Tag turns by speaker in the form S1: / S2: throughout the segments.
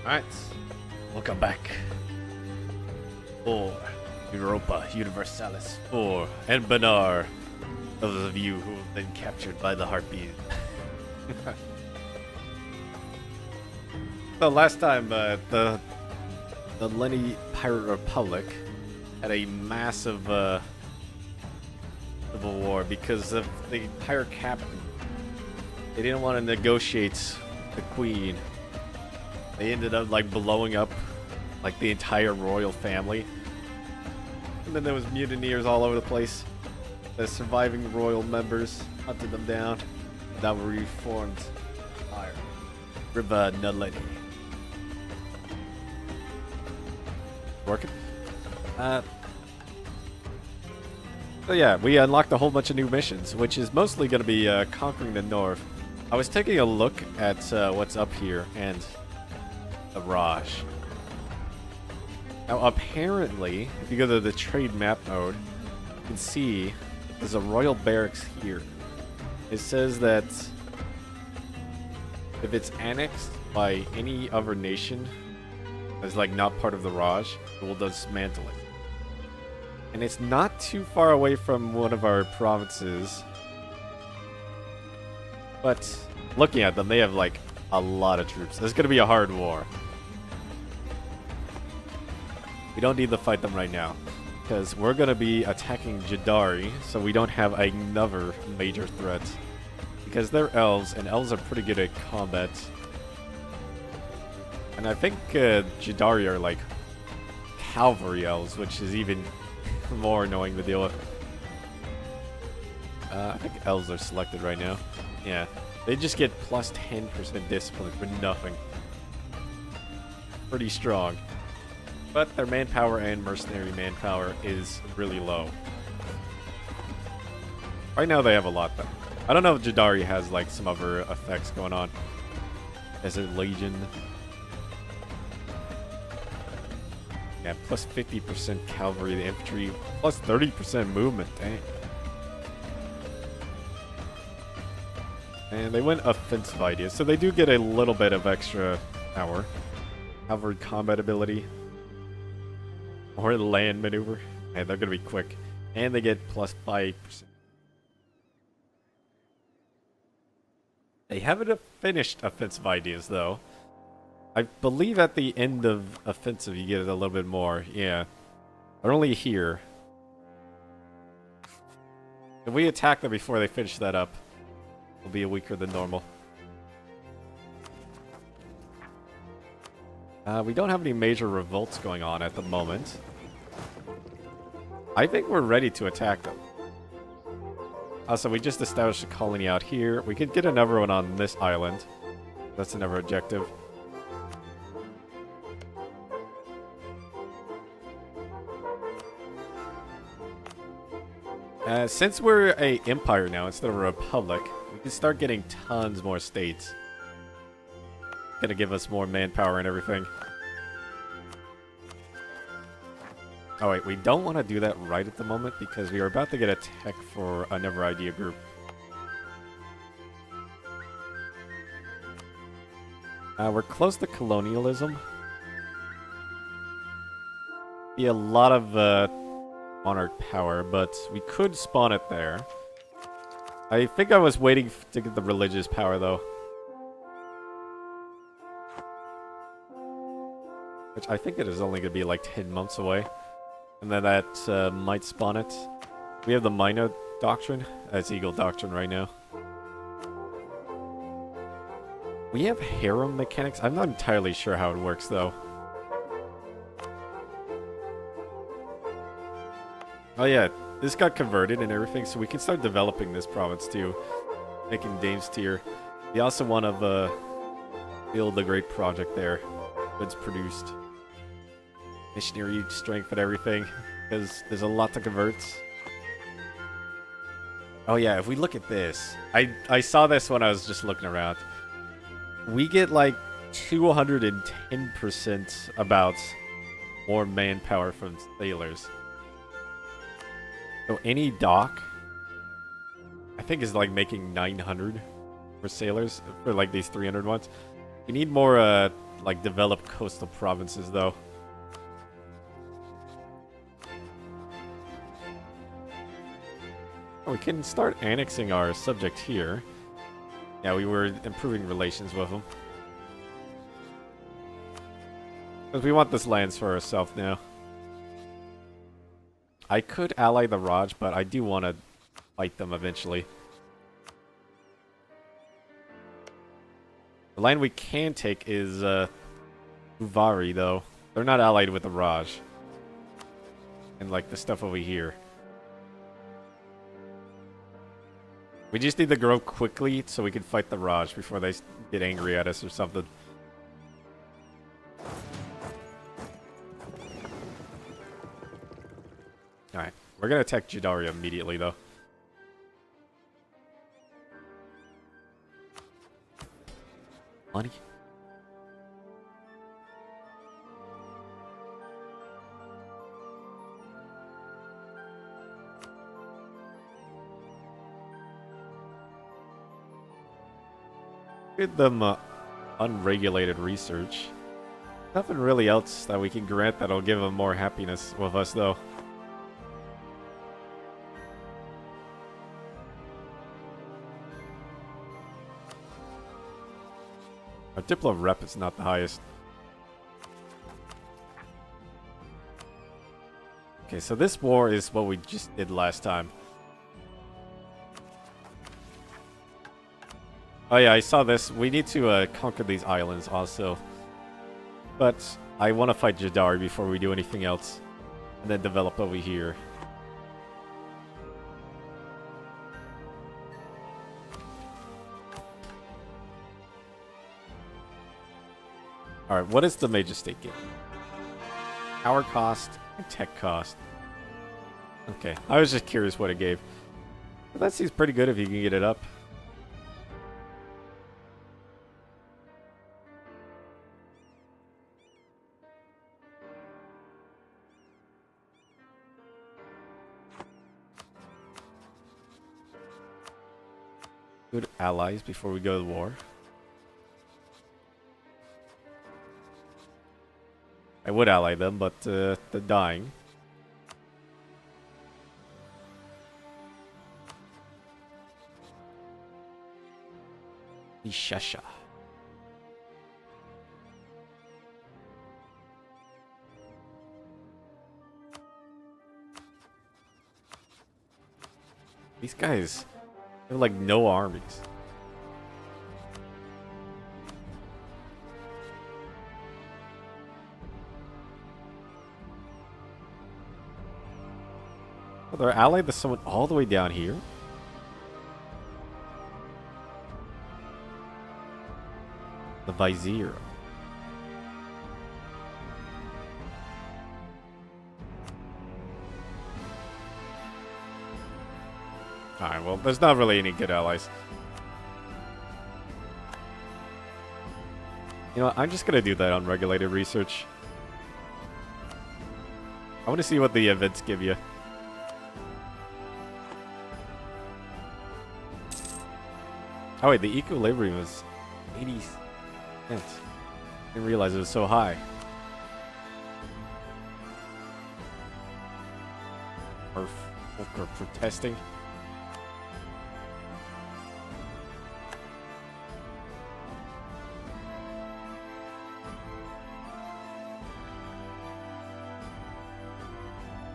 S1: Alright, welcome back. For Europa Universalis. For Anbennar. Those of you who have been captured by the Harpies. So last time, the Lenny Pirate Republic had a massive civil war because of the pirate captain. They didn't want to negotiate the queen. They ended up like blowing up like the entire royal family. And then there was mutineers all over the place. The surviving royal members hunted them down. That were reformed empire. Riva Naledi. Working? So yeah, we unlocked a whole bunch of new missions, which is mostly going to be conquering the north. I was taking a look at what's up here, and the Raj. Now apparently, if you go to the trade map mode, you can see there's a royal barracks here. It says that if it's annexed by any other nation that's like not part of the Raj, it will dismantle it. And it's not too far away from one of our provinces. But looking at them, they have like a lot of troops. There's going to be a hard war. We don't need to fight them right now, because we're going to be attacking Jadari, so we don't have another major threat. Because they're elves, and elves are pretty good at combat. And I think Jadari are like cavalry elves, which is even more annoying to deal with. I think elves are selected right now. Yeah, they just get plus 10% discipline for nothing. Pretty strong. But their manpower and mercenary manpower is really low. Right now they have a lot though. I don't know if Jadari has like some other effects going on. Desert Legion. Yeah, plus 50% cavalry, the infantry, plus 30% movement, dang. And they went offensive ideas, so they do get a little bit of extra power. Cavalry combat ability. Or land maneuver. And they're going to be quick. And they get plus 5%. They haven't finished offensive ideas, though. I believe at the end of offensive you get a little bit more. Yeah. They're only here. If we attack them before they finish that up, we'll be weaker than normal. We don't have any major revolts going on at the moment. I think we're ready to attack them. Also, we just established a colony out here. We could get another one on this island. That's another objective. Since we're a empire now instead of a republic, we can start getting tons more states. Gonna give us more manpower and everything. Oh wait, we don't want to do that right at the moment because we are about to get a tech for another idea group. We're close to colonialism. Be a lot of monarch power, but we could spawn it there. I think I was waiting to get the religious power though. Which I think it is only going to be like 10 months away. And then that might spawn it. We have the Minor Doctrine. That's Eagle Doctrine right now. We have harem mechanics. I'm not entirely sure how it works though. Oh yeah, this got converted and everything, so we can start developing this province too. Making Dames tier. We also want to build a great project there. Goods produced. Missionary strength and everything, because there's a lot to convert. Oh yeah, if we look at this, I saw this when I was just looking around. We get like 210% about more manpower from sailors. So any dock, I think is like making 900 for sailors for like these 300 ones. We need more like develop coastal provinces though. Oh, we can start annexing our subject here. Yeah, we were improving relations with them. Because we want this lands for ourselves now. I could ally the Raj, but I do want to fight them eventually. The land we can take is Uvari, though. They're not allied with the Raj. And like the stuff over here. We just need to grow quickly so we can fight the Raj before they get angry at us or something. Alright, we're gonna attack Jadaria immediately, though. Money. Give them unregulated research. Nothing really else that we can grant that'll give them more happiness with us, though. Our Diplo rep is not the highest. Okay, so this war is what we just did last time. Oh yeah, I saw this. We need to conquer these islands also. But I want to fight Jadari before we do anything else. And then develop over here. Alright, what is the major state get? Power cost and tech cost. Okay, I was just curious what it gave. But that seems pretty good if you can get it up. Good allies before we go to war. I would ally them, but they're dying. Ishasha. These guys have like no armies. Oh, they're allied to someone all the way down here? The Vizier. Alright, well, there's not really any good allies. You know, I'm just gonna do that unregulated research. I want to see what the events give you. Oh wait, the equilibrium is 80 cents. Didn't realize it was so high. Or protesting.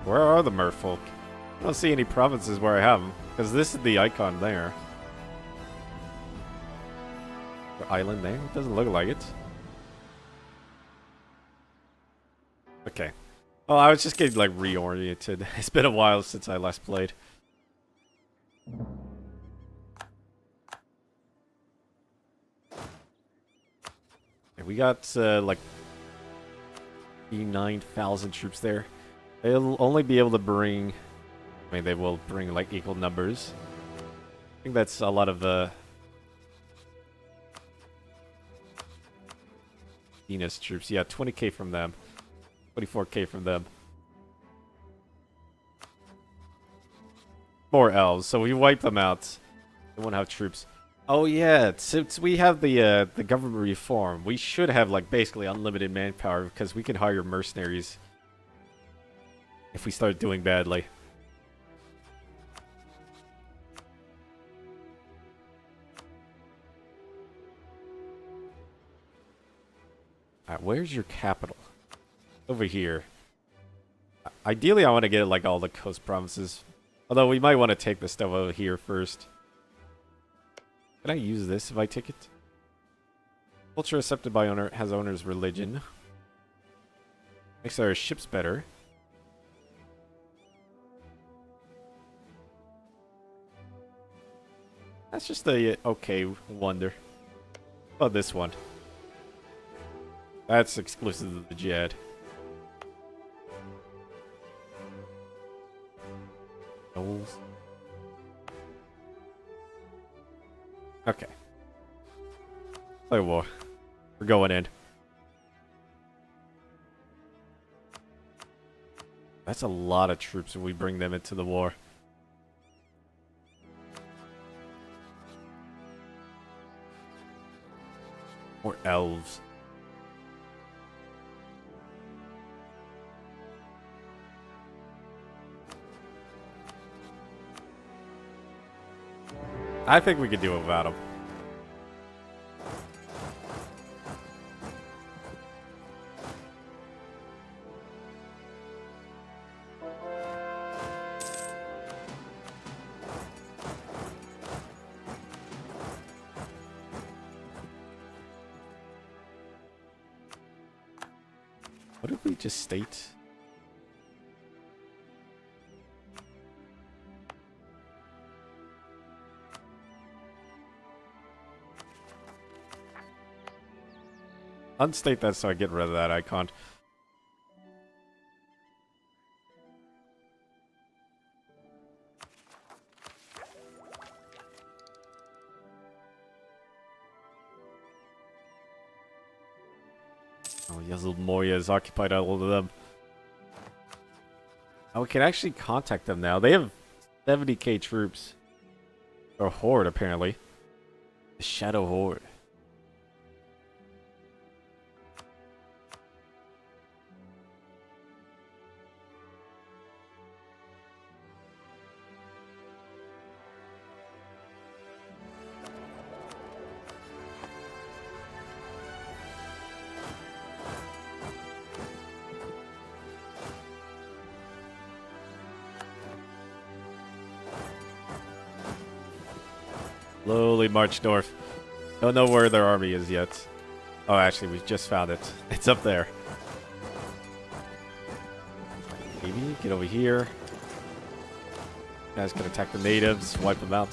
S1: Where are the merfolk? I don't see any provinces where I have them, because this is the icon there. The island there? It doesn't look like it. Okay. Oh, I was just getting like reoriented. It's been a while since I last played. Okay, we got like 9,000 troops there. They'll only be able to bring... I mean, they will bring, like, equal numbers. I think that's a lot of, Venus troops. Yeah, 20k from them. 24k from them. More elves, so we wipe them out. They won't have troops. Oh yeah, since we have the government reform, we should have like basically unlimited manpower because we can hire mercenaries if we start doing badly. Alright, where's your capital? Over here. Ideally, I want to get like all the coast provinces. Although we might want to take the stuff over here first. Can I use this if I take it? Culture accepted by owner has owner's religion. Makes our ships better. That's just a okay wonder. Oh, this one. That's exclusive to the Jed. Knowles. Okay. Play war. We're going in. That's a lot of troops if we bring them into the war. Or elves. I think we could do it without them. What did we just state? Unstate that so I get rid of that icon. Oh, Yazul Moya has occupied all of them. Oh, we can actually contact them now. They have 70k troops. Or Horde, apparently. The Shadow Horde. Slowly march north. Don't know where their army is yet. Oh, actually, we just found it. It's up there. Maybe get over here. You guys can attack the natives, wipe them out.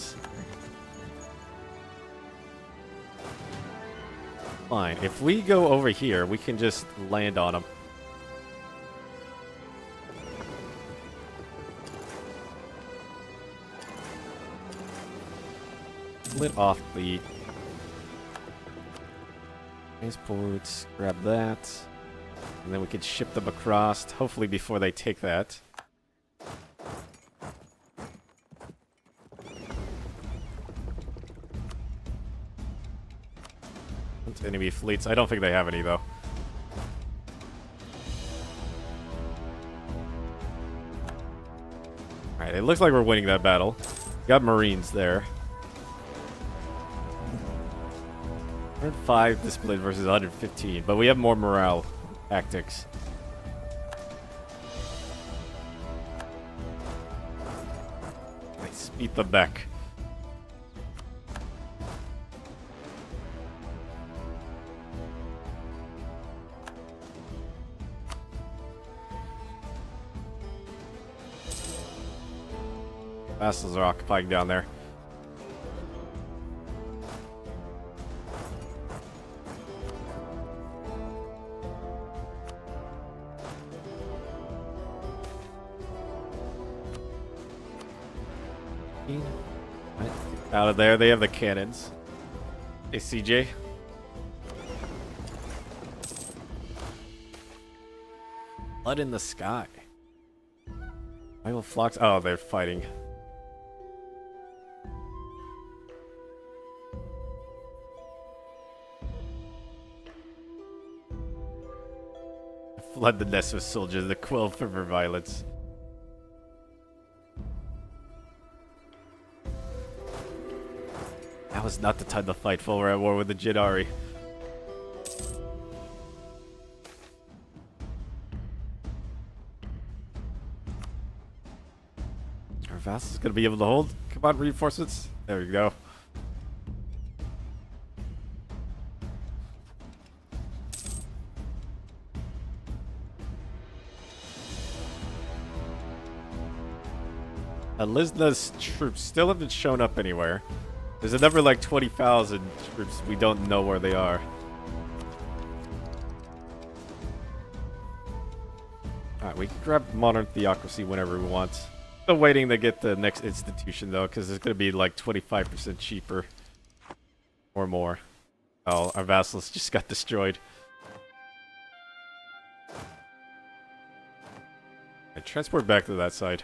S1: Fine. If we go over here, we can just land on them. Split off the transports, grab that, and then we could ship them across, hopefully before they take that. Enemy fleets. I don't think they have any, though. Alright, it looks like we're winning that battle. Got Marines there. 105 discipline versus 115, but we have more morale tactics. Let's beat them back. Vassals are occupying down there. Out of there, they have the cannons. Hey, CJ. Blood in the sky. Rival flocks. Oh, they're fighting. Flood the nest with soldiers, the quell for violence. That was not the time to fight while we're at war with the Jidari. Our vassal's gonna be able to hold. Come on, reinforcements. There we go. Lizna's troops still haven't shown up anywhere. There's another like 20,000 troops. We don't know where they are. Alright, we can grab modern theocracy whenever we want. Still waiting to get the next institution though, because it's going to be like 25% cheaper. Or more. Oh, our vassals just got destroyed. Right, transport back to that side.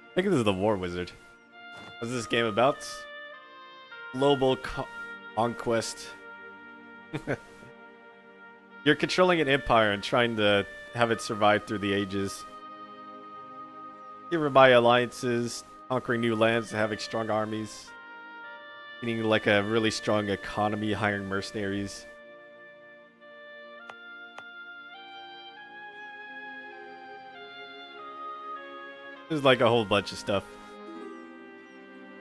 S1: I think this is the War Wizard. What's this game about? Global conquest. You're controlling an empire and trying to have it survive through the ages. You're by alliances, conquering new lands, having strong armies, getting like a really strong economy, hiring mercenaries. There's like a whole bunch of stuff.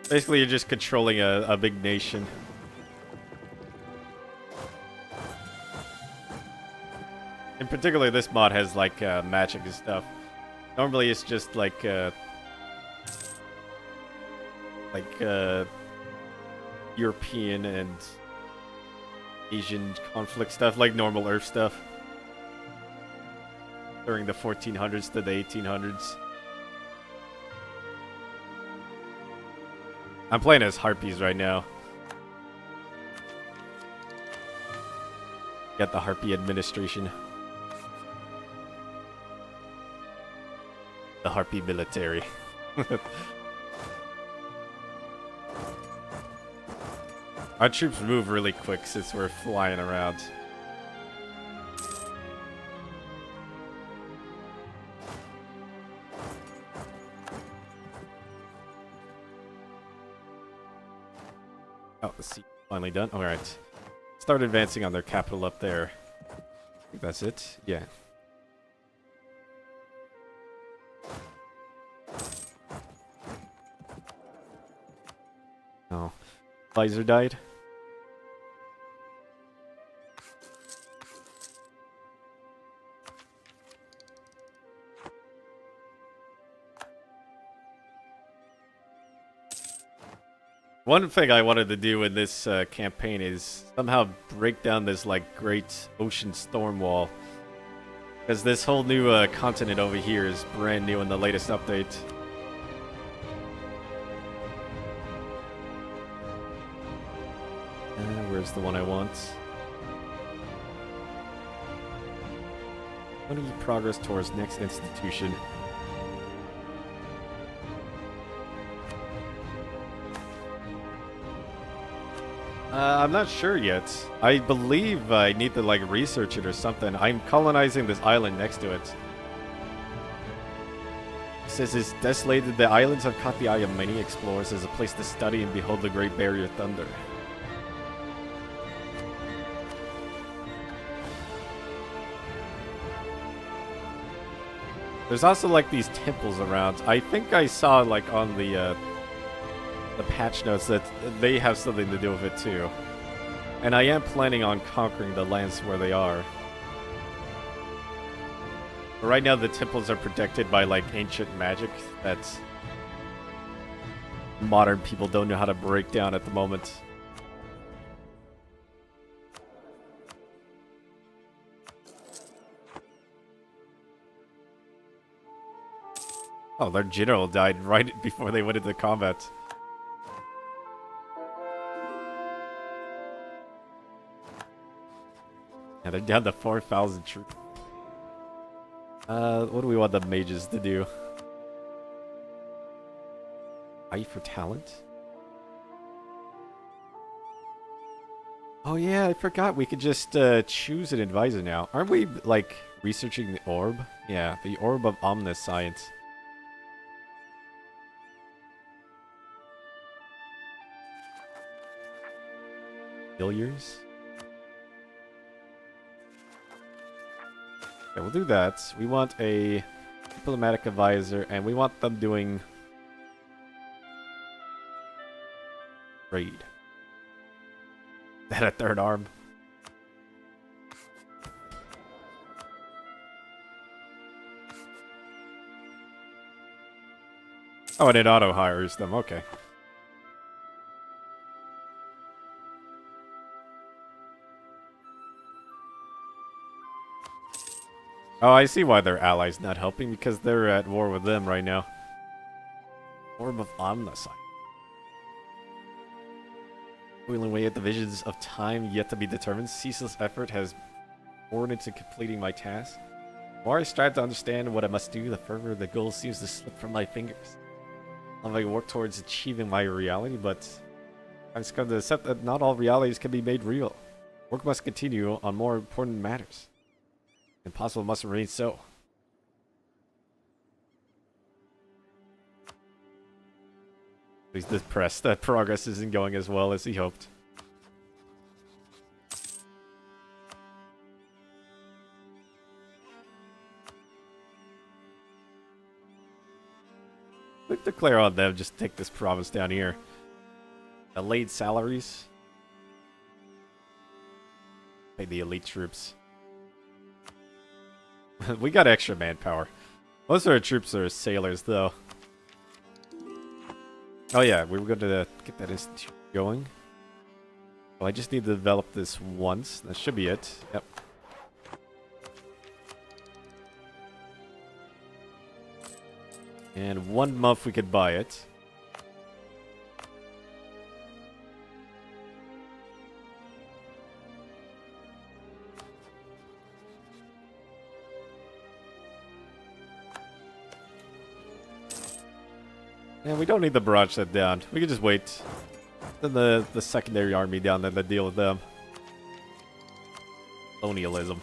S1: Basically, you're just controlling a big nation. In particular, this mod has like magic and stuff. Normally, it's just like European and Asian conflict stuff, like normal Earth stuff. During the 1400s to the 1800s. I'm playing as Harpies right now. Got the Harpy administration. The Harpy military. Our troops move really quick since we're flying around. Oh, the siege finally done. All right, start advancing on their capital up there. I think that's it. Yeah. Oh, Pfizer died. One thing I wanted to do in this campaign is somehow break down this like great ocean storm wall. Because this whole new continent over here is brand new in the latest update. Where's the one I want? 20 progress towards next institution. I'm not sure yet. I believe I need to like research it or something. I'm colonizing this island next to it. It says it's desolated. The islands have caught the eye of many explorers as a place to study and behold the Great Barrier Thunder. There's also like these temples around. I think I saw like on the patch notes that they have something to do with it too. And I am planning on conquering the lands where they are. But right now the temples are protected by like ancient magic that modern people don't know how to break down at the moment. Oh, their general died right before they went into combat. Yeah, they're down to 4,000 troops. What do we want the mages to do? Fight for talent? Oh yeah, I forgot we could just choose an advisor now. Aren't we, like, researching the orb? Yeah, the orb of omniscience. Failures? Okay, we'll do that. We want a diplomatic advisor, and we want them doing trade. That a third arm. Oh, and it auto hires them. Okay. Oh, I see why their allies not helping, because they're at war with them right now. Orb of Omniscience. Toiling away at the visions of time yet to be determined, ceaseless effort has poured into completing my task. The more I strive to understand what I must do, the further the goal seems to slip from my fingers. I work towards achieving my reality, but I've just come to accept that not all realities can be made real. Work must continue on more important matters. Impossible must remain so. He's depressed that progress isn't going as well as he hoped. Let's declare on them, just take this province down here. Delayed salaries. Pay the elite troops. We got extra manpower. Most of our troops are sailors, though. Oh yeah, we were going to get that institute going. Well, I just need to develop this once. That should be it. Yep. And 1 month we could buy it. And we don't need the barrage set down. We can just wait. Then the secondary army down there to deal with them. Colonialism.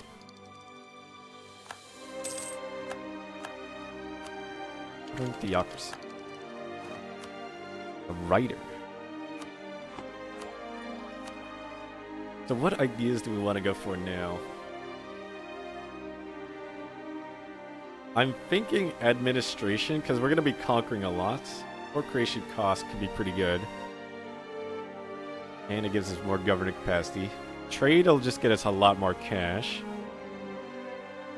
S1: Theocracy. A writer. So what ideas do we want to go for now? I'm thinking administration, because we're going to be conquering a lot. Or creation cost could be pretty good. And it gives us more government capacity. Trade will just get us a lot more cash.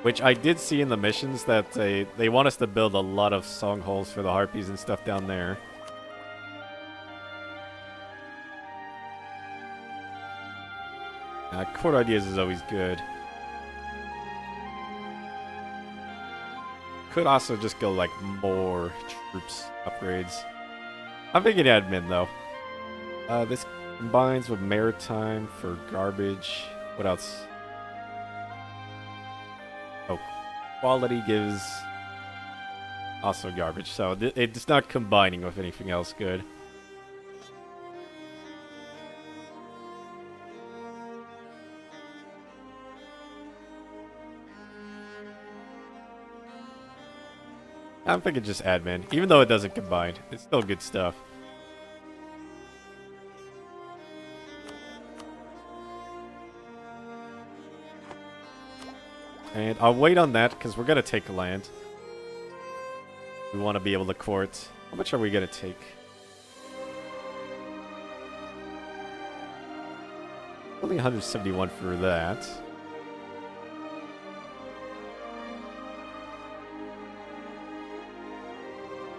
S1: Which I did see in the missions that they want us to build a lot of songholes for the Harpies and stuff down there. Court ideas is always good. Could also just go like more troops upgrades. I'm thinking admin though. This combines with maritime for garbage. What else? Oh, quality gives also garbage. So it's not combining with anything else good. I'm thinking just admin. Even though it doesn't combine, it's still good stuff. And I'll wait on that, because we're going to take land. We want to be able to court. How much are we going to take? Only 171 for that.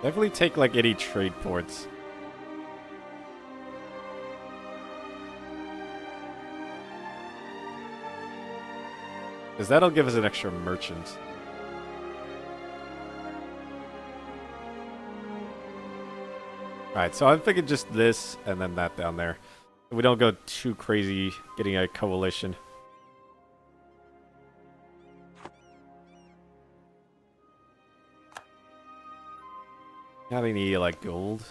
S1: Definitely take like any trade ports. Because that'll give us an extra merchant. Alright, so I'm thinking just this and then that down there. We don't go too crazy getting a coalition. Got any, like, gold?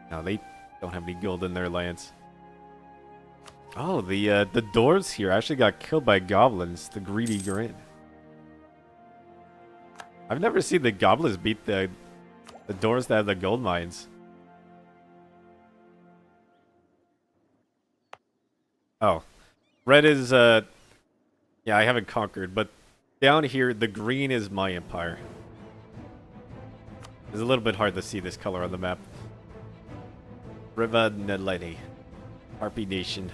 S1: No, they don't have any gold in their lands. Oh, the dwarves here actually got killed by goblins. The greedy grin. I've never seen the goblins beat the dwarves that have the gold mines. Oh. Red is, yeah, I haven't conquered, but down here, the green is my empire. It's a little bit hard to see this color on the map. Riva Naledi. Harpy Nation.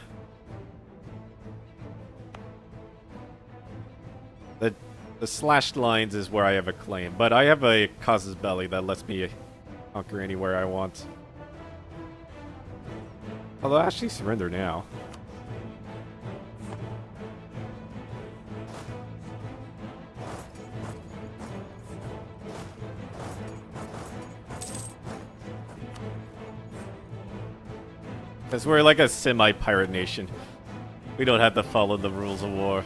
S1: The slashed lines is where I have a claim, but I have a Casus Belli that lets me conquer anywhere I want. Although I actually surrender now. Because we're like a semi-pirate nation. We don't have to follow the rules of war.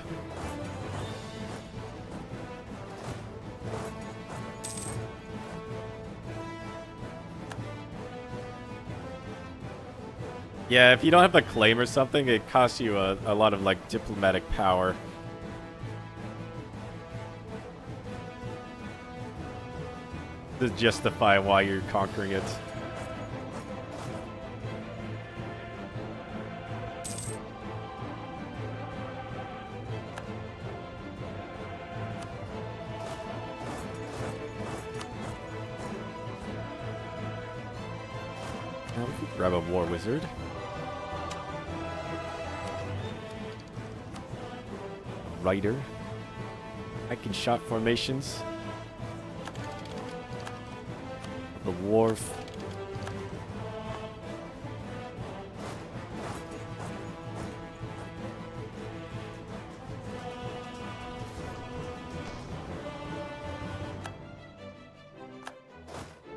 S1: Yeah, if you don't have the claim or something, it costs you a lot of, like, diplomatic power. To justify why you're conquering it. Now we can grab a war wizard. Rider. I can shot formations. The wharf.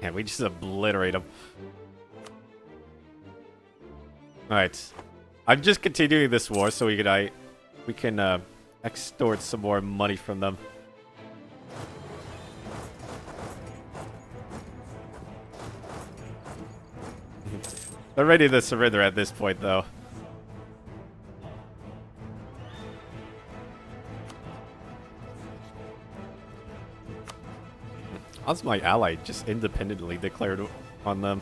S1: Yeah, we just obliterate them. Alright. I'm just continuing this war so we can extort some more money from them. They're ready to surrender at this point, though. How's my ally just independently declared on them?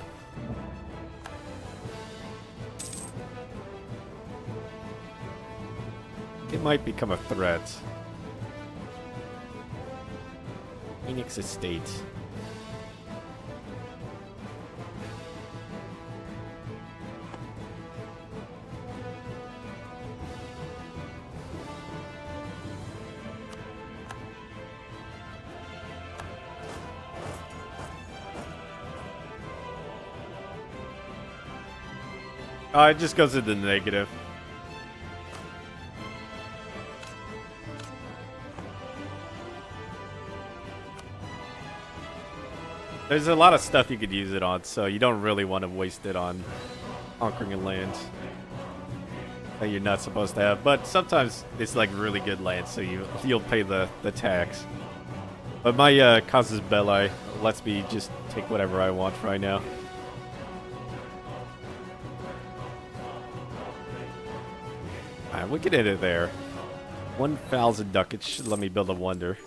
S1: It might become a threat. Phoenix Estate. It just goes into the negative. There's a lot of stuff you could use it on, so you don't really want to waste it on conquering a land that you're not supposed to have. But sometimes it's like really good land, so you'll pay the tax. But my Casus Belli lets me just take whatever I want right now. Alright, we can end it there. 1,000 ducats should let me build a wonder.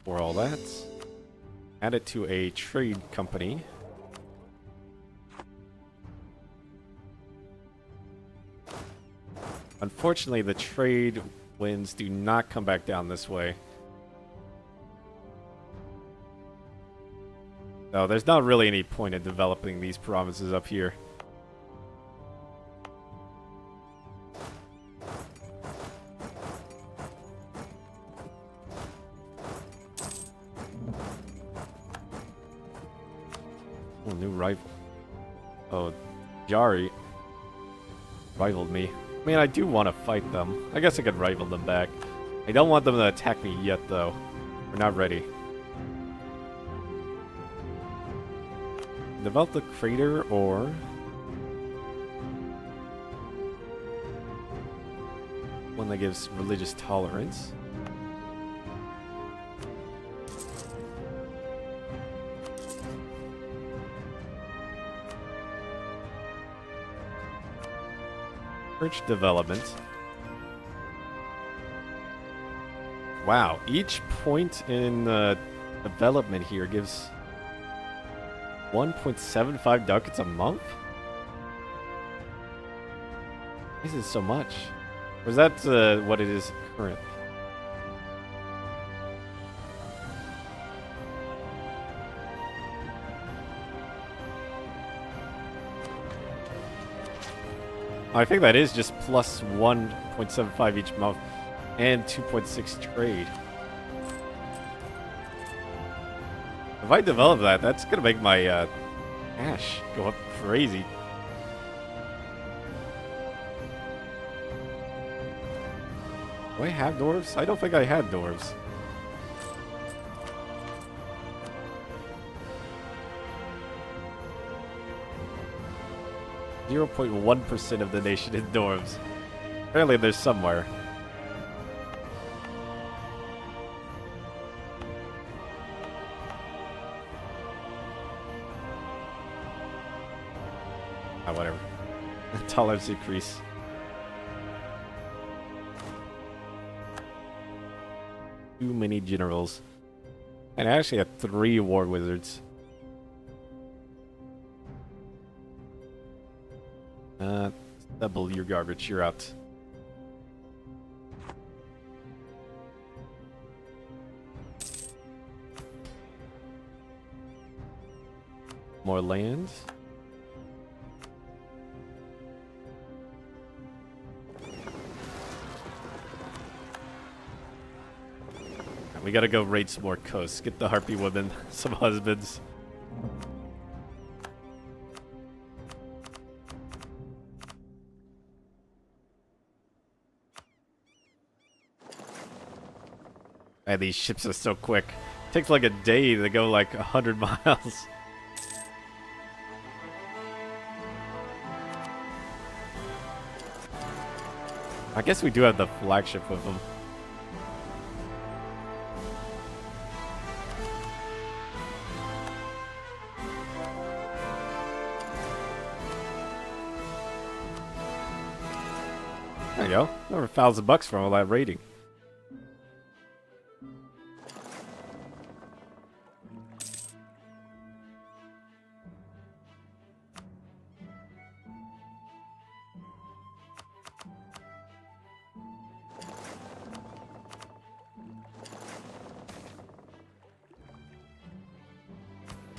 S1: For all that. Add it to a trade company. Unfortunately, the trade winds do not come back down this way. No, there's not really any point in developing these provinces up here. Oh, new rival. Oh, Jari rivaled me. I mean, I do want to fight them. I guess I could rival them back. I don't want them to attack me yet, though. We're not ready. Develop the crater or one that gives religious tolerance. Church development. Wow, each point in development here gives 1.75 ducats a month? This is so much. Or is that what it is currently? I think that is just plus 1.75 each month and 2.6 trade. If I develop that, that's gonna make my cash go up crazy. Do I have dwarves? I don't think I had dwarves. .1% of the nation is dwarves. Apparently there's somewhere. Ah, whatever. Tolerance increase. Too many generals. And I actually had 3 war wizards. Double your garbage, you're out. More land. We gotta go raid some more coasts. Get the Harpy women some husbands. Man, these ships are so quick. Takes like a day to go like 100 miles. I guess we do have the flagship with them. There you go. Over $1,000 from all that raiding.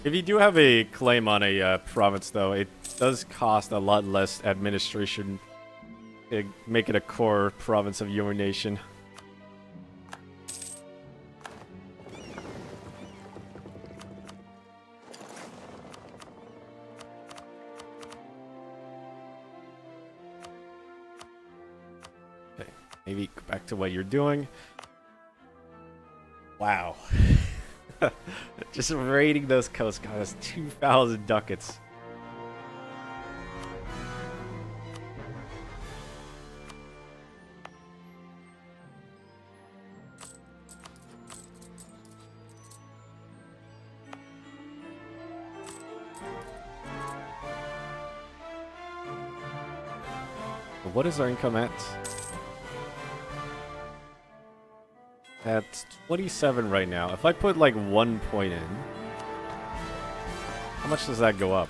S1: If you do have a claim on a province, though, it does cost a lot less administration to make it a core province of your nation. Okay, maybe go back to what you're doing. Wow. Just raiding those coasts got us 2,000 ducats. What is our income at? At 27 right now. If I put like 1 point in, how much does that go up?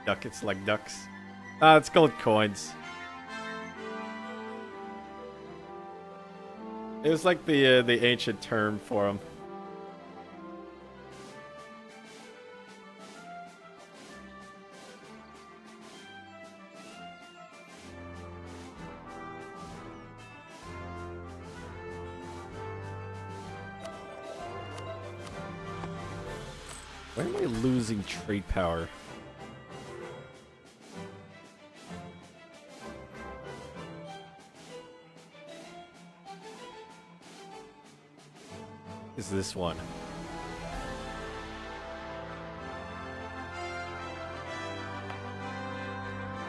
S1: Ducats like ducks. It's gold coins. It was like the ancient term for them. Why am I losing trade power? Is this one?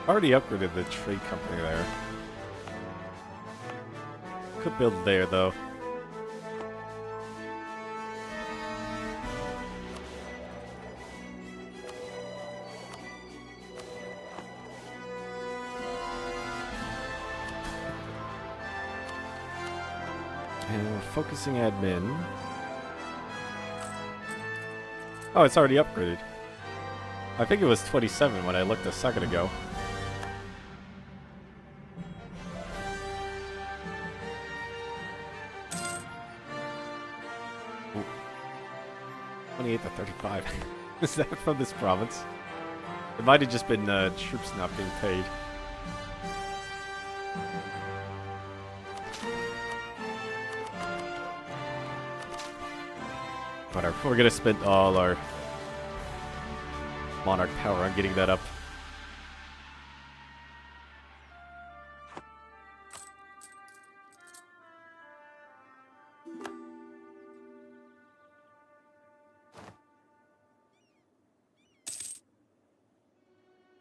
S1: Already upgraded the trade company there. Could build there, though. And we're focusing admin. Oh, it's already upgraded. I think it was 27 when I looked a second ago. Ooh. 28 to 35. Is that from this province? It might have just been troops not being paid. Whatever. We're gonna spend all our monarch power on getting that up.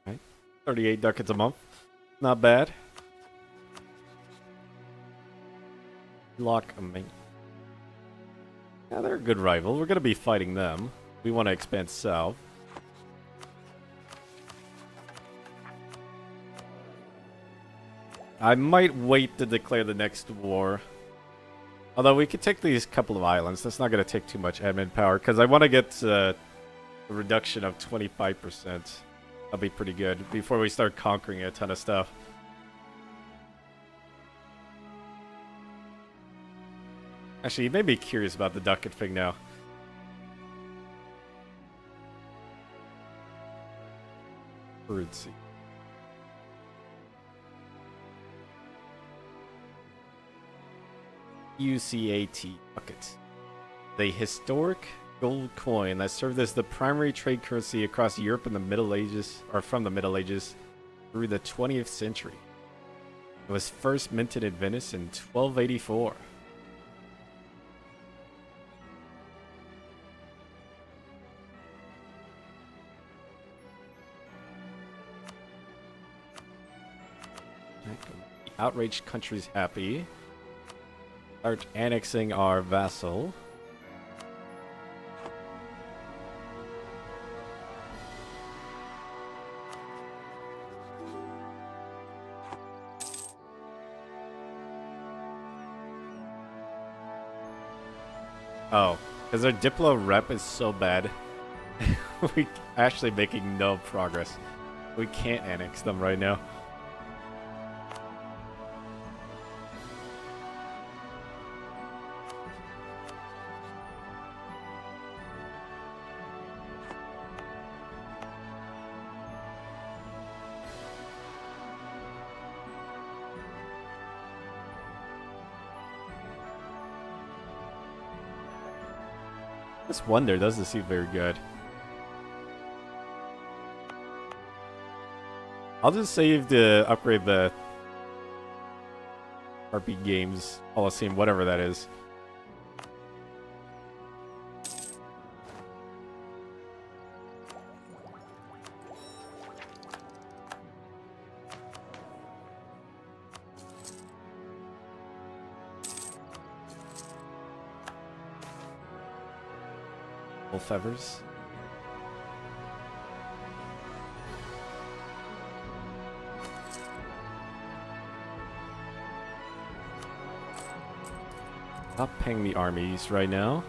S1: Right. 38 ducats a month. Not bad. Lock a main. Yeah, they're a good rival. We're gonna be fighting them. We want to expand south. I might wait to declare the next war. Although we could take these couple of islands. That's not going to take too much admin power. Because I want to get a reduction of 25%. That'll be pretty good. Before we start conquering a ton of stuff. Actually, you made me curious about the ducat thing now. Currency. UCAT ducat. The historic gold coin that served as the primary trade currency across Europe in the Middle Ages, or from the Middle Ages through the 20th century. It was first minted in Venice in 1284. The outraged country's happy. Start annexing our vassal. Oh, because our Diplo rep is so bad. We're actually making no progress. We can't annex them right now. This wonder doesn't seem very good. I'll just save to upgrade the Harpy Games Coliseum, whatever that is. Feathers. Not paying the armies right now.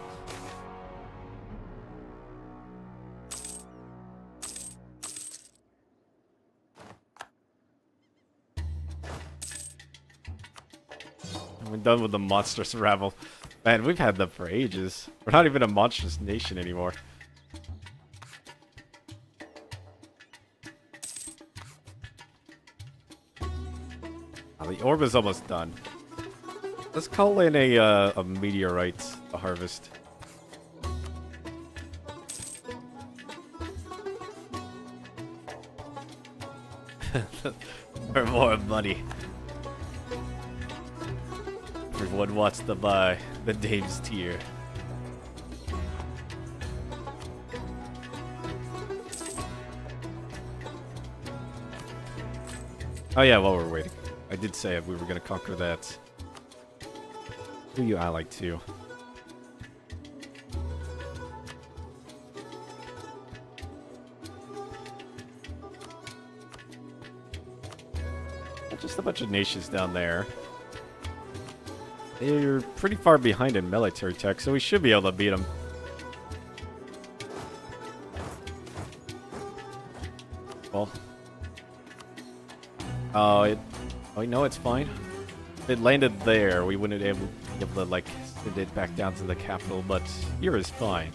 S1: We're done with the monstrous rabble. Man, we've had them for ages. We're not even a monstrous nation anymore. Oh, the orb is almost done. Let's call in a meteorite to harvest. For more money. Everyone wants to buy the Dame's Tier. Oh yeah, while we're waiting. I did say we were going to conquer that. Who you ally to? Just a bunch of nations down there. They're pretty far behind in military tech, so we should be able to beat them. Well. Oh, no, it's fine. If it landed there, we wouldn't be able to, like, send it back down to the capital, but here is fine.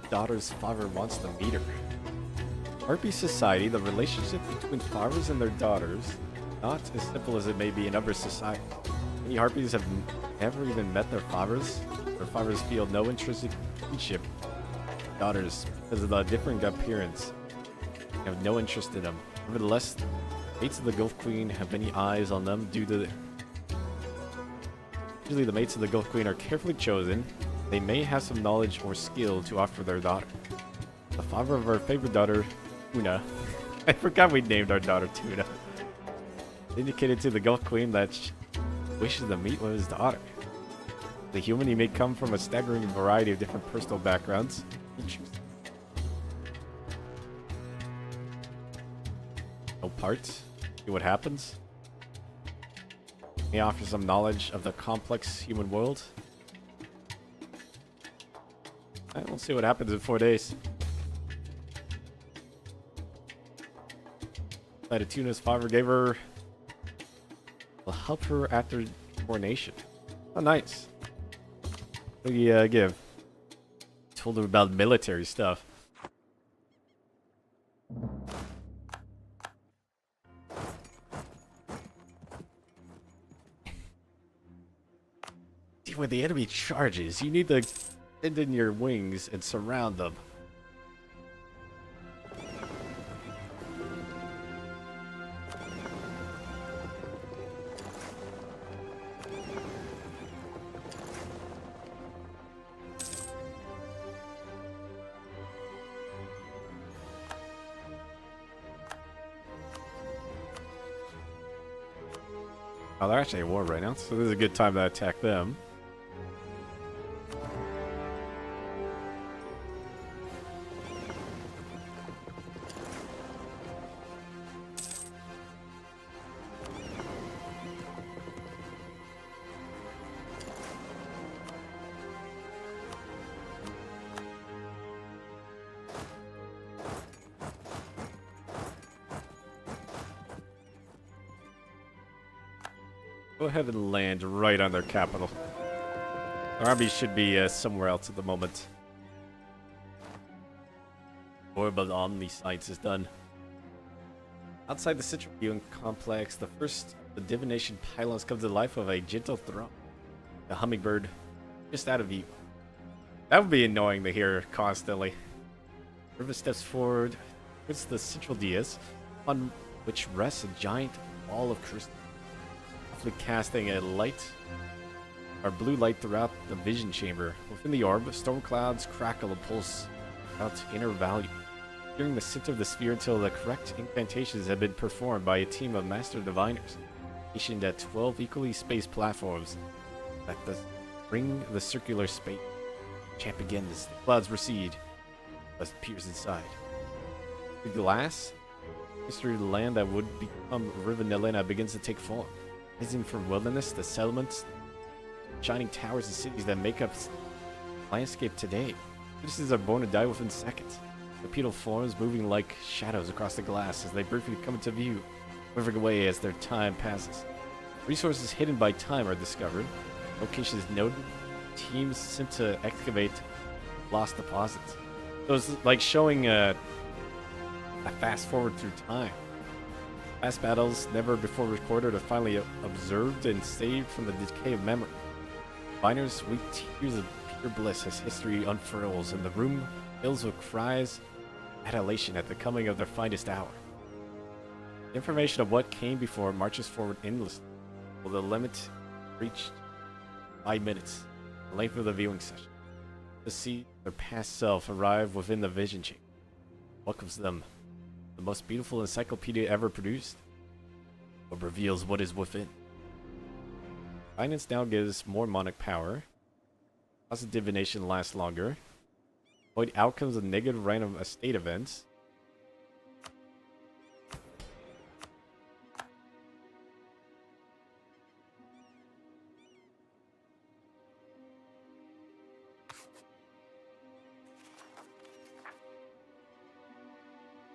S1: Daughter's father wants to meet her. Harpy society, the relationship between fathers and their daughters, not as simple as it may be in other societies. Many Harpies have never even met their fathers. Their fathers feel no intrinsic kinship with daughters because of the different appearance. They have no interest in them. Nevertheless, mates of the Gulf Queen have many eyes on them due to usually the mates of the Gulf Queen are carefully chosen. They may have some knowledge or skill to offer their daughter. The father of our favorite daughter, Tuna, I forgot we named our daughter Tuna, indicated to the Gulf Queen that she wishes to meet with his daughter. The human, he may come from a staggering variety of different personal backgrounds. No parts. See what happens. He offers some knowledge of the complex human world. We'll see what happens in 4 days. Tuna's father gave her... will help her after coronation. Oh, nice. What do you give? Told her about military stuff. When the enemy charges, you need to send in your wings and surround them. Oh, they're actually at war right now, so this is a good time to attack them. Go ahead and land right on their capital. Our army should be somewhere else at the moment. Orbital Omni Science is done. Outside the central viewing complex, the divination pylons come to life with a gentle throne. The hummingbird just out of view. That would be annoying to hear constantly. River steps forward towards the central dais, on which rests a giant ball of crystal, casting a light or blue light throughout the vision chamber. Within the orb, storm clouds crackle and pulse out inner value, clearing the center of the sphere until the correct incantations have been performed by a team of master diviners, stationed at 12 equally spaced platforms that bring the circular space. Chant begins. The clouds recede as it peers inside. The glass, history of the land that would become Rivanellina begins to take form. Rising from wilderness, the settlements, shining towers and cities that make up the landscape today. Citizens are born and die within seconds. Bipedal forms moving like shadows across the glass as they briefly come into view, moving away as their time passes. Resources hidden by time are discovered. Locations noted. Teams sent to excavate lost deposits. So it's like showing a fast forward through time. Past battles never before recorded are finally observed and saved from the decay of memory. Diviners weep tears of pure bliss as history unfurls and the room fills with cries of adulation at the coming of their finest hour. Information of what came before marches forward endlessly. Will the limit reached 5 minutes, the length of the viewing session. To see their past self arrive within the vision chamber. Welcomes them. The most beautiful encyclopedia ever produced. But reveals what is within. Guidance now gives more monarch power. Positive divination lasts longer. Avoid outcomes of negative random estate events.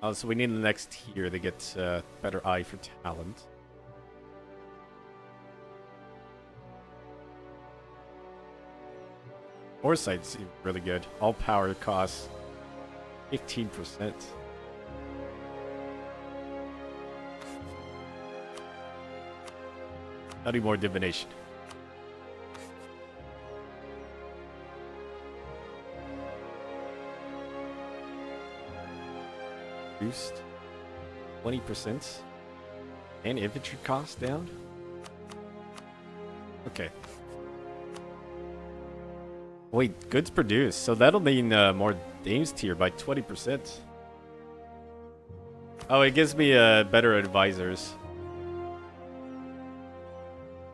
S1: Oh, so we need the next tier to get better eye for talent. Foresight's really good. All power costs 15%. Study more divination. Boost 20%. And infantry cost down. Okay. Wait, goods produced. So that'll mean more Dames tier by 20%. Oh, it gives me better advisors.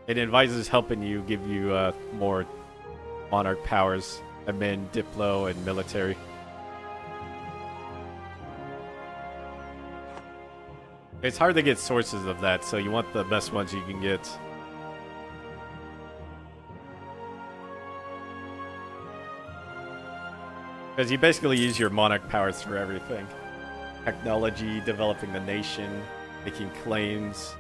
S1: And advisors helping you give you more monarch powers, admin, diplo, and military. It's hard to get sources of that, so you want the best ones you can get. Because you basically use your monarch powers for everything. Technology, developing the nation, making claims.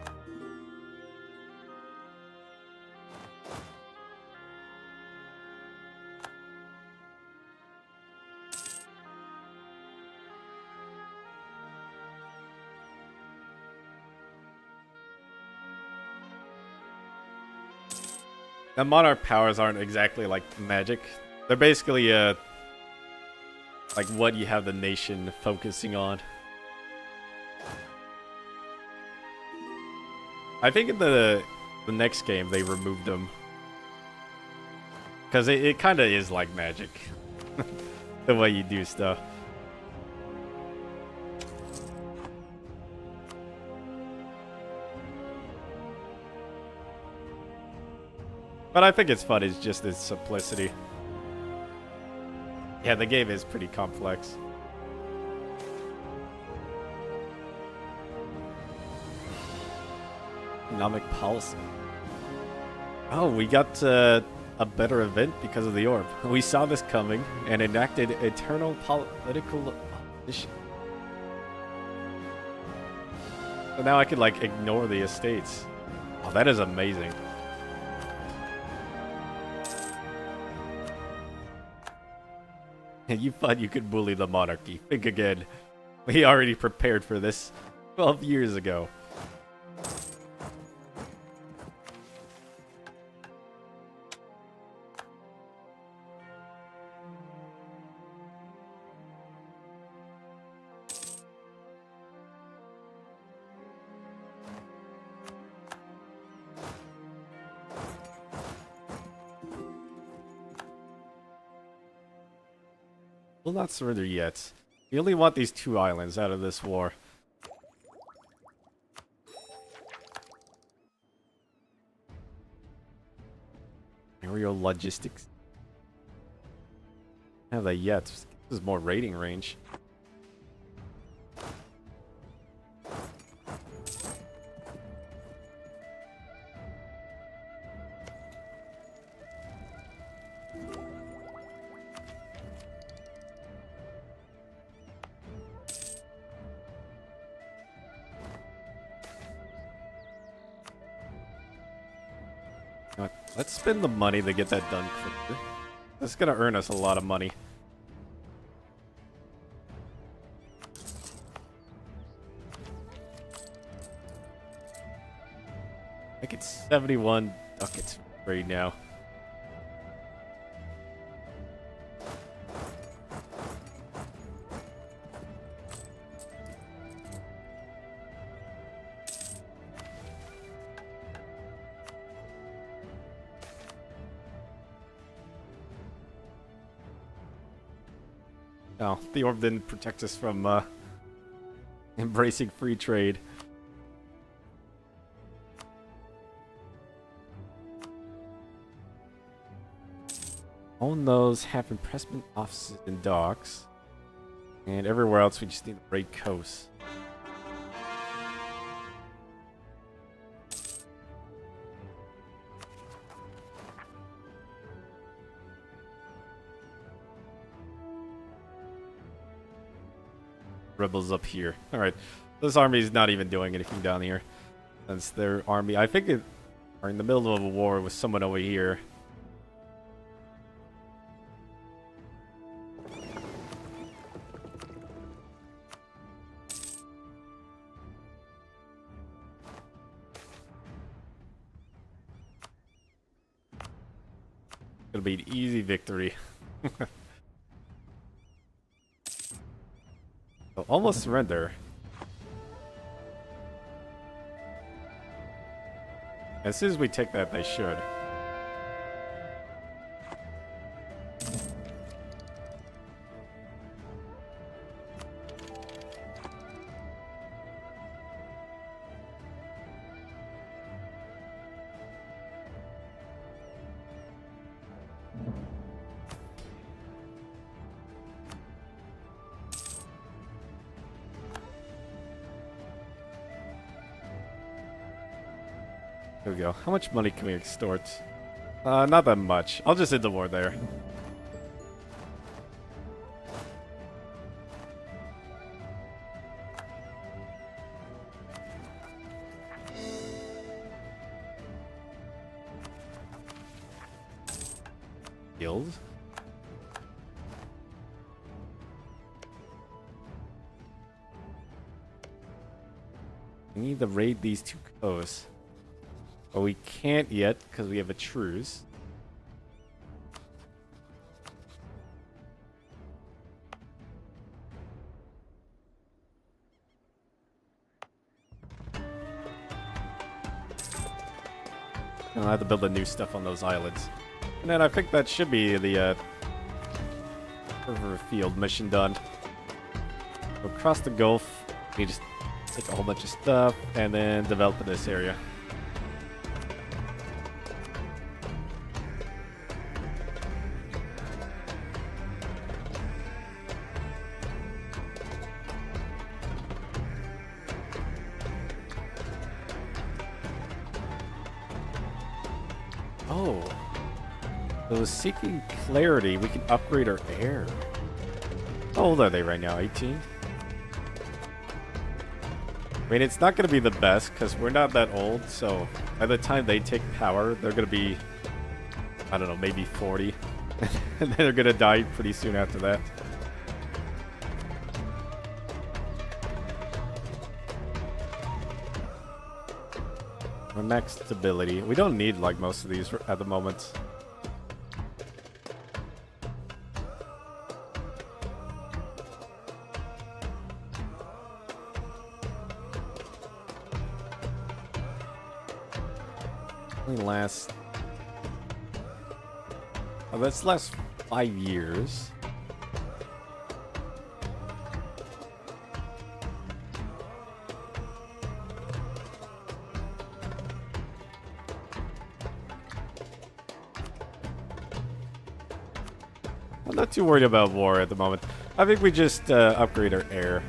S1: The monarch powers aren't exactly like magic. They're basically like what you have the nation focusing on. I think in the next game they removed them. Because it kind of is like magic. The way you do stuff. But I think it's fun, it's just its simplicity. Yeah, the game is pretty complex. Economic policy. Oh, we got a better event because of the orb. We saw this coming and enacted eternal political opposition. So now I could like ignore the estates. Oh, that is amazing. You thought you could bully the monarchy. Think again. We already prepared for this 12 years ago. Will not surrender yet. We only want these 2 islands out of this war. Aerial logistics. Have that yet. This is more raiding range. Let's spend the money to get that done quicker. That's gonna earn us a lot of money. I think it's 71 ducats right now. No, the orb didn't protect us from embracing free trade. Own those, have impressment offices and docks. And everywhere else we just need to raid coast. Rebels up here. Alright. This army is not even doing anything down here. Since their army, I think it are in the middle of a war with someone over here. It'll be an easy victory. They'll almost surrender. As soon as we take that, they should. There we go. How much money can we extort? Not that much. I'll just end the war there. Guild. We need to raid these two coasts. But we can't yet because we have a truce. And I'll have to build the new stuff on those islands. And then I think that should be the river field mission done. So across the Gulf, we just take a whole bunch of stuff and then develop this area. Oh, so seeking clarity, we can upgrade our air. How old are they right now? 18? I mean, it's not going to be the best because we're not that old. So by the time they take power, they're going to be, I don't know, maybe 40. And then they're going to die pretty soon after that. Our max stability. We don't need like most of these at the moment. Only last. Oh, that's last 5 years. I'm not too worried about war at the moment. I think we just upgrade our air.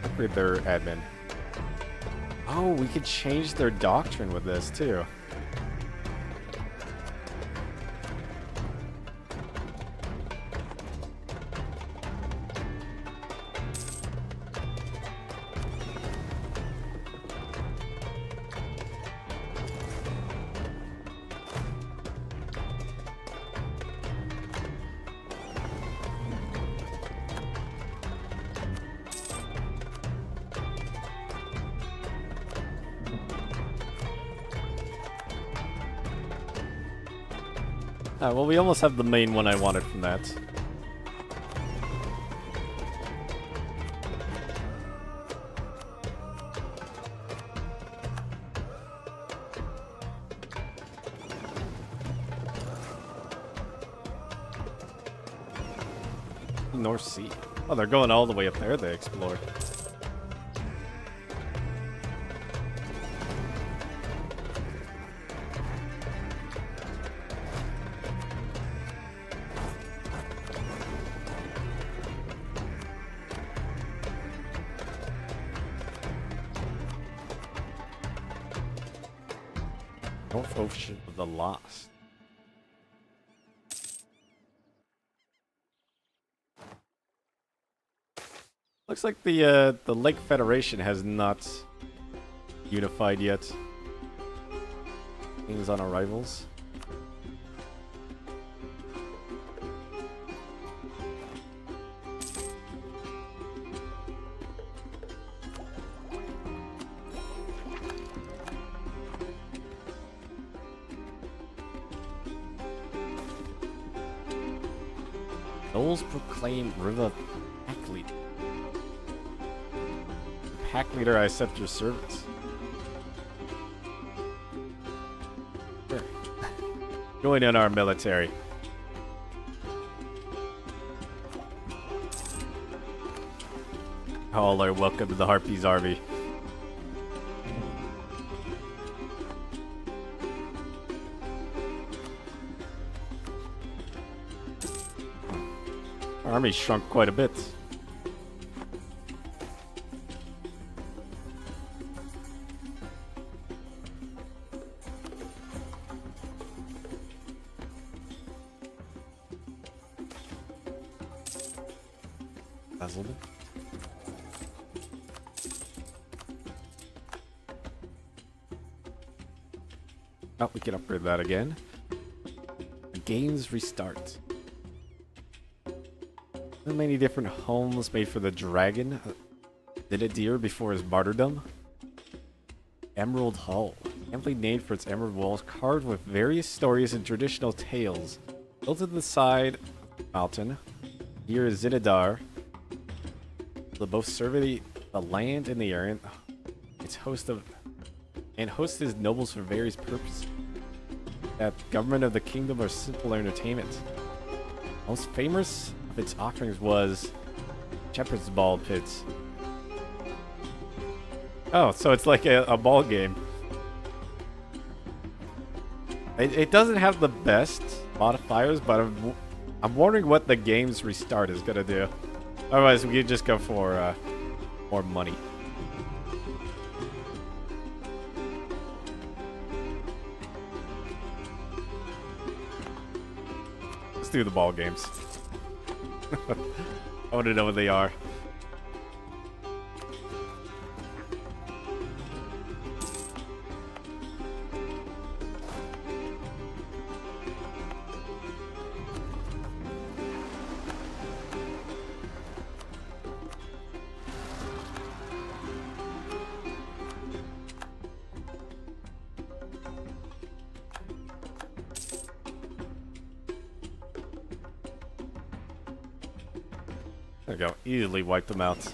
S1: Upgrade their admin. Oh, we could change their doctrine with this too. Well, we almost have the main one I wanted from that. North Sea. Oh, they're going all the way up there. They explored. North Ocean of the Lost. Looks like the Lake Federation has not unified yet. Things on arrivals. Knowles proclaimed River Pack Leader. Pack Leader, I accept your service. Sure. Join in our military. All are welcome to the Harpies army. Our army shrunk quite a bit. Dazzlement. Oh, we can upgrade that again. The games restart. So many different homes made for the dragon. Did it dear before his martyrdom? Emerald Hall. Amply named for its emerald walls carved with various stories and traditional tales. Built at the side of the mountain, near Zinedar, they both survey the land and the air. Its hosts his nobles for various purposes. That government of the kingdom or simple entertainment. Most famous of its offerings was Shepherd's Ball Pits. Oh, so it's like a ball game. It doesn't have the best modifiers, but I'm wondering what the game's restart is gonna do. Otherwise, we could just go for more money. Let's do the ball games. I want to know what they are. There we go. Easily wipe them out.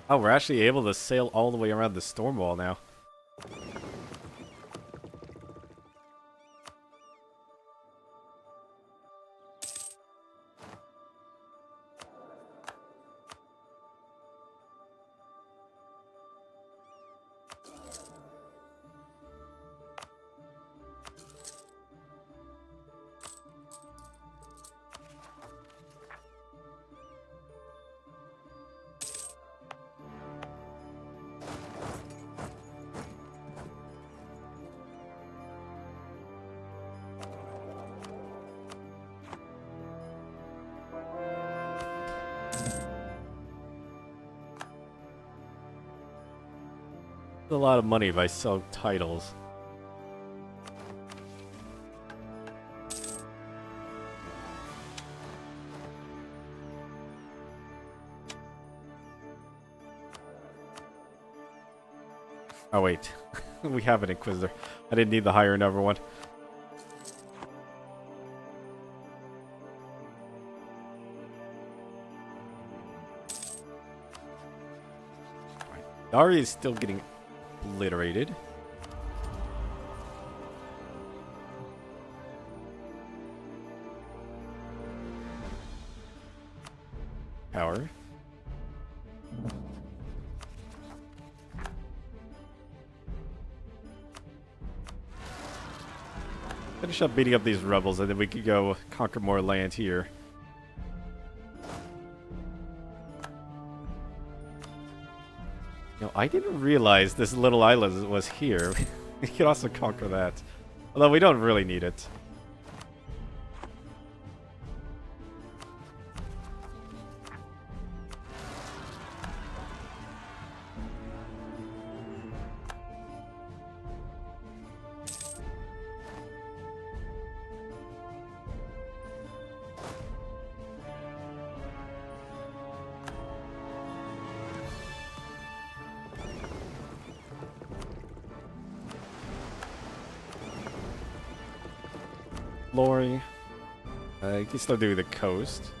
S1: Oh, we're actually able to sail all the way around the storm wall now. A lot of money if I sell titles. Oh wait, we have an Inquisitor. I didn't need the higher number one. Dari is still getting obliterated. Finish up beating up these rebels, and then we could go conquer more land here. You know, I didn't realize this little island was here. We could also conquer that. Although we don't really need it. Lori. You can still do the coast.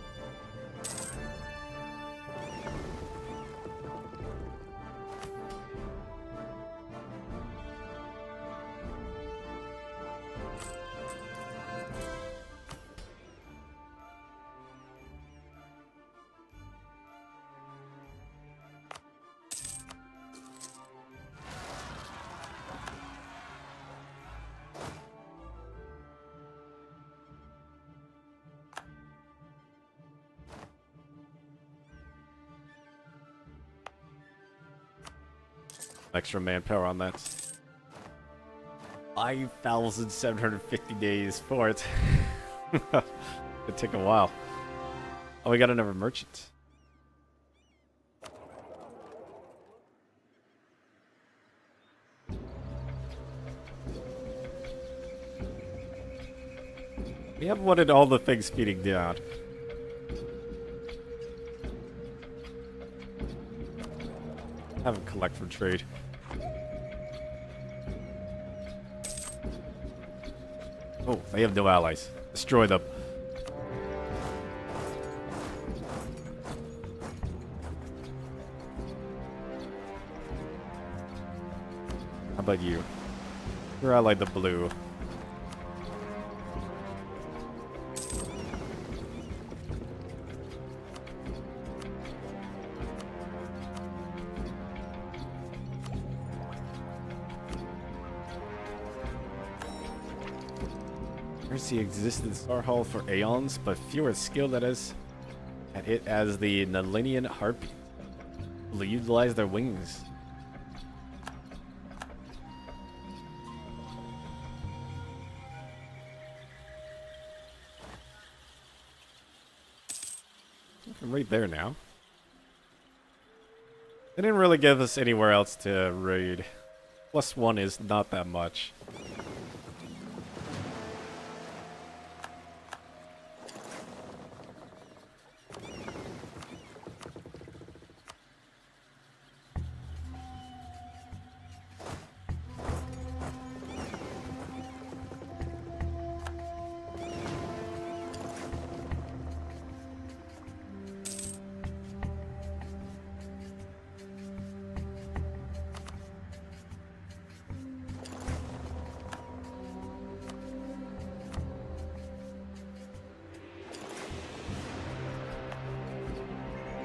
S1: Extra manpower on that. 5,750 days for it. It'd take a while. Oh, we got another merchant. We have wanted all the things feeding down. Have them collect from trade. Oh, they have no allies. Destroy them. How about you? You're allied to blue. Mercy existed Star Hall for aeons, but fewer skilled at it as the Nalinian Harpies will utilize their wings. I'm right there now. They didn't really give us anywhere else to raid. +1 is not that much.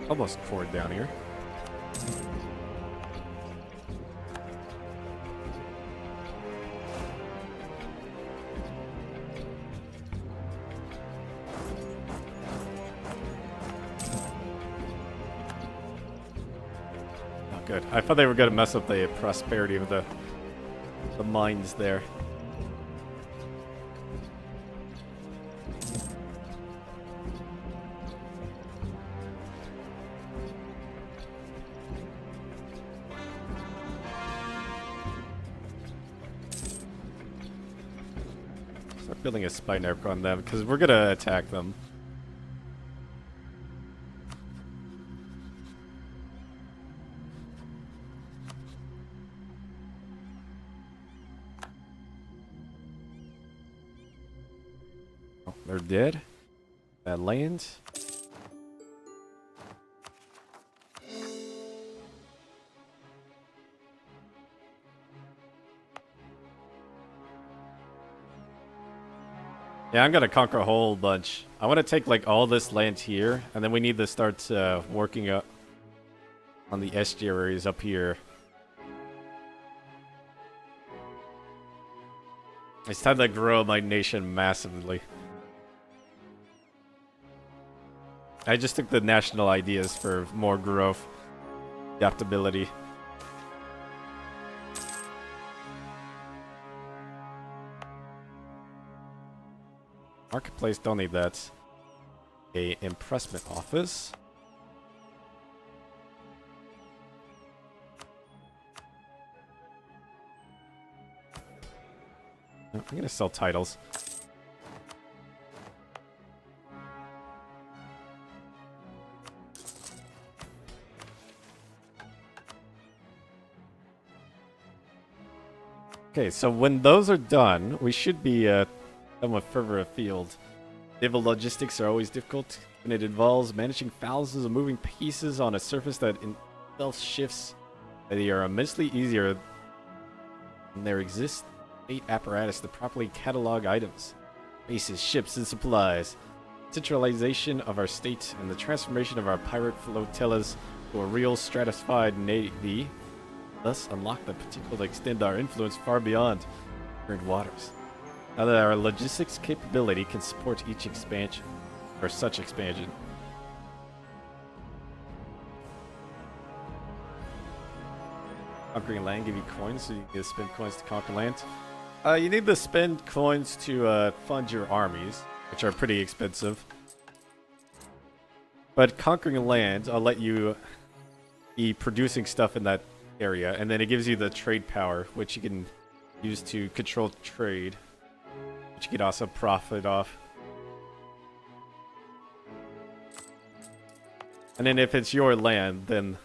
S1: Almost poured down here. Oh, good. I thought they were going to mess up the prosperity of the mines there. Building a spy network on them because we're gonna attack them. Oh, they're dead. That land. Yeah, I'm gonna conquer a whole bunch. I want to take like all this land here, and then we need to start working up on the estuaries up here. It's time to grow my nation massively. I just took the national ideas for more growth, adaptability. Marketplace, don't need that. A impressment office. I'm gonna sell titles. Okay, so when those are done, we should be somewhat further afield. Naval logistics are always difficult, and it involves managing thousands of moving pieces on a surface that in itself shifts. They are immensely easier than there exists state apparatus to properly catalog items, bases, ships, and supplies. Centralization of our state and the transformation of our pirate flotillas to a real stratified navy thus unlock the potential to extend our influence far beyond current waters. Now that our logistics capability can support each expansion, or such expansion. Conquering land give you coins, so you can spend coins to conquer land. You need to spend coins to fund your armies, which are pretty expensive. But conquering land, I'll let you be producing stuff in that area, and then it gives you the trade power, which you can use to control trade, which you can also profit off. And then if it's your land, then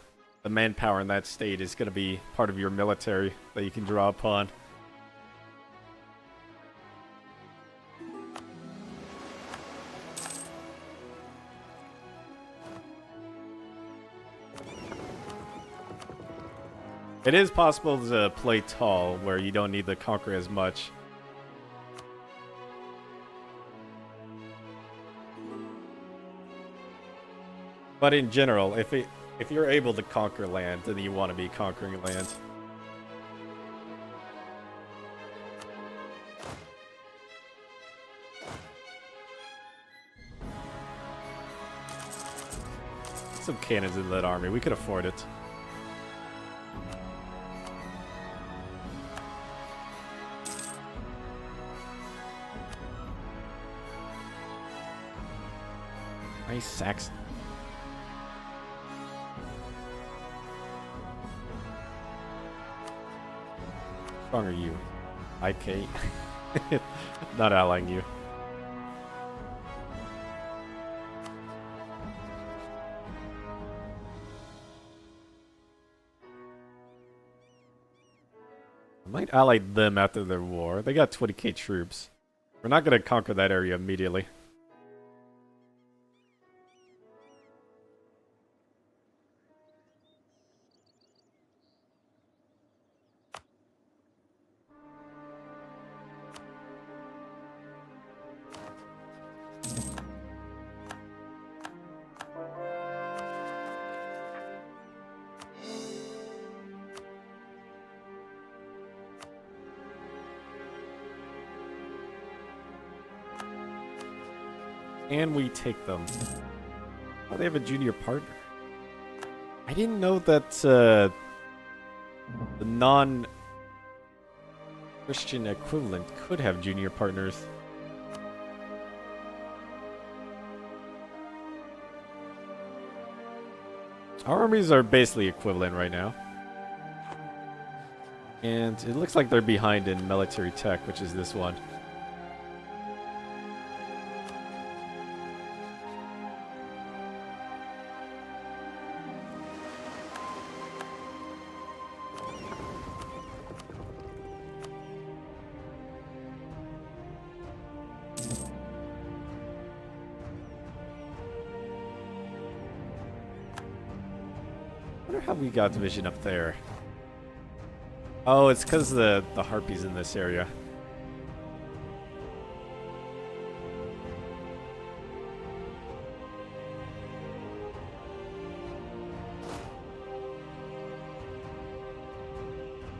S1: the manpower in that state is going to be part of your military that you can draw upon. It is possible to play tall, where you don't need to conquer as much. But in general, if you're able to conquer land, then you want to be conquering land. Some cannons in that army, we could afford it. Nice Saxon. How strong are you? IK. Not allying you. I might ally them after their war. They got 20k troops. We're not going to conquer that area immediately. And we take them. Oh, they have a junior partner. I didn't know that the non-Christian equivalent could have junior partners. Our armies are basically equivalent right now. And it looks like they're behind in military tech, which is this one. How we got division up there? Oh, it's because the Harpies in this area.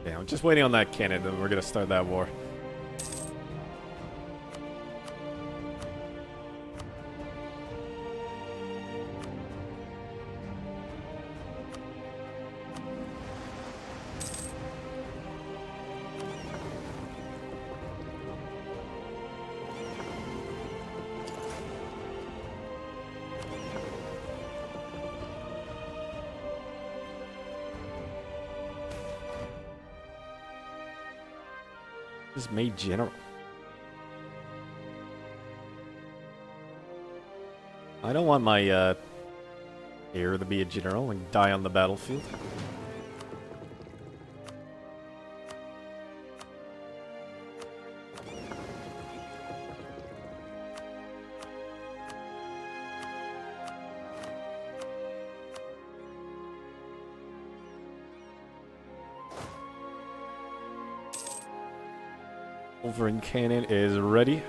S1: Yeah, I'm just waiting on that cannon, then we're gonna start that war. Is made general. I don't want my heir to be a general and die on the battlefield. Wolverine cannon is ready.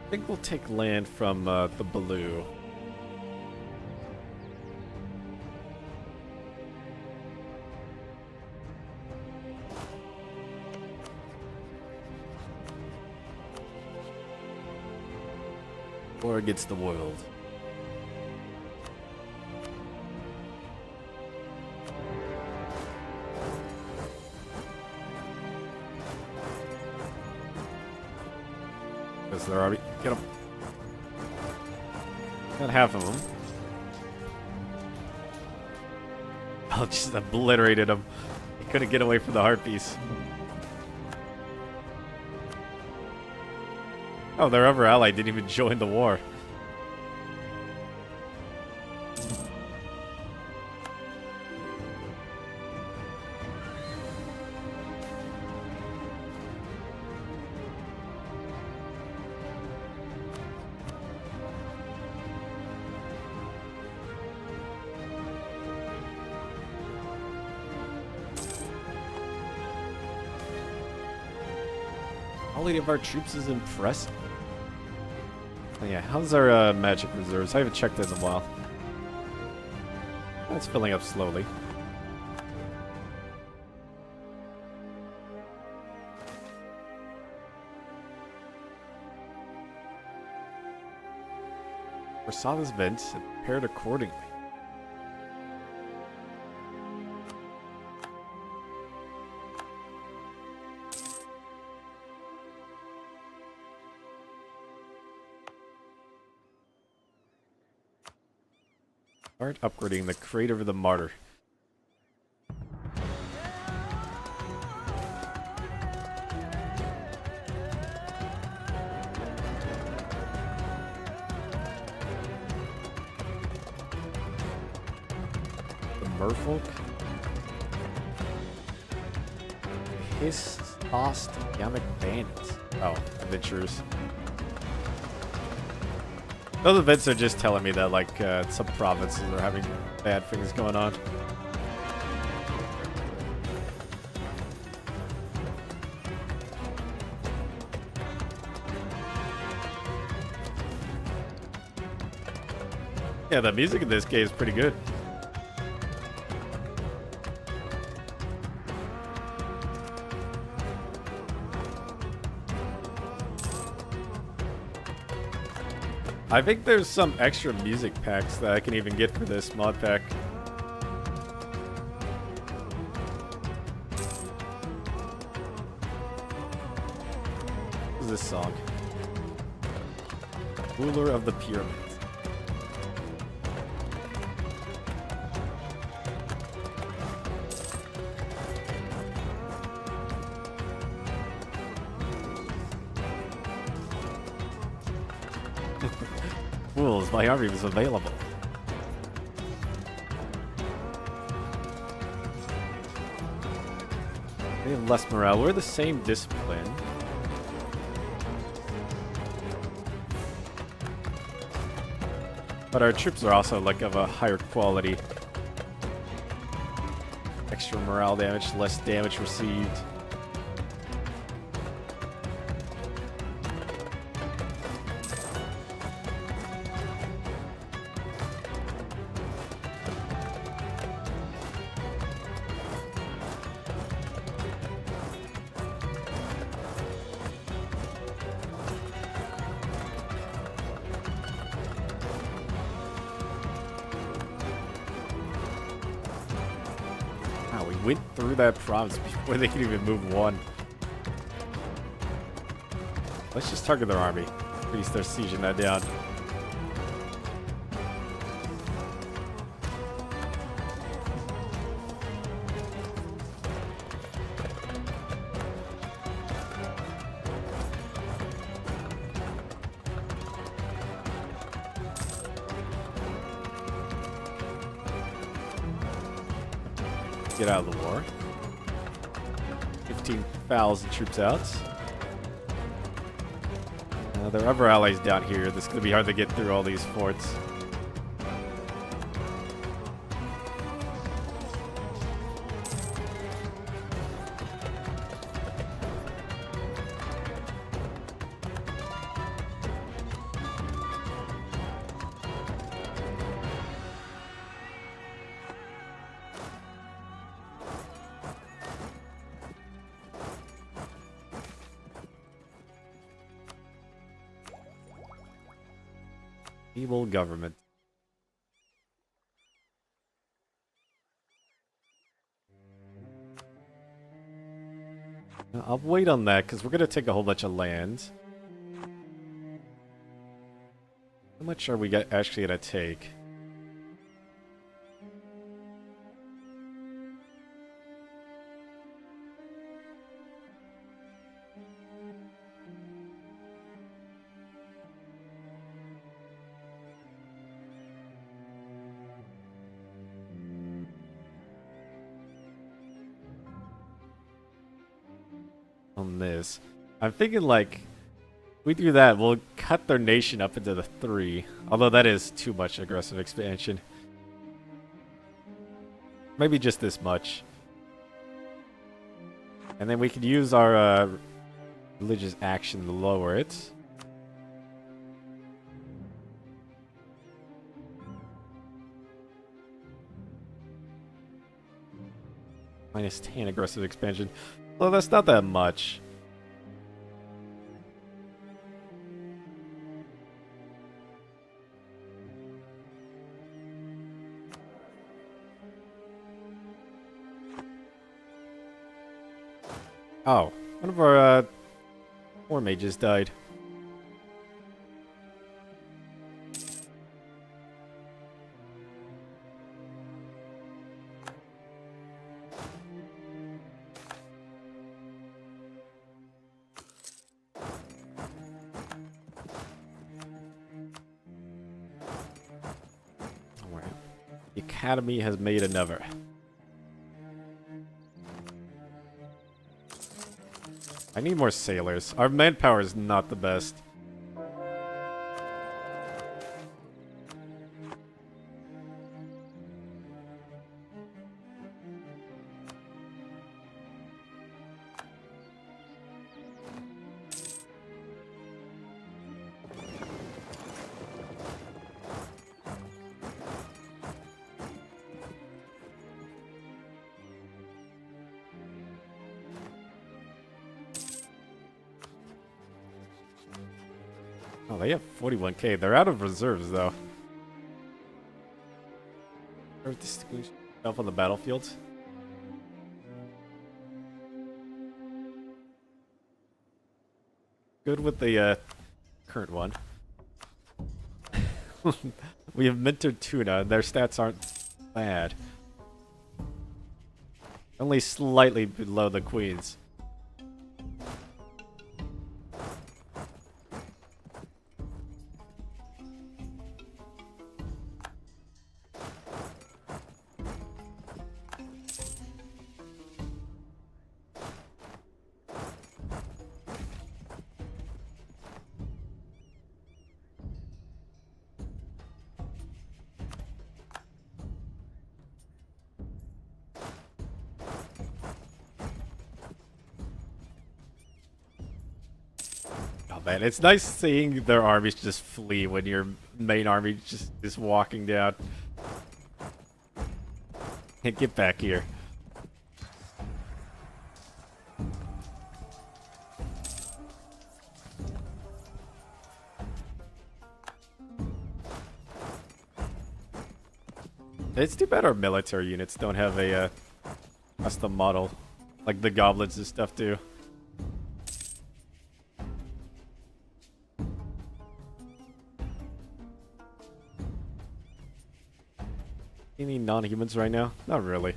S1: I think we'll take land from the blue. War against the world. Because they're already... Get them. Got half of them. I just obliterated him. He couldn't get away from the Harpies. Oh, their other ally didn't even join the war. Quality of our troops is impressive. Oh, yeah, how's our magic reserves? I haven't checked it in a while. It's filling up slowly. Foresaw this event and prepared accordingly. Start upgrading the Crater of the Martyr. The Merfolk. His lost Yamic Bandits. Oh, adventurers. Those events are just telling me that, like, some provinces are having bad things going on. Yeah, the music in this game is pretty good. I think there's some extra music packs that I can even get for this mod pack. What is this song? Ruler of the Pyramids. Fools, my army was available. They have less morale. We're the same discipline. But our troops are also like of a higher quality. Extra morale damage, less damage received. Went through that province before they could even move one. Let's just target their army. Please start sieging that down. Get out of the war. 15,000 troops out. There are other allies down here. This is going to be hard to get through all these forts. Evil government. I'll wait on that because we're going to take a whole bunch of land. How much are we actually going to take? On this. I'm thinking like if we do that, we'll cut their nation up into the 3. Although that is too much aggressive expansion. Maybe just this much. And then we could use our religious action to lower it. Minus 10 aggressive expansion. Well, that's not that much. Oh, one of our war mages died. The Academy has made another. I need more sailors. Our manpower is not the best. Oh, they have 41k. They're out of reserves, though. Distinguish yourself on the battlefield. Good with the current one. We have Mentored Tuna, and their stats aren't bad. Only slightly below the Queen's. Man, it's nice seeing their armies just flee when your main army just is walking down. Hey, get back here. It's too bad our military units don't have a custom model like the goblins and stuff do. Any non-humans right now? Not really.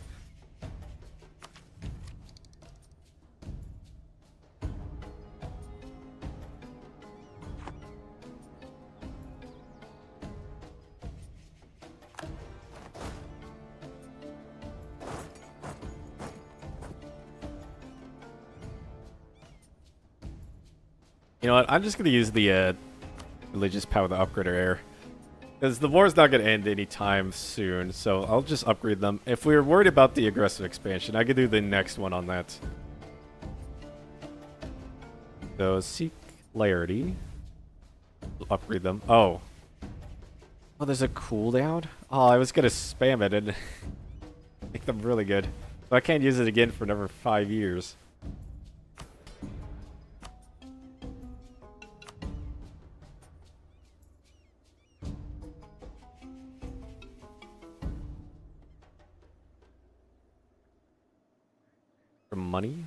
S1: You know what? I'm just gonna use the religious power to upgrade our air. Because the war's not gonna end anytime soon, so I'll just upgrade them. If we were worried about the aggressive expansion, I could do the next one on that. So, seek clarity. We'll upgrade them. Oh. Oh, there's a cooldown? Oh, I was gonna spam it and make them really good. So I can't use it again for another 5 years. For money?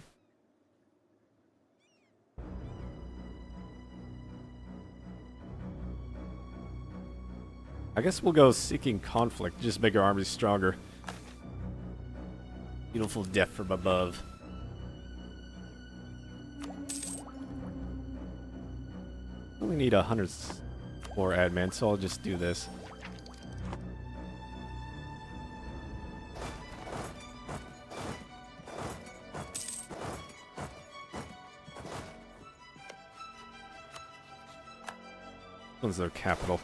S1: I guess we'll go seeking conflict, just make our armies stronger. Beautiful death from above. We need 100 more admin, so I'll just do this. This one's their capital.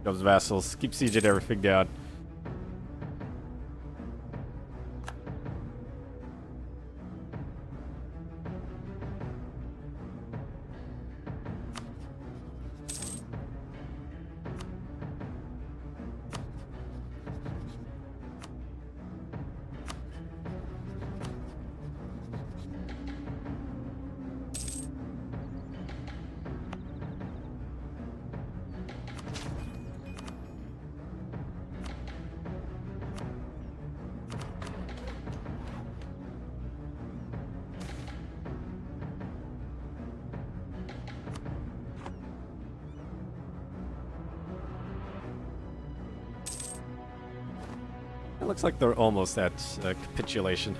S1: Those vassals. Keep sieging everything down. It looks like they're almost at capitulation.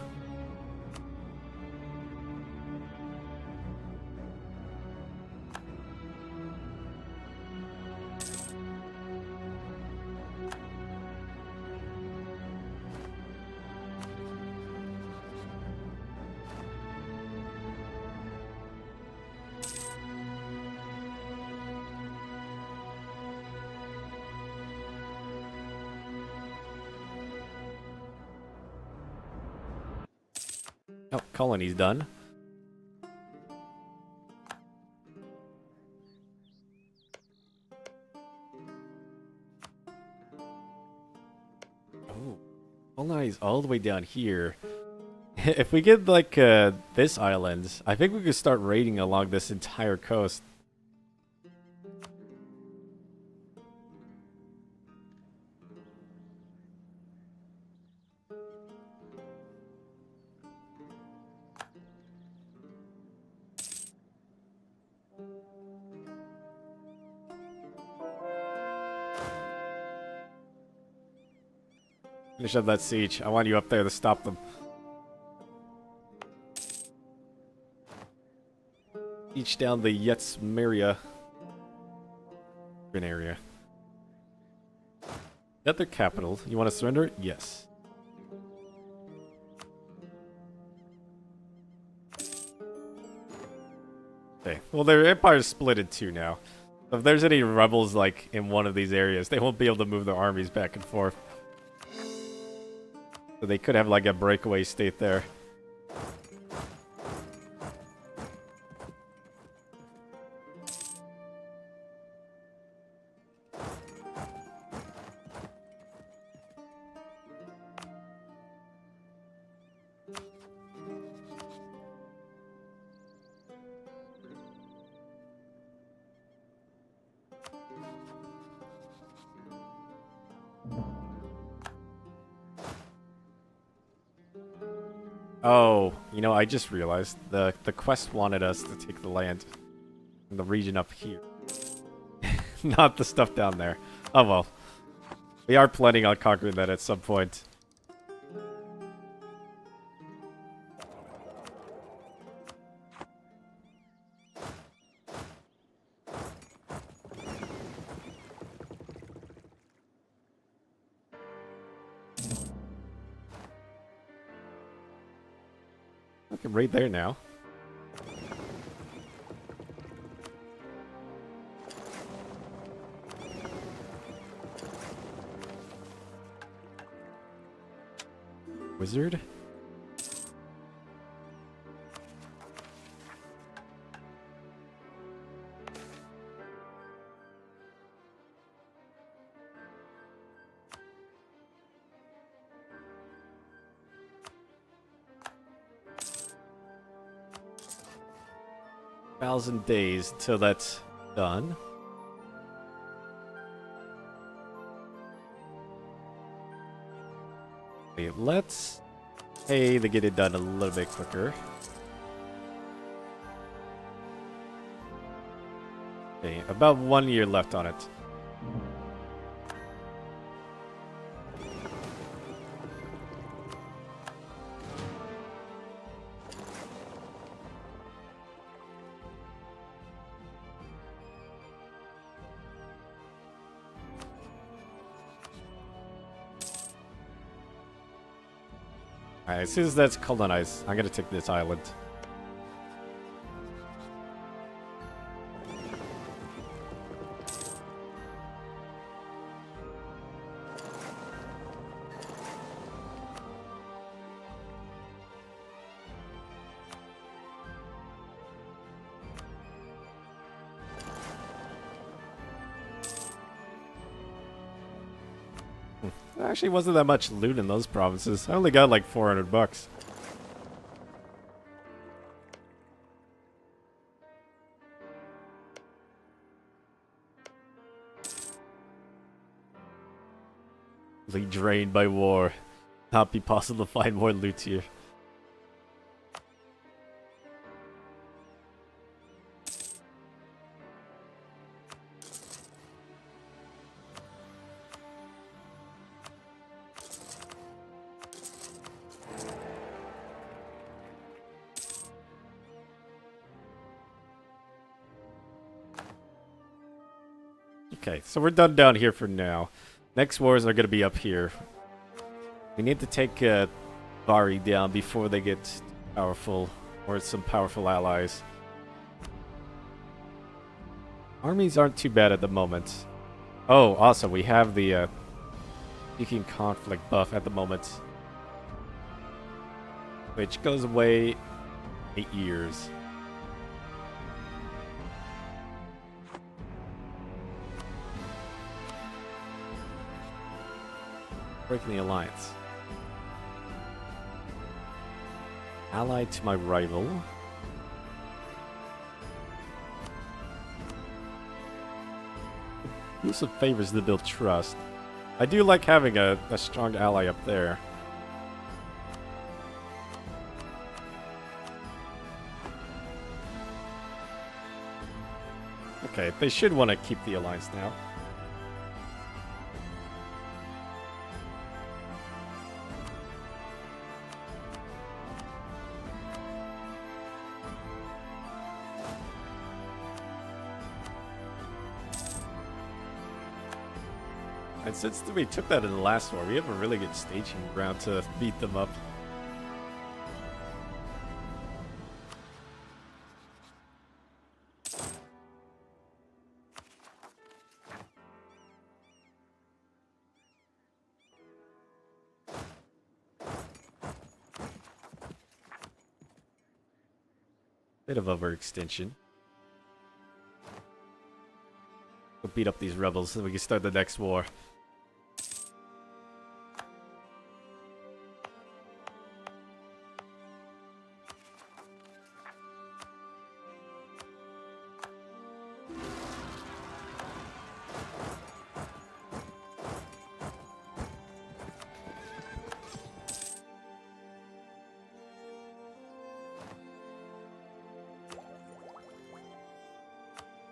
S1: Oh, colony's done. Oh, colony's all the way down here. If we get like this island, I think we could start raiding along this entire coast. Finish up that siege. I want you up there to stop them. Siege down the Yetzmeria area. At their capital. You want to surrender it? Yes. Okay. Well, their empire's split in two now. So if there's any rebels like in one of these areas, they won't be able to move their armies back and forth. So they could have like a breakaway state there. Oh, you know, I just realized the quest wanted us to take the land in the region up here. Not the stuff down there. Oh well. We are planning on conquering that at some point. Okay, right there now. Wizard? Thousand days till that's done. Wait, let's pay to get it done a little bit quicker. Okay, about 1 year left on it. Alright, as soon as that's colonized, I'm gonna take this island. There actually wasn't that much loot in those provinces. I only got like 400 bucks. Really drained by war. Not be possible to find more loot here. Okay, so we're done down here for now. Next wars are going to be up here. We need to take Bari down before they get powerful, or some powerful allies. Armies aren't too bad at the moment. Oh, also, we have the Seeking Conflict buff at the moment, which goes away 8 years. Breaking the alliance. Allied to my rival. Do some favors to build trust. I do like having a strong ally up there. Okay, they should want to keep the alliance now. And since we took that in the last war, we have a really good staging ground to beat them up. Bit of overextension. We'll beat up these rebels so we can start the next war.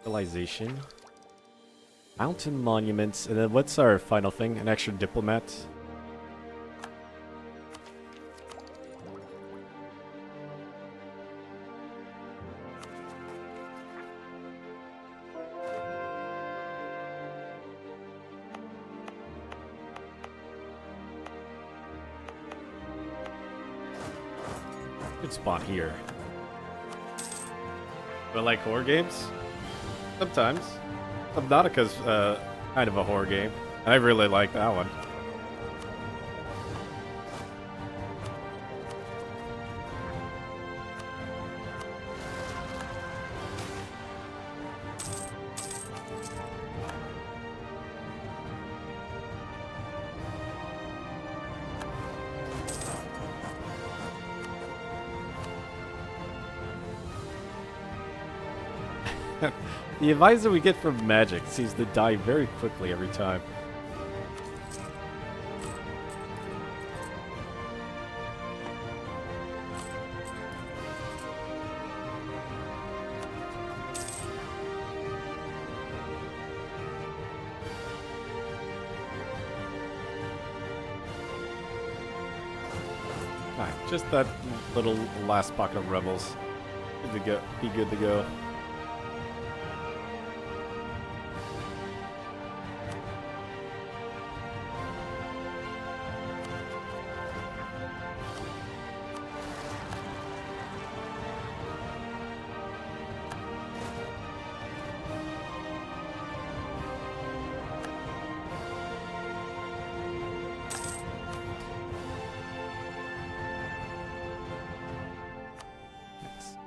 S1: Civilization. Mountain monuments, and then what's our final thing? An extra diplomat? Good spot here. Do I like horror games? Sometimes. Subnautica's kind of a horror game. I really like that one. The advisor we get from magic seems to die very quickly every time. Alright, just that little last pocket of rebels. Good to go. Be good to go.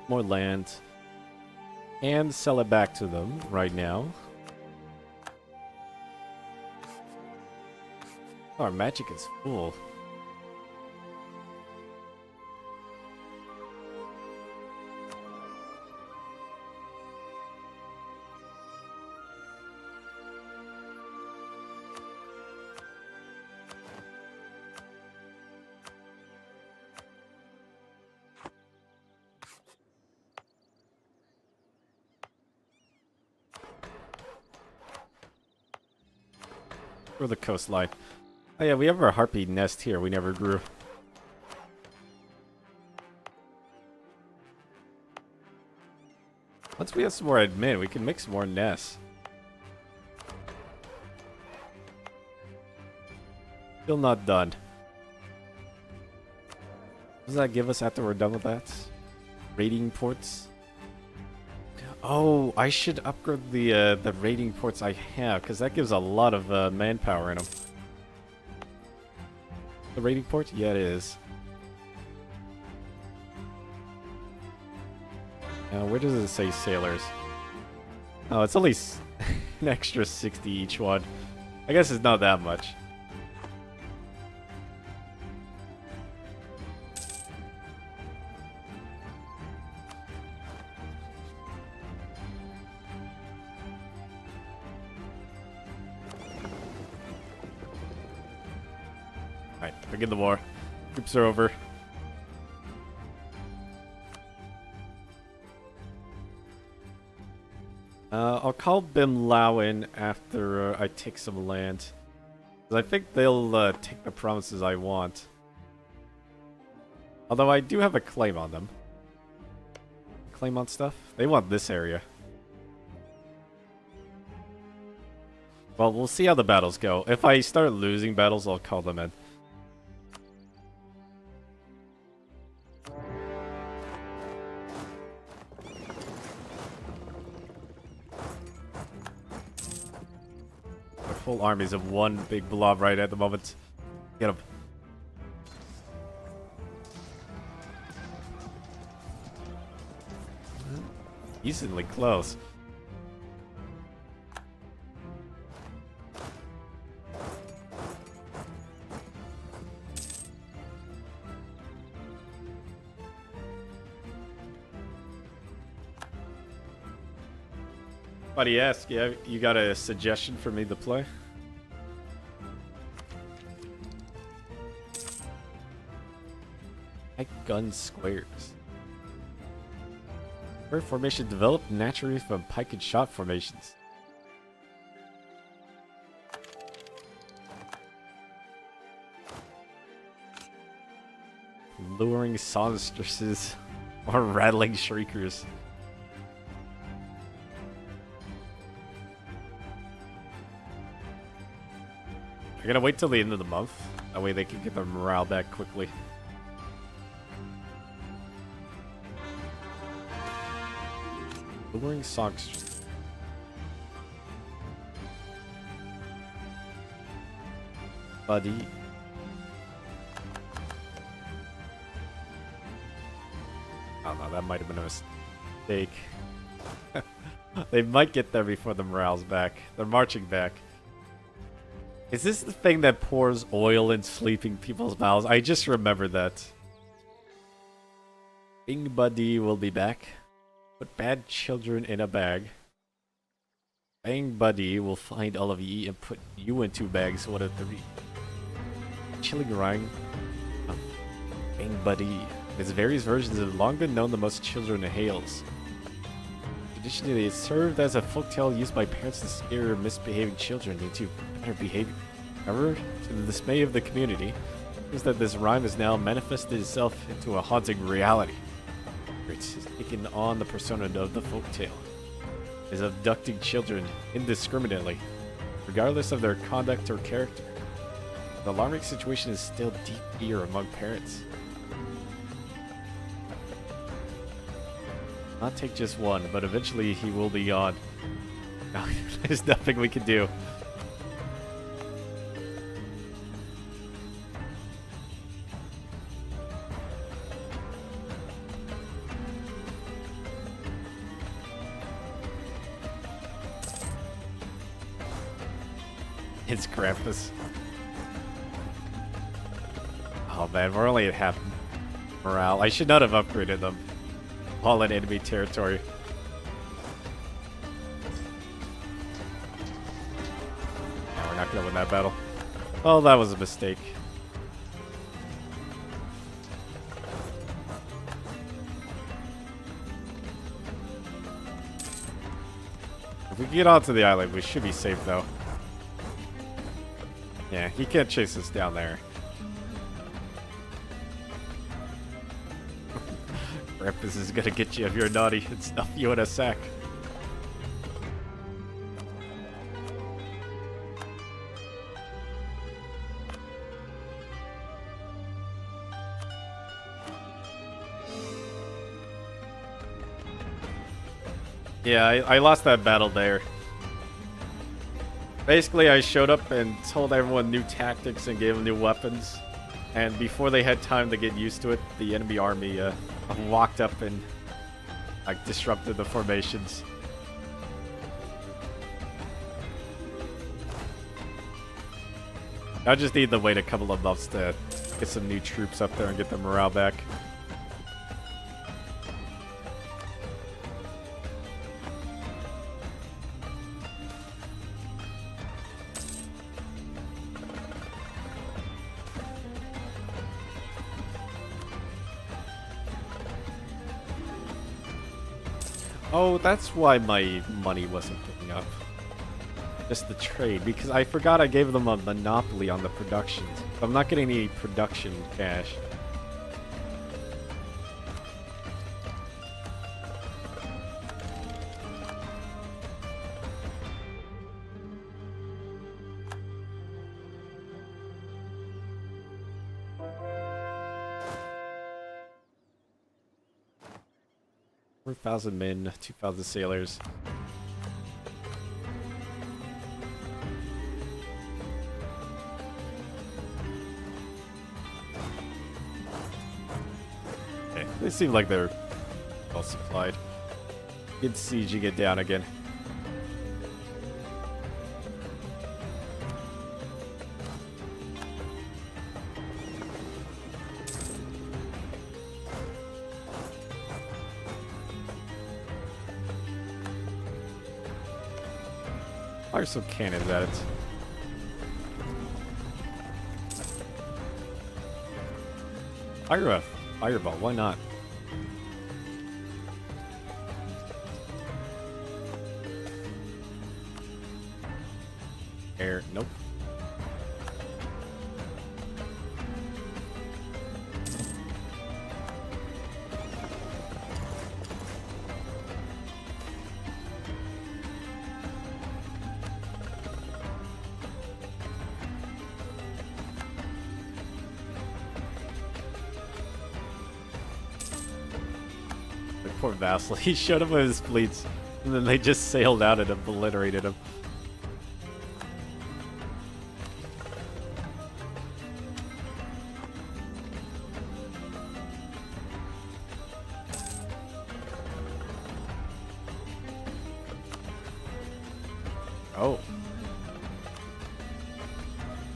S1: More land and sell it back to them right now. Oh, our magic is full. Or the coastline. Oh yeah, we have our harpy nest here we never grew. Once we have some more admin, we can make some more nests. Still not done. What does that give us after we're done with that? Raiding ports? Oh, I should upgrade the raiding ports I have, because that gives a lot of manpower in them. The raiding port? Yeah, it is. Now, where does it say sailors? Oh, it's only an extra 60 each one. I guess it's not that much. Alright, begin the war. Troops are over. I'll call Bin Lao in after I take some land. 'Cause I think they'll take the promises I want. Although I do have a claim on them. Claim on stuff? They want this area. Well, we'll see how the battles go. If I start losing battles, I'll call them in. Full armies of one big blob right at the moment. Get him. Decently close. Buddy ask, yeah, you got a suggestion for me to play? Gun squares. Where formation developed naturally from pike and shot formations. luring songstresses or rattling shriekers. I'm gonna wait till the end of the month. That way they can get their morale back quickly. Luring songstresses. Buddy. Oh no, that might have been a mistake. They might get there before the morale's back. They're marching back. Is this the thing that pours oil in sleeping people's mouths? I just remember that. Bing Buddy will be back. Put bad children in a bag. Bang Buddy will find all of you and put you in 2 bags, 1 of 3. Chilling rhyme. Oh. Bang Buddy. Its various versions have long been known to most children in Hales. Traditionally, it served as a folktale used by parents to scare misbehaving children into better behavior. However, to the dismay of the community, it seems that this rhyme has now manifested itself into a haunting reality. It has taken on the persona of the folktale. It is abducting children indiscriminately, regardless of their conduct or character. The alarming situation is still deep fear among parents. Not take just one, but eventually he will be gone. There's nothing we can do. It's Krampus. Oh man, we're only at half morale. I should not have upgraded them. All in enemy territory. Yeah, we're not gonna win that battle. Oh, that was a mistake. If we get onto the island, we should be safe though. Yeah, he can't chase us down there. Krampus is gonna get you if you're naughty and stuff you in a sack. Yeah, I lost that battle there. Basically, I showed up and told everyone new tactics and gave them new weapons. And before they had time to get used to it, the enemy army walked up and like disrupted the formations. I just need to wait a couple of months to get some new troops up there and get the morale back. Oh, that's why my money wasn't picking up. Just the trade, because I forgot I gave them a monopoly on the productions. So I'm not getting any production cash. $4,000 men, 2,000 sailors. Okay, they seem like they're well supplied. Get sieging it down again. Fire some cannons at it. Fire a fireball, why not? Air, nope. Poor Vassal. He showed up with his fleets, and then they just sailed out and obliterated him. Oh.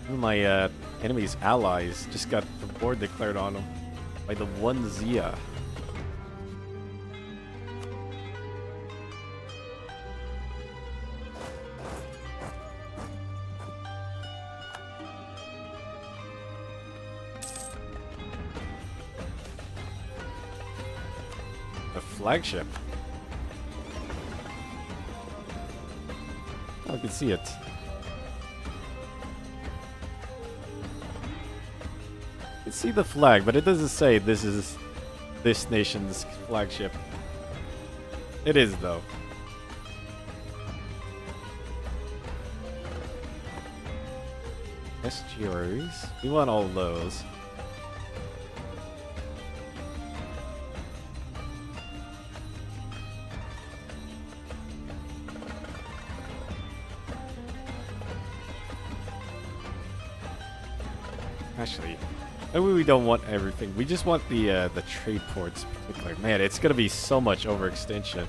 S1: My enemy's allies just got the war declared on them by the one Zia. The flagship. Oh, I can see it. I can see the flag, but it doesn't say this is this nation's flagship. It is, though. Estuaries. We want all those. Actually, maybe we don't want everything. We just want the trade ports in particular. Man, it's gonna be so much overextension.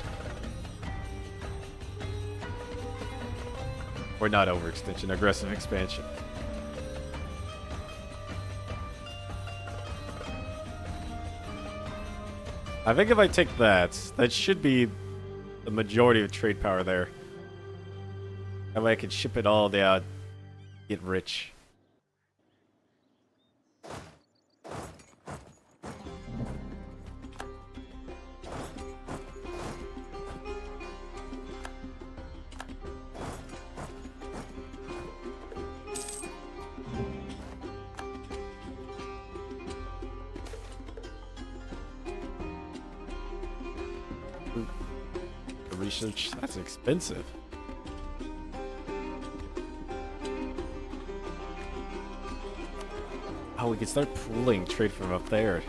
S1: Or not overextension, aggressive expansion. I think if I take that, that should be the majority of trade power there. That way I can ship it all down, get rich. Research, that's expensive. Oh, we can start pooling trade from up there.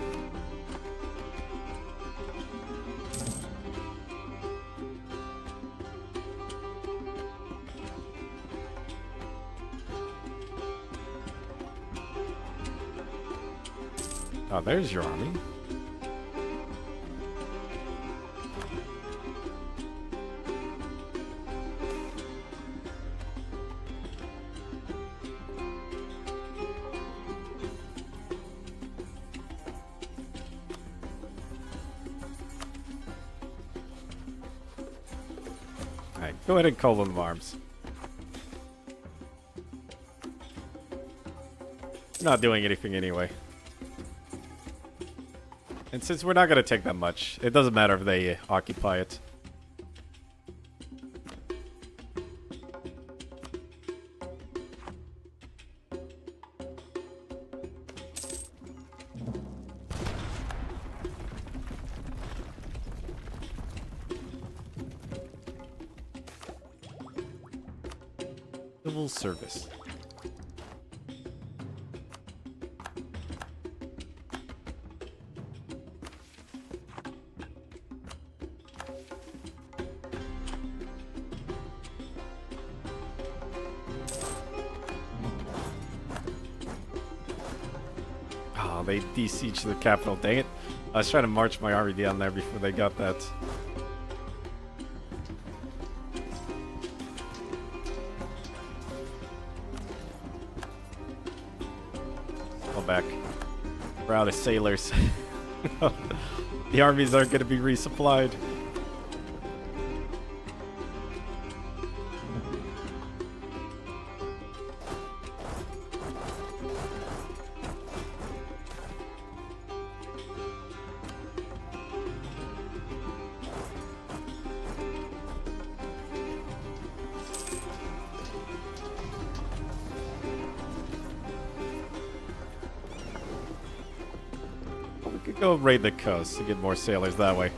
S1: Oh, there's your army. Go ahead and call them arms. Not doing anything anyway. And since we're not going to take that much, it doesn't matter if they occupy it. Civil service. Oh, they de-sieged the capital. Dang it. I was trying to march my army down there before they got that. Back. We're out of sailors. The armies aren't going to be resupplied. Go raid the coast to get more sailors that way.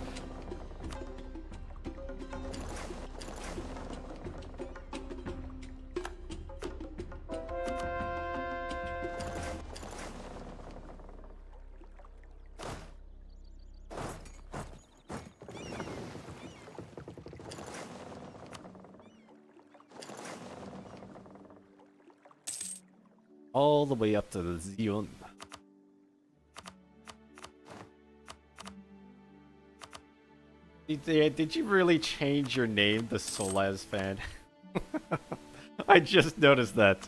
S1: all the way up to the Zion. Did you really change your name to Solaz fan? I just noticed that.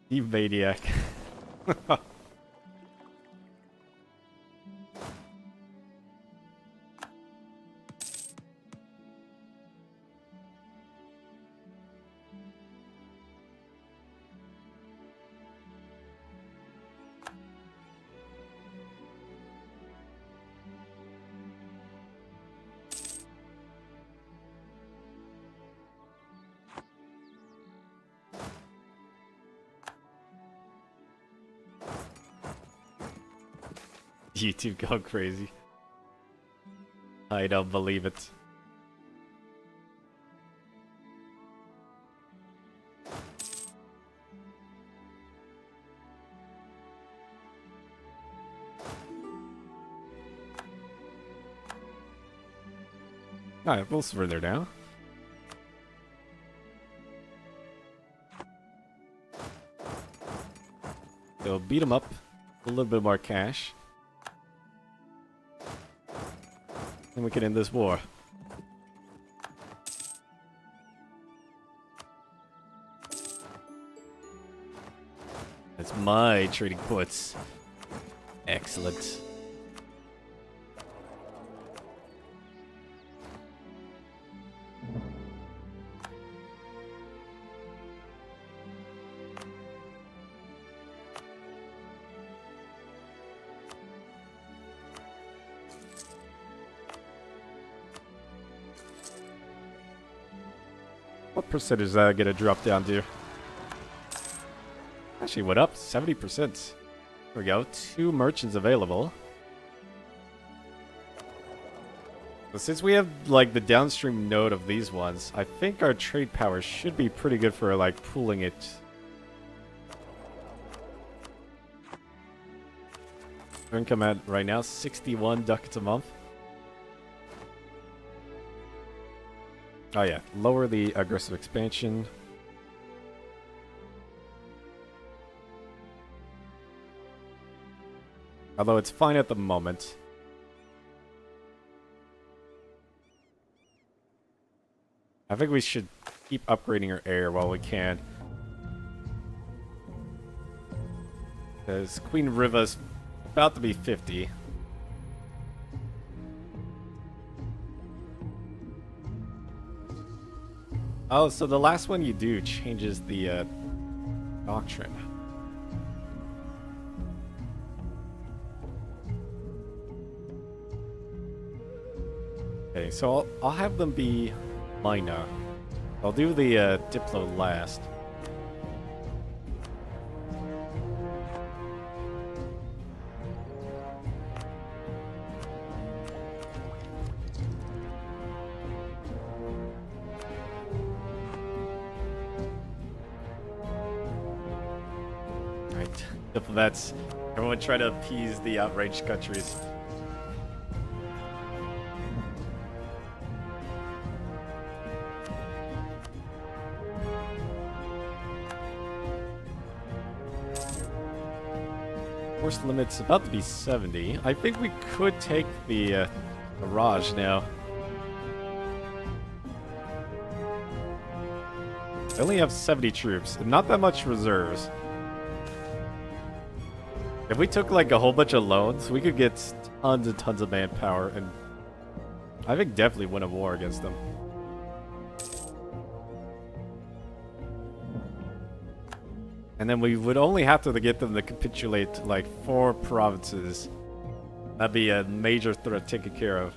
S1: You maniac. YouTube gone crazy. I don't believe it. Alright, we'll further now. So beat him up. A little bit more cash. And we can end this war. That's my trading ports. Excellent. What percentage is that gonna drop down to? Actually went up 70%. There we go. 2 merchants available. But since we have like the downstream node of these ones, I think our trade power should be pretty good for like pooling it. Our income at right now 61 ducats a month. Oh yeah, lower the aggressive expansion. Although it's fine at the moment. I think we should keep upgrading our air while we can. Because Queen Riva's about to be 50. Oh, so the last one you do changes the doctrine. Okay, so I'll have them be minor. I'll do the Diplo last. Diplomats. Everyone try to appease the outraged countries. Force limit's about to be 70. I think we could take the Raj now. I only have 70 troops, and not that much reserves. If we took like a whole bunch of loans, we could get tons and tons of manpower, and I think definitely win a war against them. And then we would only have to get them to capitulate like 4 provinces. That'd be a major threat taken care of.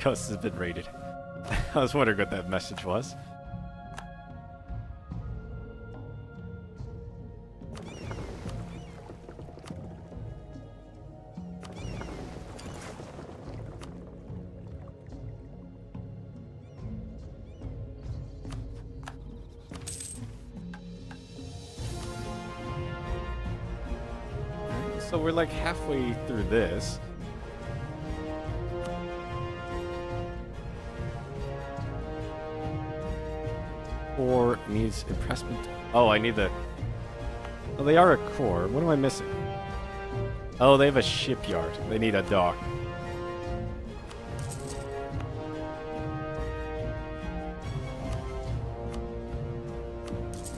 S1: Coast has been raided. I was wondering what that message was. so we're like halfway through this. Core needs impressment. Oh, I need the... Oh, they are a core. What am I missing? Oh, they have a shipyard. They need a dock.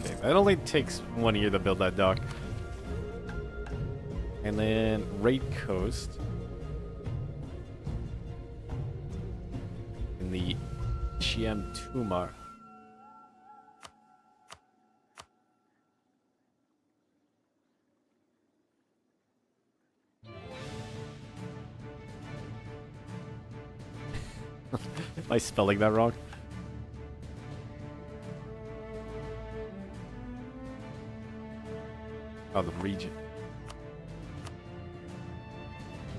S1: Okay, that only takes 1 year to build that dock. And then Raid Coast. In the Chiamtumar. Am I spelling that wrong? Oh, the region.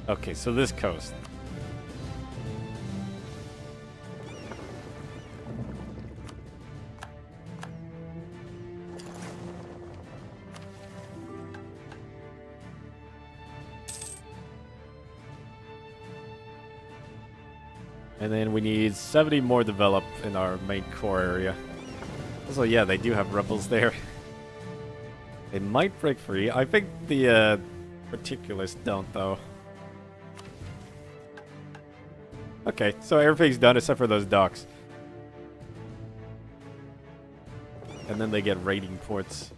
S1: Okay, so this coast. And then we need 70 more developed in our main core area. Also, yeah, they do have rebels there. They might break free. I think the particulars don't, though. Okay, so everything's done except for those docks. And then they get raiding ports.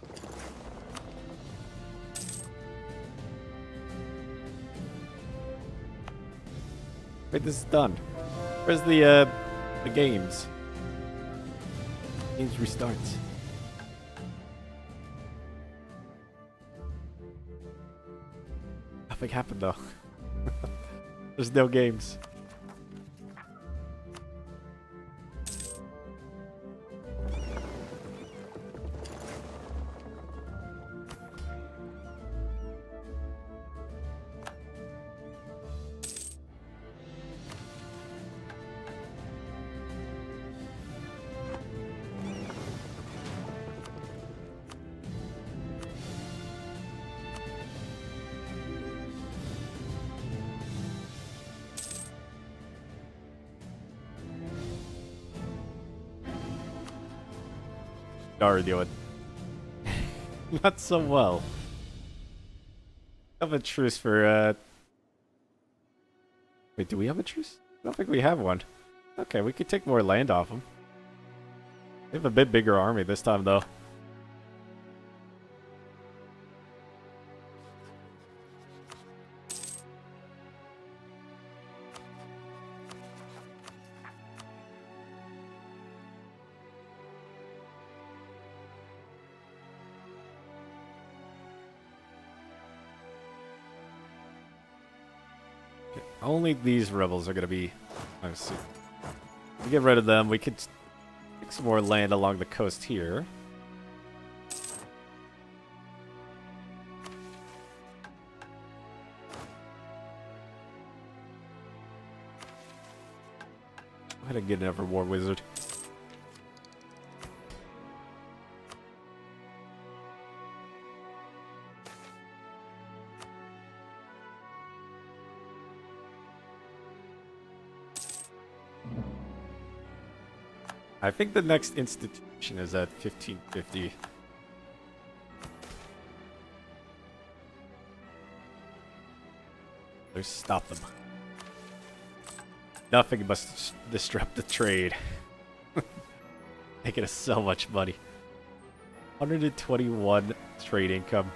S1: Wait, this is done. Where's the games? Games restarts. Nothing happened though. There's no games. Are doing not so well. Have a truce for wait, do we have a truce? I don't think we have one. Okay, we could take more land off them. They have a bit bigger army this time though. Only these rebels are going to be... Let's see. We get rid of them. We could take some more land along the coast here. Go ahead and get another war wizard. I think the next institution is at 1550. Let's stop them. Nothing must disrupt the trade. Making us so much money. 121 trade income.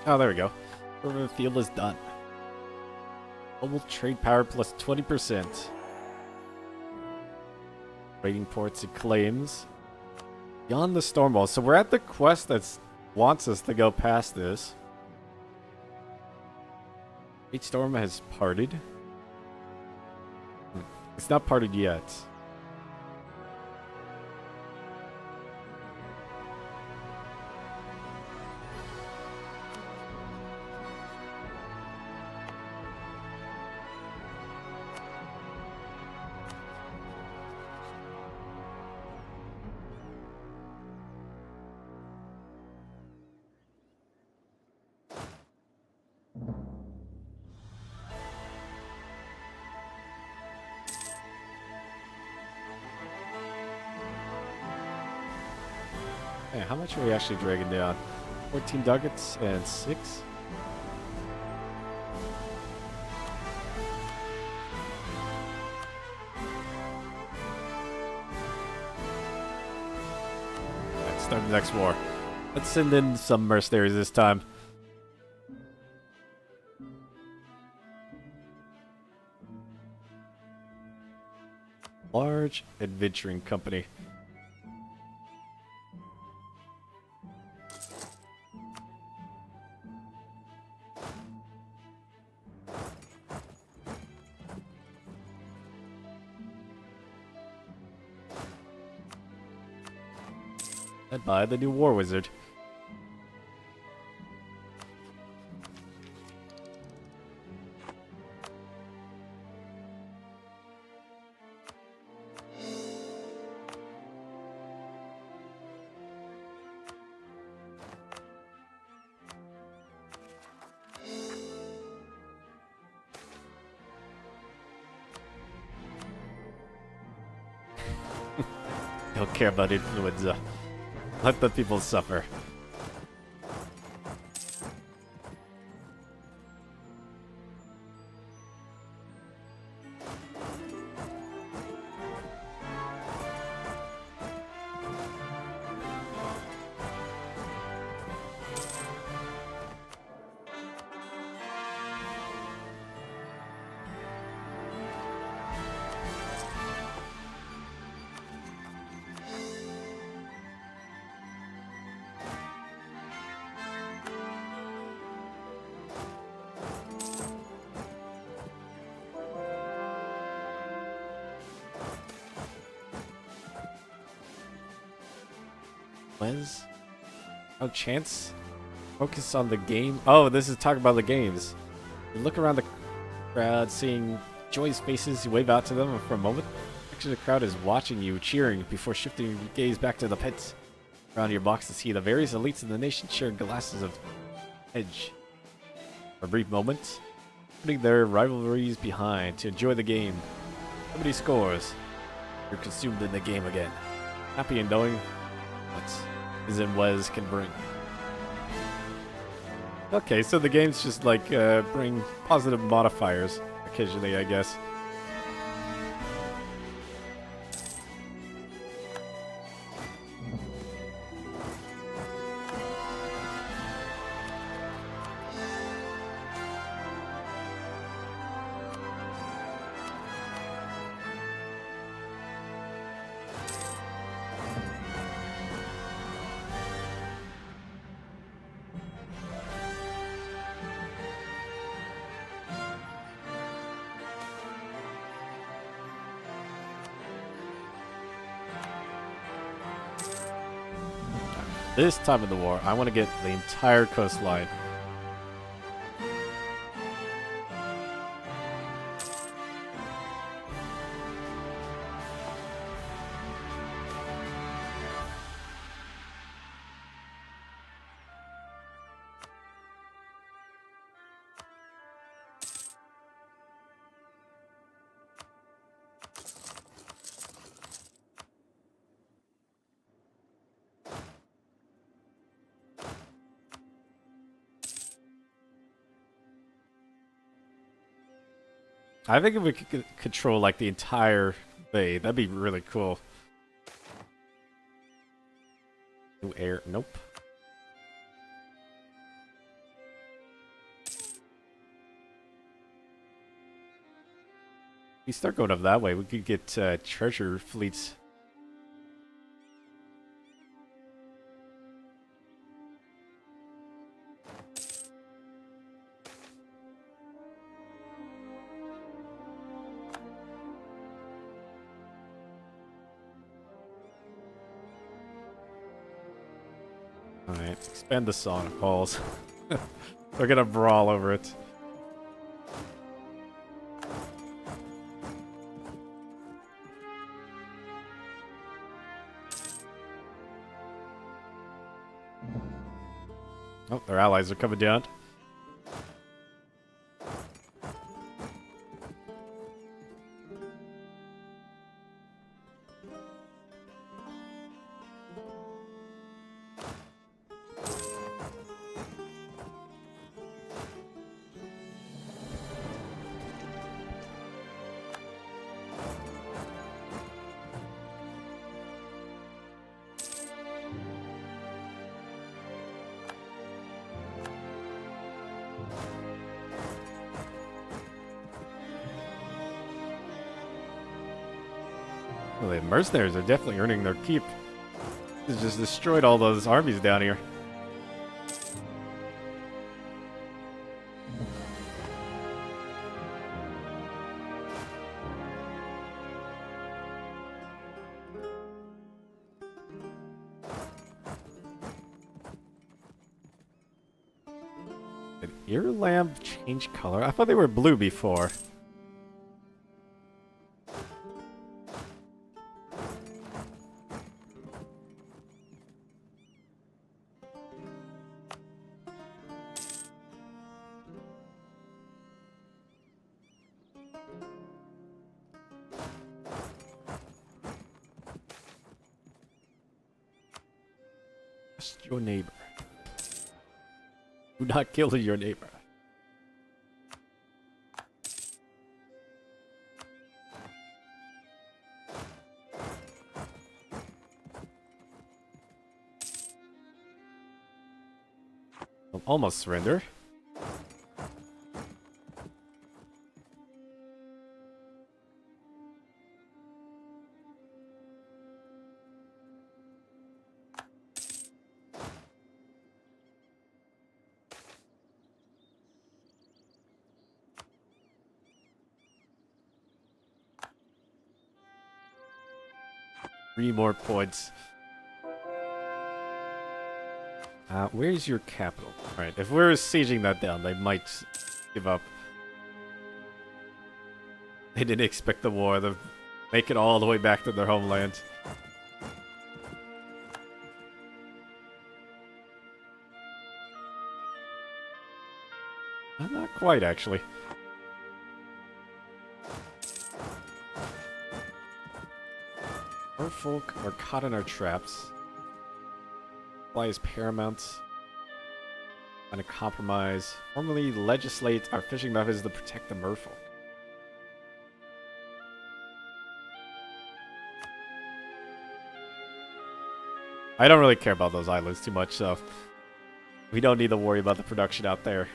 S1: Oh, there we go. Urban field is done. Global trade power plus 20%. Trading ports and claims. Beyond the storm wall. So we're at the quest that wants us to go past this. Each storm has parted. It's not parted yet. Hey, how much are we actually dragging down? 14 ducats and 6? Alright, start the next war. Let's send in some mercenaries this time. Large adventuring company. Led by the new war wizard. Don't care about influenza. Let the people suffer. Wes? Oh, chance? Focus on the game. Oh, this is talking about the games. You look around the crowd, seeing joyous faces. You wave out to them, and for a moment, actually the crowd is watching you, cheering, before shifting your gaze back to the pits. Around your box to see the various elites in the nation sharing glasses of edge. For a brief moment, putting their rivalries behind to enjoy the game. Somebody scores. You're consumed in the game again. Happy in knowing what is in Wes can bring. Okay, so the games just like bring positive modifiers occasionally, I guess. This time of the war, I want to get the entire coastline. I think if we could control like the entire bay, that'd be really cool. New air, nope. we start going up that way, we could get treasure fleets. Alright, expand the Song of Halls. They're gonna brawl over it. Oh, their allies are coming down. Well, the mercenaries are definitely earning their keep. They just destroyed all those armies down here. Did ear lamb change color? I thought they were blue before. Trust your neighbor. Do not kill your neighbor. I'll almost surrender. Three more points. Where's your capital? Alright, if we're sieging that down, they might give up. They didn't expect the war to make it all the way back to their homeland. Not quite, actually. Our folk are caught in our traps. Supply is paramount. Find a compromise. Formally legislate our fishing methods to protect the merfolk. I don't really care about those islands too much, so we don't need to worry about the production out there.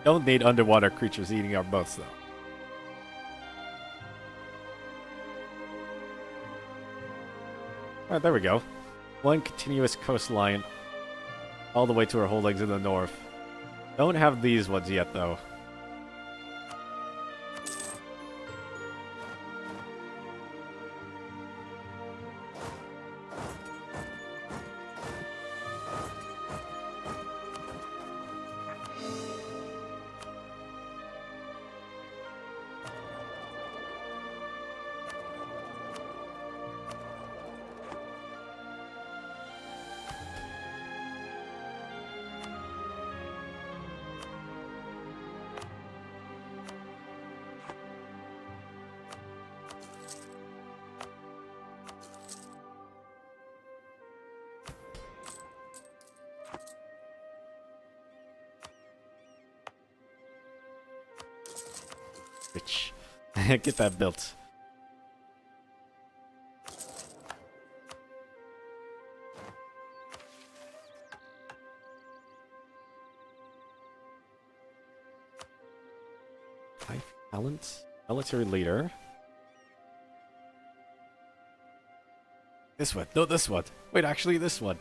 S1: Don't need underwater creatures eating our boats, though. Alright, there we go. One continuous coastline all the way to our holdings in the north. Don't have these ones yet, though. Rich. Get that built. Talent. Military leader. This one. No, this one. Wait, actually, this one.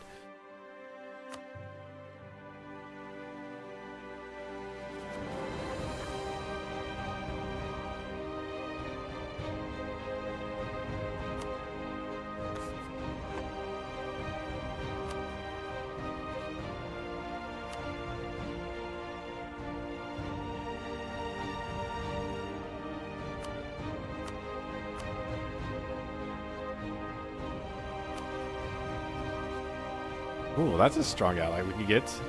S1: Ooh, that's a strong ally we can get.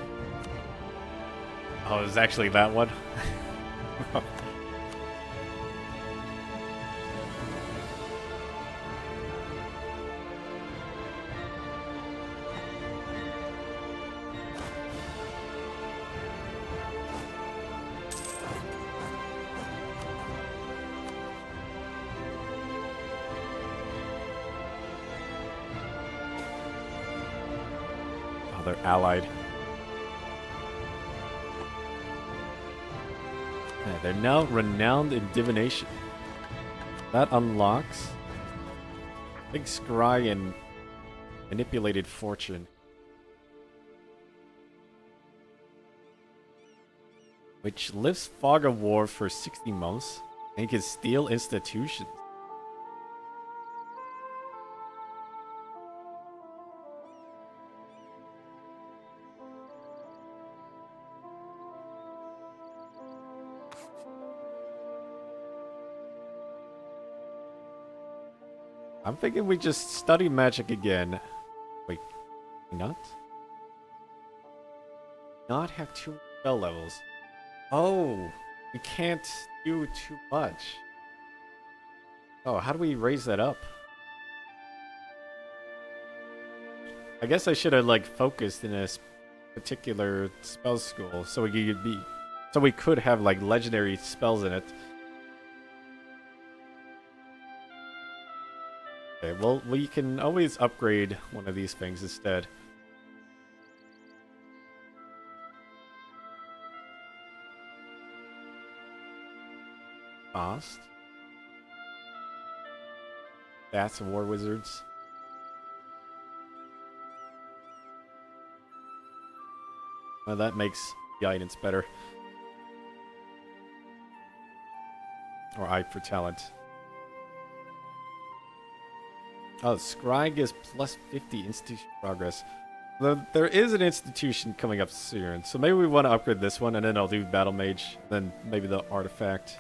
S1: Oh, it's actually that one. They're allied. Yeah, they're now renowned in divination. That unlocks big scry and manipulated fortune, which lifts fog of war for 60 months and can steal institutions. I'm thinking we just study magic again. Wait, not? Not have 2 spell levels. Oh, we can't do too much. Oh, how do we raise that up? I guess I should have like focused in a particular spell school so we could have like legendary spells in it. Okay, well, we can always upgrade one of these things instead. Cost. That's War Wizards. Well, that makes guidance better. Or Eye for Talent. Oh, Scry gives plus 50 institution progress. There is an institution coming up soon, so maybe we want to upgrade this one, and then I'll do Battle Mage, then maybe the Artifact.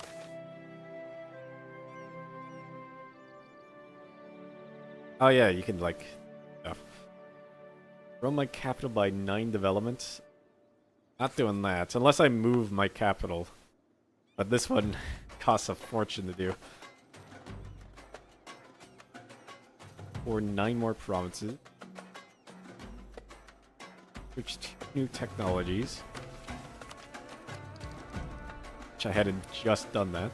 S1: Oh yeah, you can like... grow my capital by 9 developments. Not doing that, unless I move my capital. But this one costs a fortune to do. For 9 more provinces. Which 2 new technologies. Which I hadn't just done that.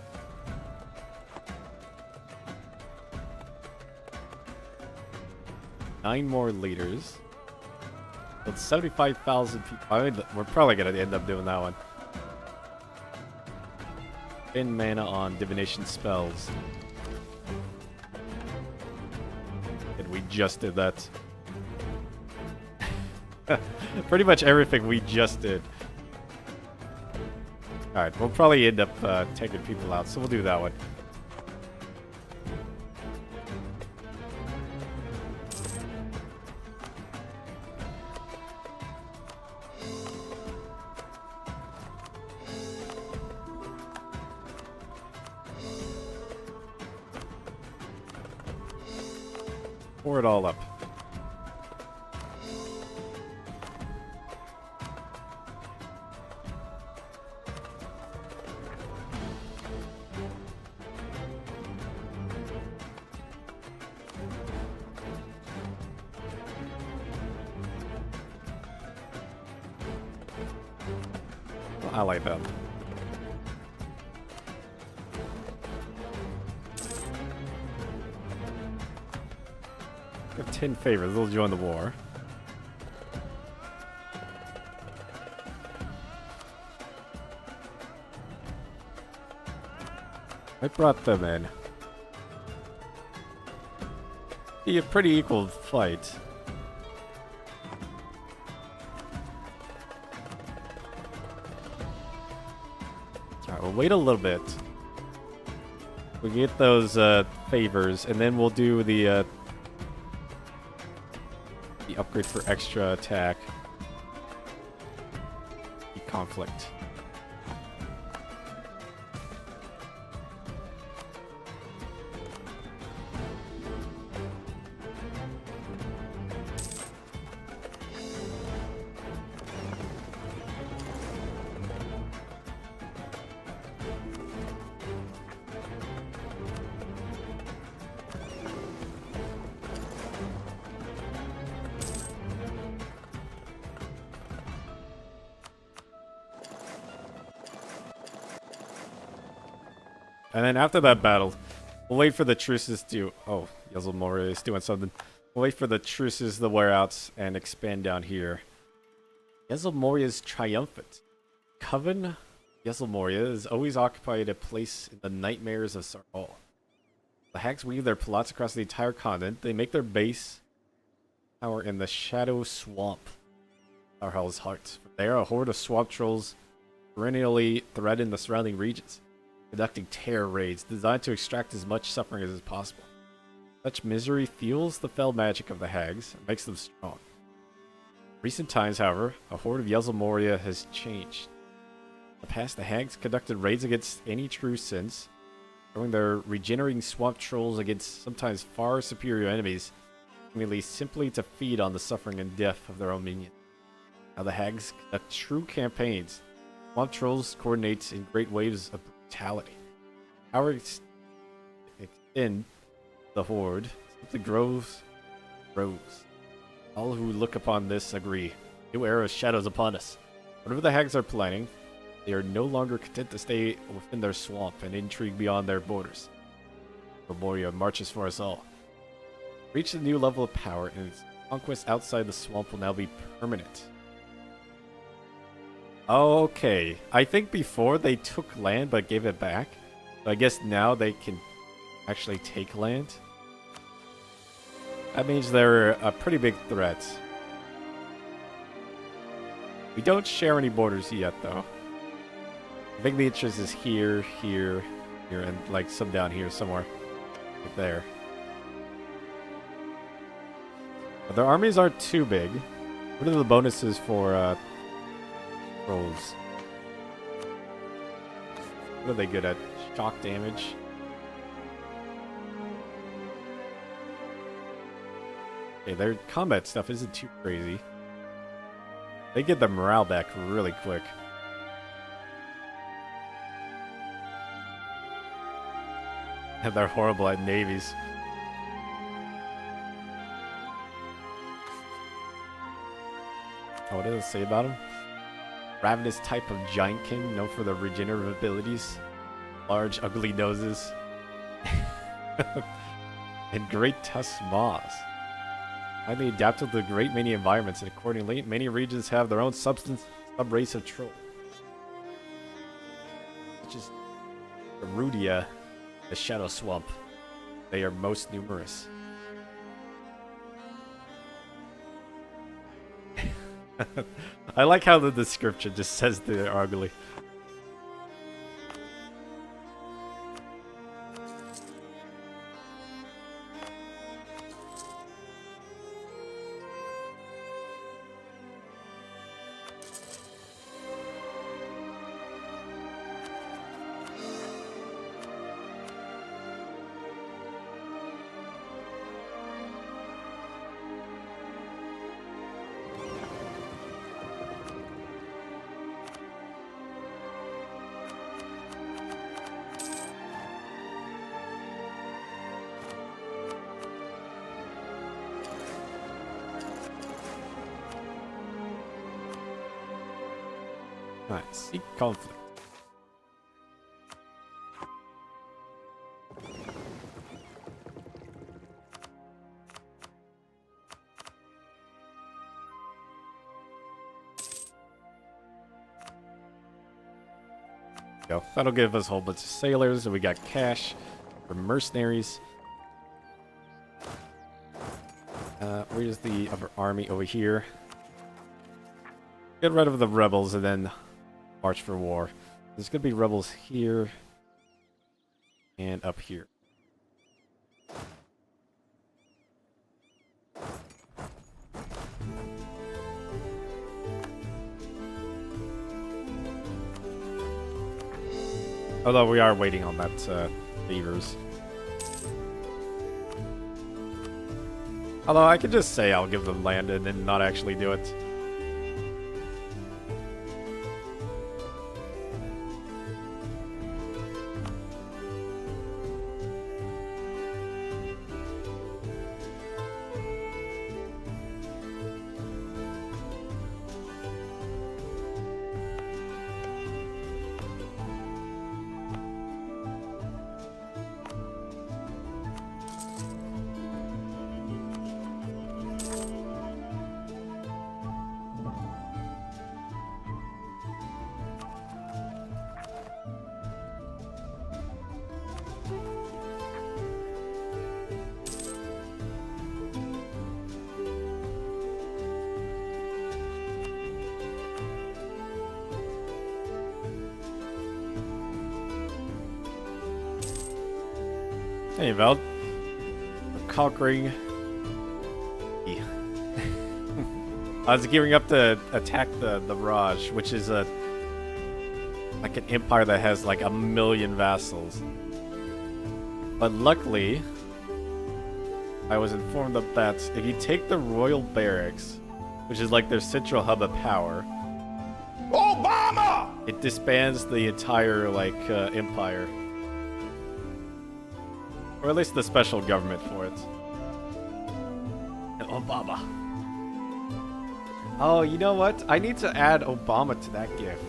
S1: Nine more leaders. That's 75,000 people. I mean, we're probably gonna end up doing that one. 10 mana on divination spells. And we just did that. Pretty much everything we just did. Alright, we'll probably end up taking people out, so we'll do that one. Pour it all up. I like that. Got 10 favors, they'll join the war. I brought them in. Be a pretty equal fight. Alright, we'll wait a little bit. We get those favors, and then we'll do the upgrade for extra attack. The conflict. And then after that battle, we'll wait for the truces to... Oh, Yezelmoria is doing something. We'll wait for the truces to wear out and expand down here. Yezelmoria is triumphant. Coven Yezelmoria has always occupied a place in the nightmares of Sarhal. The hags weave their plots across the entire continent. They make their base power in the Shadow Swamp, Sarhal's heart. There, a horde of swamp trolls perennially threaten the surrounding regions, conducting terror raids designed to extract as much suffering as possible. Such misery fuels the fell magic of the hags and makes them strong. In recent times, however, a horde of Yezelmoria has changed. In the past, the hags conducted raids against any true sins, throwing their regenerating swamp trolls against sometimes far superior enemies, seemingly simply to feed on the suffering and death of their own minions. Now the hags conduct true campaigns. Swamp trolls coordinate in great waves of brutality. Power extend the horde simply grows. All who look upon this agree. New era of shadows upon us. Whatever the hags are planning, they are no longer content to stay within their swamp and intrigue beyond their borders. Moria marches for us all. Reach a new level of power, and its conquest outside the swamp will now be permanent. Okay, I think before they took land but gave it back. So I guess now they can actually take land. That means they're a pretty big threat. We don't share any borders yet, though. I think the interest is here, here, here, and like some down here somewhere. Like there. But their armies aren't too big. What are the bonuses for trolls? What are they good at? Shock damage. Okay, their combat stuff isn't too crazy. They get the morale back really quick. And they're horrible at navies. Oh, what does it say about him? Ravenous type of giant king, known for their regenerative abilities, large, ugly noses, and great tusked maws. Highly adapted to great many environments, and accordingly, many regions have their own sub-race of troll. Such as Erudia, the Shadow Swamp. They are most numerous. I like how the description just says they're ugly. Alright, seek conflict. go. That'll give us a whole bunch of sailors, and we got cash for mercenaries. Where's the other army? Over here. Get rid of the rebels and then march for war. There's gonna be rebels here and up here. Although we are waiting on that beavers. Although I could just say I'll give them land and then not actually do it. Hey, Val. Conquering. I was gearing up to attack the Raj, which is like an empire that has like 1 million vassals. But luckily, I was informed that if you take the royal barracks, which is like their central hub of power, Obama! It disbands the entire like empire. Or at least the special government for it. And Obama. Oh, you know what? I need to add Obama to that gift.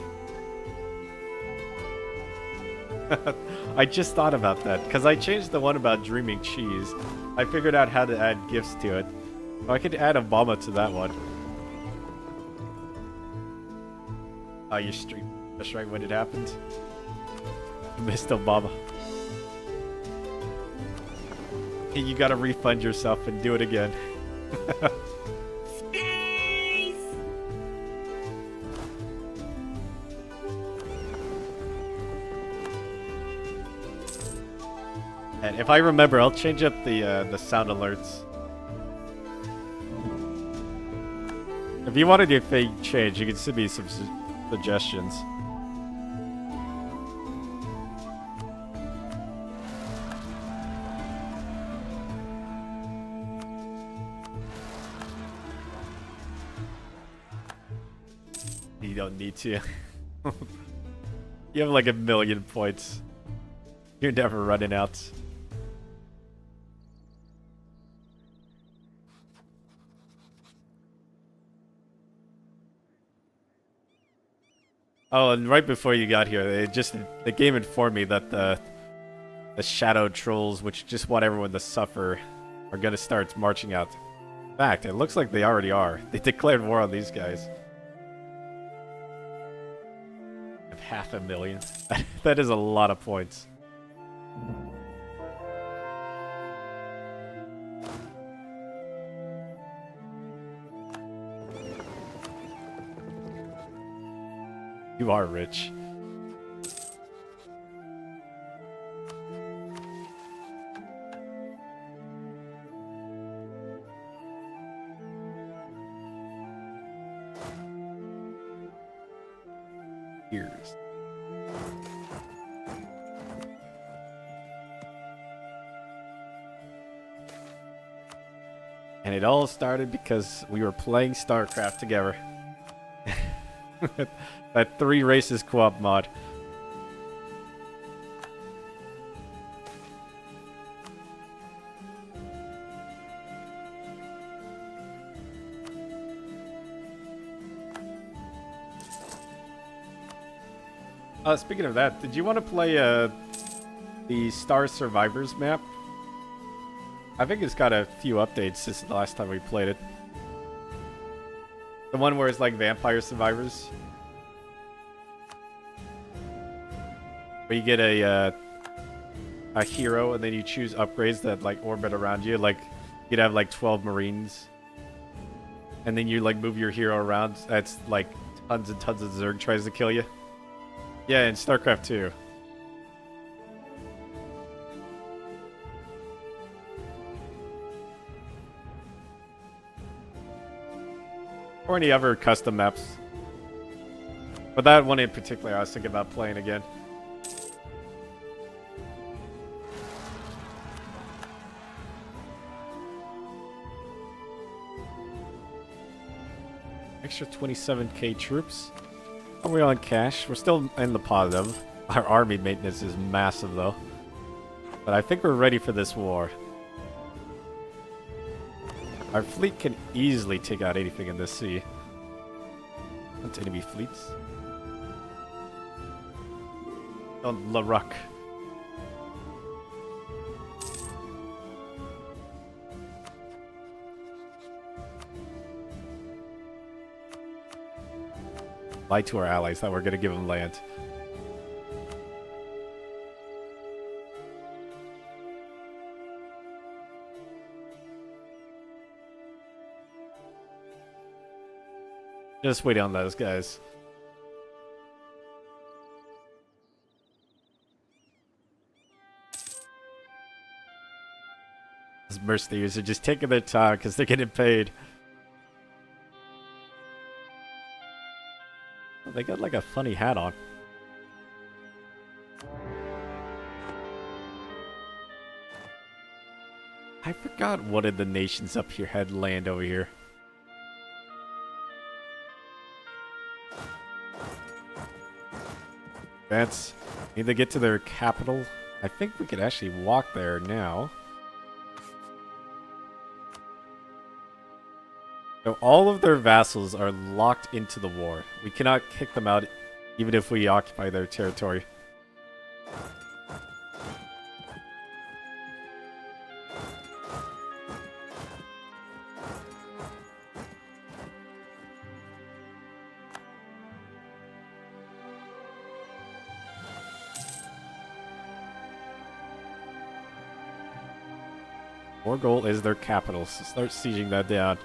S1: I just thought about that, because I changed the one about dreaming cheese. I figured out how to add gifts to it. So I could add Obama to that one. Oh, you streamed just right when it happened. You missed Obama. You gotta refund yourself and do it again. And if I remember, I'll change up the sound alerts. If you wanted a change, you can send me some suggestions. You don't need to. You have like 1 million points. You're never running out. Oh, and right before you got here, the game informed me that the shadow trolls, which just want everyone to suffer, are gonna start marching out. In fact, it looks like they already are. They declared war on these guys. 500,000. That is a lot of points. You are rich. Years. And it all started because we were playing StarCraft together. That 3 races co-op mod. Speaking of that, did you want to play the Star Survivors map? I think it's got a few updates since the last time we played it. The one where it's like Vampire Survivors. Where you get a hero, and then you choose upgrades that like orbit around you. Like you'd have like 12 Marines, and then you like move your hero around. That's like tons and tons of Zerg tries to kill you. Yeah, in StarCraft 2. Or any other custom maps. But that one in particular I was thinking about playing again. Extra 27k troops. Are we on cash? We're still in the positive. Our army maintenance is massive though. But I think we're ready for this war. Our fleet can easily take out anything in this sea. That's enemy fleets. On La Ruck. Lie to our allies that we're going to give them land. Just wait on those guys. Those mercenaries are just taking their time because they're getting paid. Oh, they got like a funny hat on. I forgot one of the nations up here had land over here. That's need to get to their capital. I think we could actually walk there now. So all of their vassals are locked into the war. We cannot kick them out even if we occupy their territory. Our goal is their capital, so start sieging that down.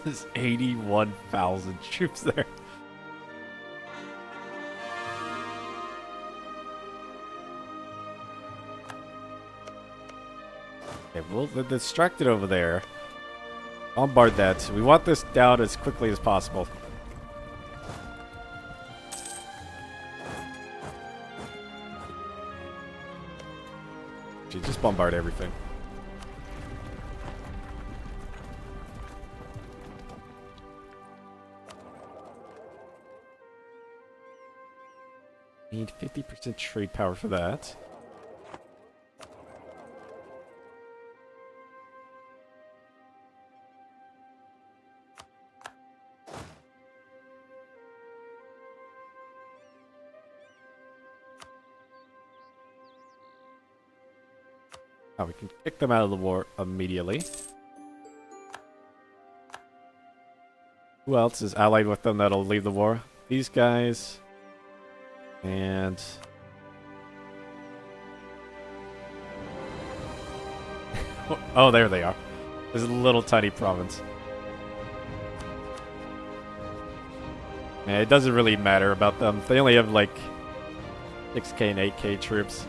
S1: There's 81,000 troops there. Okay, well, they're distracted over there. Bombard that. We want this down as quickly as possible. Just bombard everything. Need 50% trade power for that. Oh, we can kick them out of the war immediately. Who else is allied with them that'll leave the war? These guys. And... oh, there they are. There's a little tiny province. Yeah, it doesn't really matter about them. They only have like 6k and 8k troops.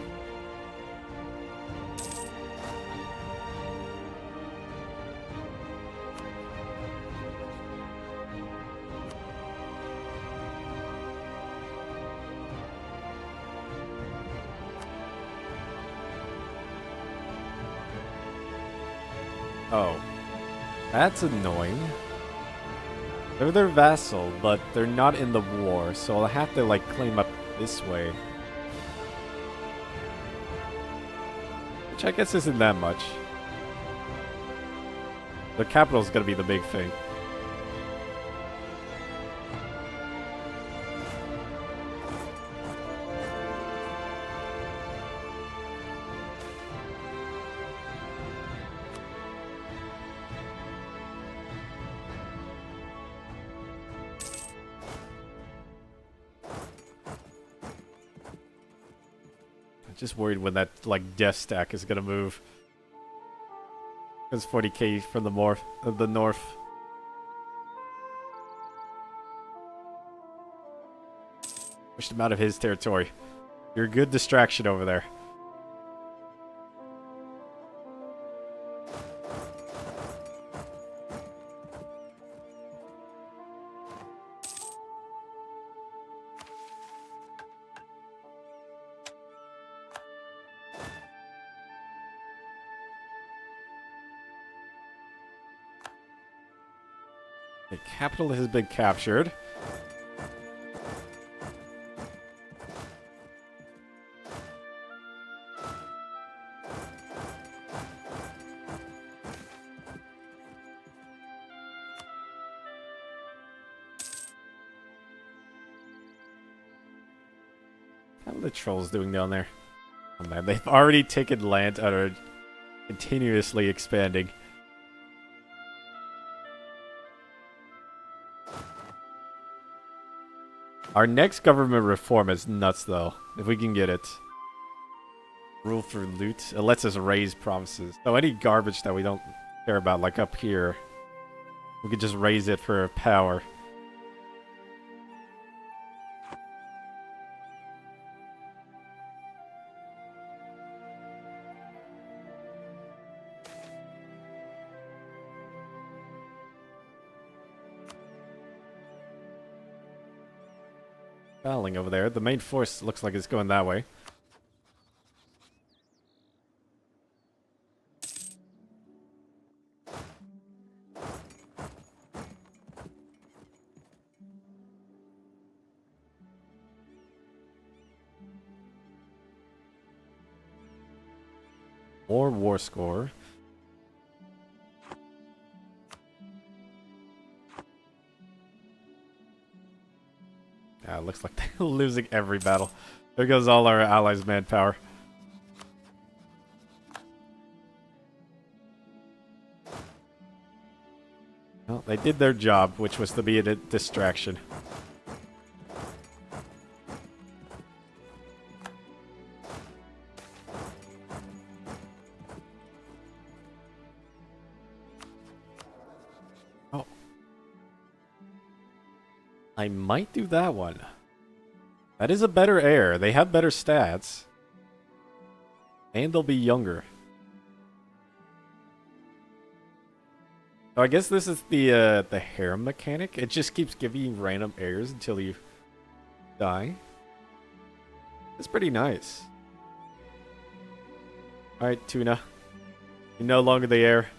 S1: Oh, that's annoying. They're their vassal, but they're not in the war, so I'll have to like claim up this way. Which I guess isn't that much. The capital's gonna be the big thing. Just worried when that like death stack is gonna move. It's 40k from the north. Pushed him out of his territory. You're a good distraction over there. The capital has been captured. How are the trolls doing down there? Oh man, they've already taken land and are continuously expanding. Our next government reform is nuts, though. If we can get it. Rule for loot. It lets us raise provinces. So any garbage that we don't care about, like up here, we could just raise it for power. Battling over there. The main force looks like it's going that way. More war score. Yeah, it looks like they're losing every battle. There goes all our allies' manpower. Well, they did their job, which was to be a distraction. Oh. I might do that one. That is a better heir. They have better stats. And they'll be younger. So I guess this is the harem mechanic. It just keeps giving you random heirs until you die. It's pretty nice. Alright, Tuna. You're no longer the heir.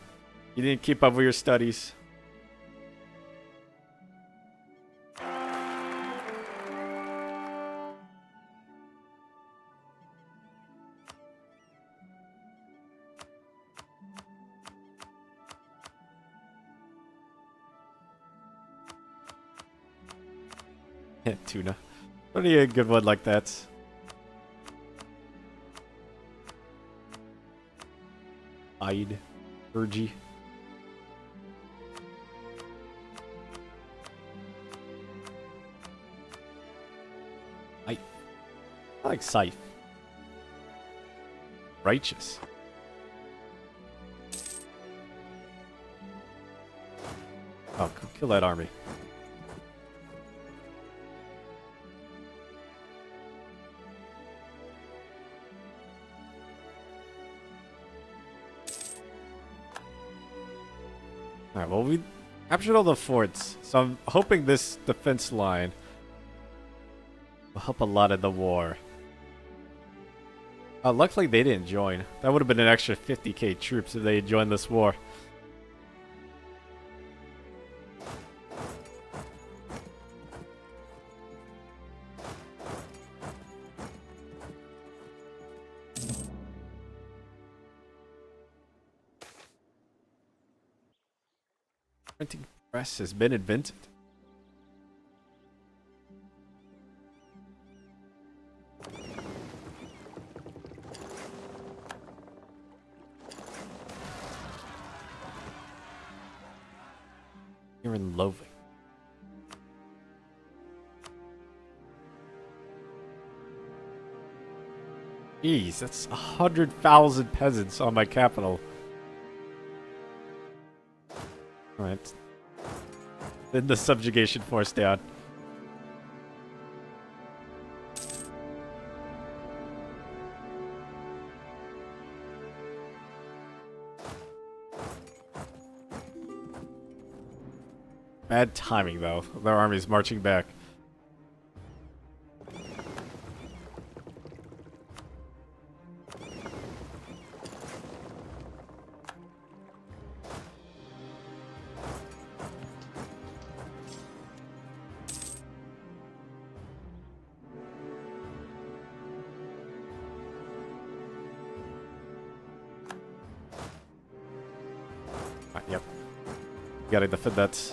S1: You didn't keep up with your studies. Tuna. Only a good one like that. Ide. Urgy. I like Scythe. Righteous. Oh, kill that army. Alright, well, we captured all the forts, so I'm hoping this defense line will help a lot in the war. Luckily, they didn't join. That would have been an extra 50k troops if they had joined this war. Printing press has been invented. You're in Loathing. Jeez, that's 100,000 peasants on my capital. Alright. Then the subjugation force down. Bad timing, though. Their army's marching back. Yep. Gotta defend that.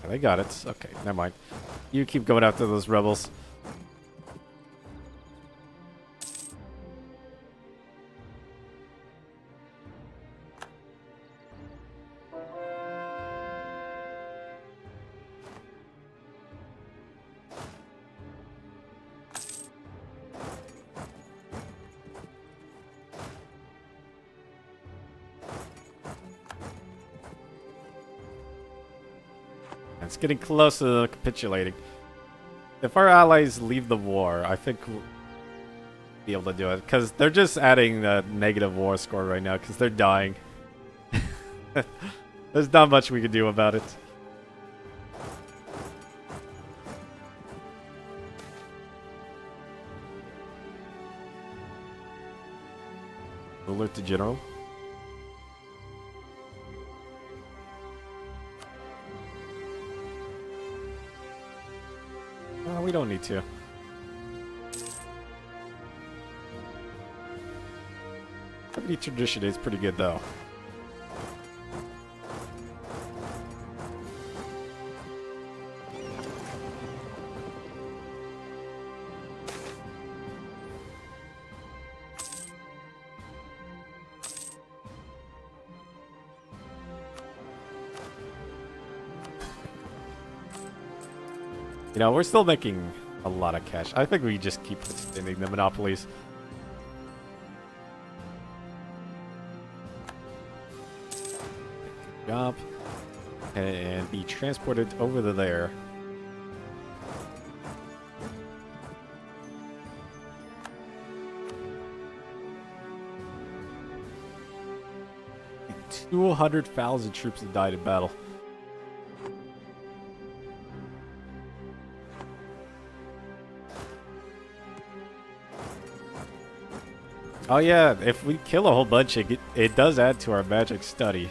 S1: Yeah, they got it. Okay, never mind. You keep going after those rebels. It's getting close to capitulating. If our allies leave the war, I think we'll be able to do it. Because they're just adding the negative war score right now, because they're dying. There's not much we can do about it. Ruler to general. We don't need to. Company tradition is pretty good, though. You know, we're still making a lot of cash. I think we just keep extending the monopolies. Good job. And be transported over to there. And 200,000 troops have died in battle. Oh yeah, if we kill a whole bunch, it does add to our magic study.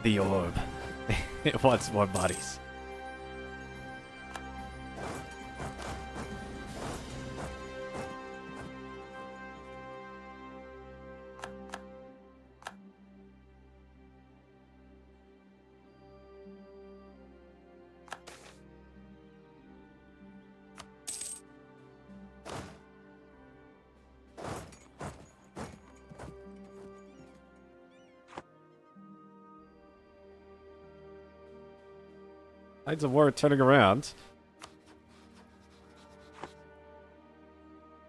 S1: The orb. It wants more bodies. Tides of war turning around.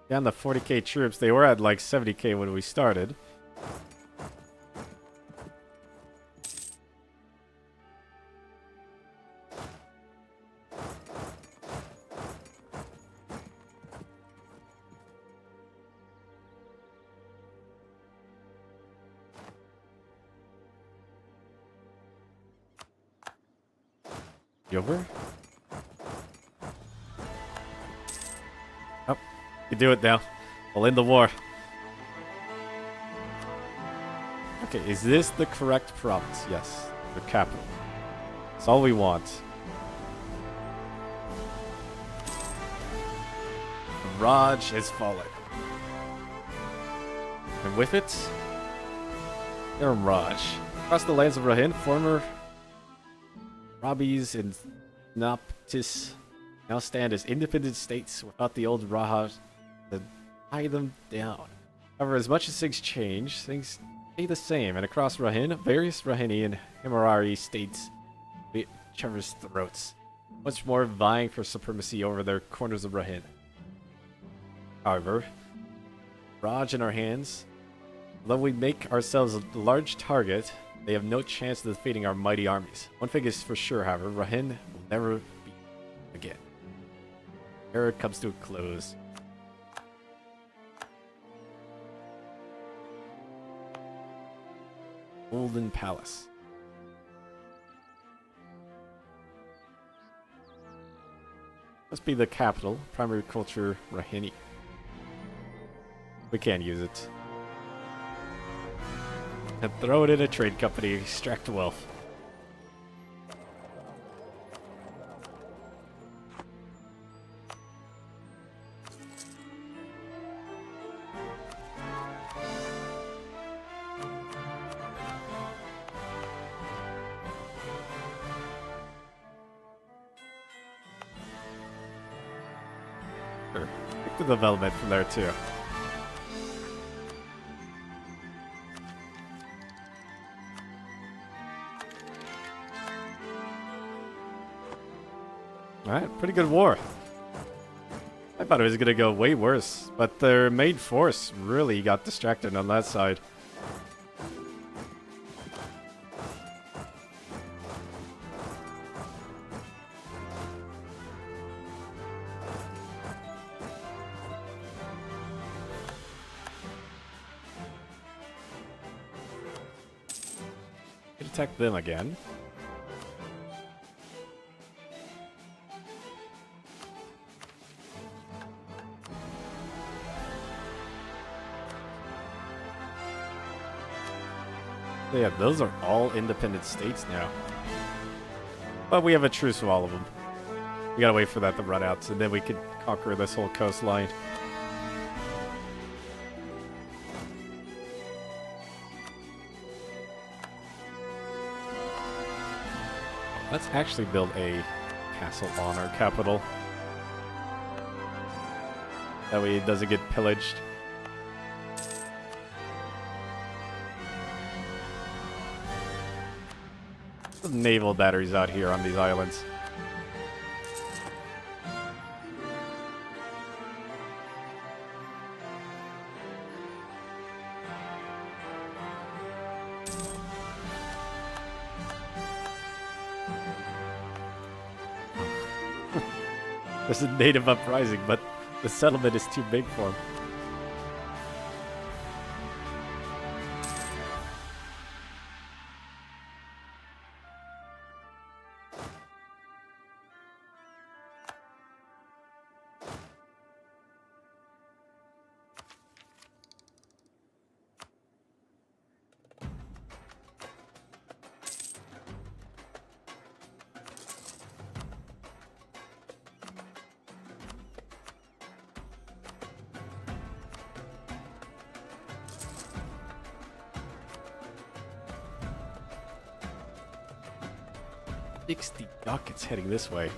S1: Down to 40k troops. They were at like 70k when we started. You over? Oh, you do it now. We'll end the war. Okay, is this the correct province? Yes, the capital. That's all we want. Raj has fallen. And with it, Aram Raj. Across the lands of Rahin, former Harpies and Noptis now stand as independent states without the old Rajas, the tie them down. However, as much as things change, things stay the same, and across Rahin, various Rahini and Himurari states beat each other's throats, much more vying for supremacy over their corners of Rahin. However, Raj in our hands, although we make ourselves a large target, they have no chance of defeating our mighty armies. One thing is for sure, however, Rahin will never be again. Era comes to a close. Golden Palace. Must be the capital, primary culture, Rahini. We can't use it. And throw it in a trade company, extract wealth. Sure. Pick the development from there too. Alright, pretty good war. I thought it was gonna go way worse, but their main force really got distracted on that side. Attack them again. Yeah, those are all independent states now. But we have a truce with all of them. We gotta wait for that to run out, so then we can conquer this whole coastline. Let's actually build a castle on our capital. That way it doesn't get pillaged. Some naval batteries out here on these islands. There's a native uprising, but the settlement is too big for him. The duck, it's heading this way.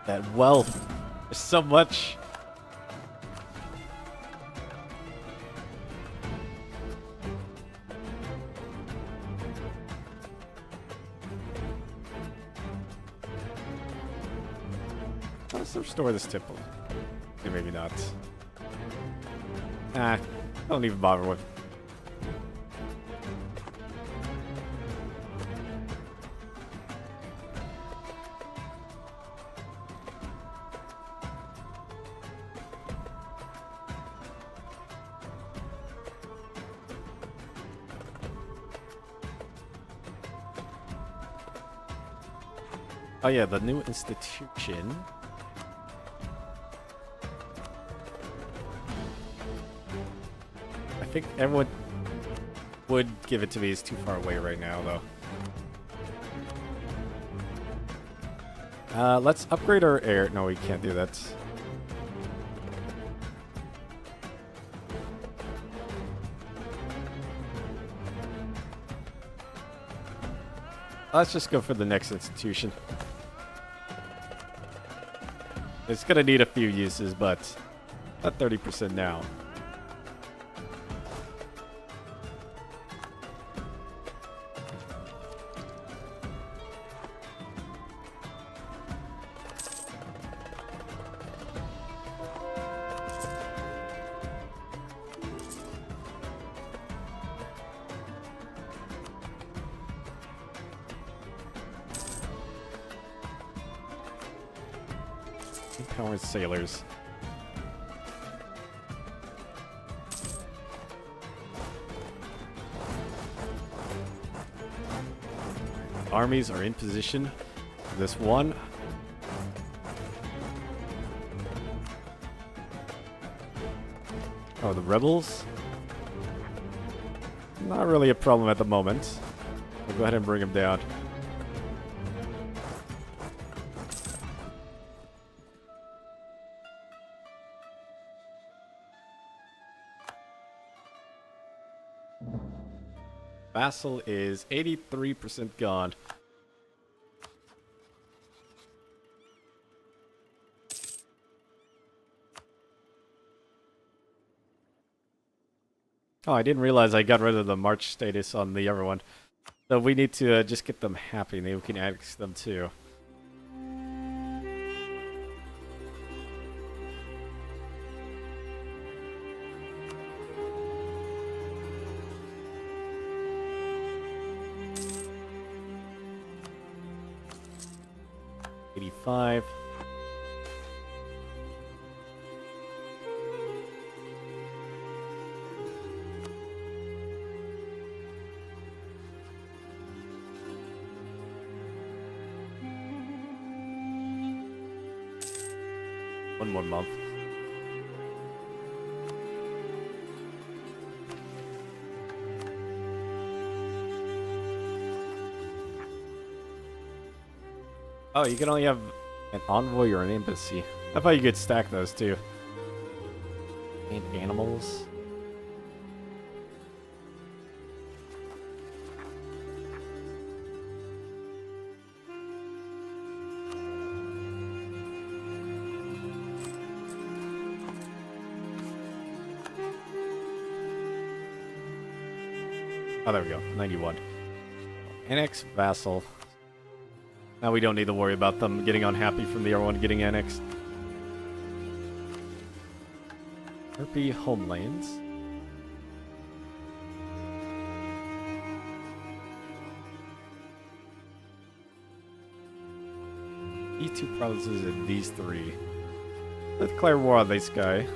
S1: That wealth. There's so much. Let's restore this temple. Okay, maybe not. I don't even bother with it. Oh yeah, the new institution. I think everyone would give it to me. It's too far away right now, though. Let's upgrade our air. No, we can't do that. Let's just go for the next institution. It's gonna need a few uses, but not 30% now. Empowered sailors. Armies are in position. This one. Oh, the rebels? Not really a problem at the moment. We'll go ahead and bring them down. Vassal is 83% gone. Oh, I didn't realize I got rid of the March status on the other one. So we need to just get them happy, and then we can annex them too. $85. One more month. Oh, you can only have an envoy or an embassy. I thought you could stack those too. And animals. Oh, there we go. 91. Annex vassal. Now we don't need to worry about them getting unhappy from the other one getting annexed. Harpy homelands. These two provinces and these three. Let's declare war on this guy.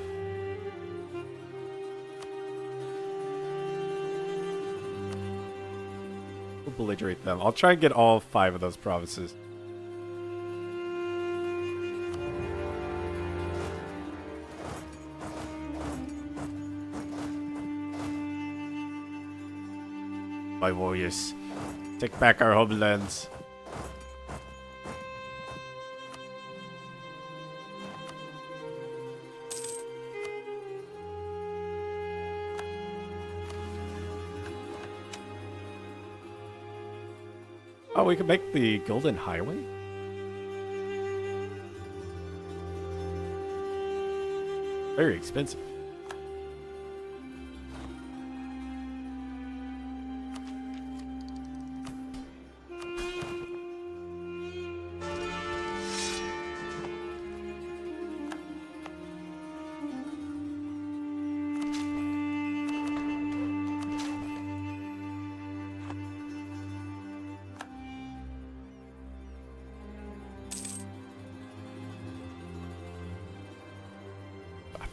S1: We'll belligerate them. I'll try and get all 5 of those provinces. My warriors, take back our homelands. Oh, we can make the Golden Highway? Very expensive.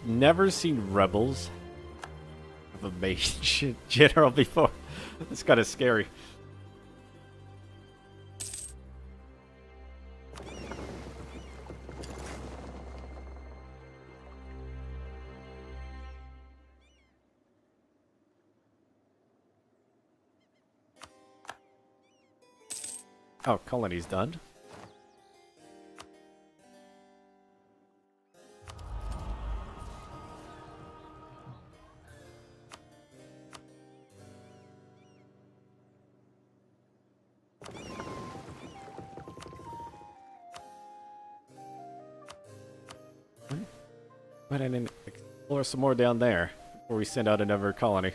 S1: Never seen rebels have a mage general before. It's kind of scary. Oh, colony's done. Go ahead and explore some more down there before we send out another colony.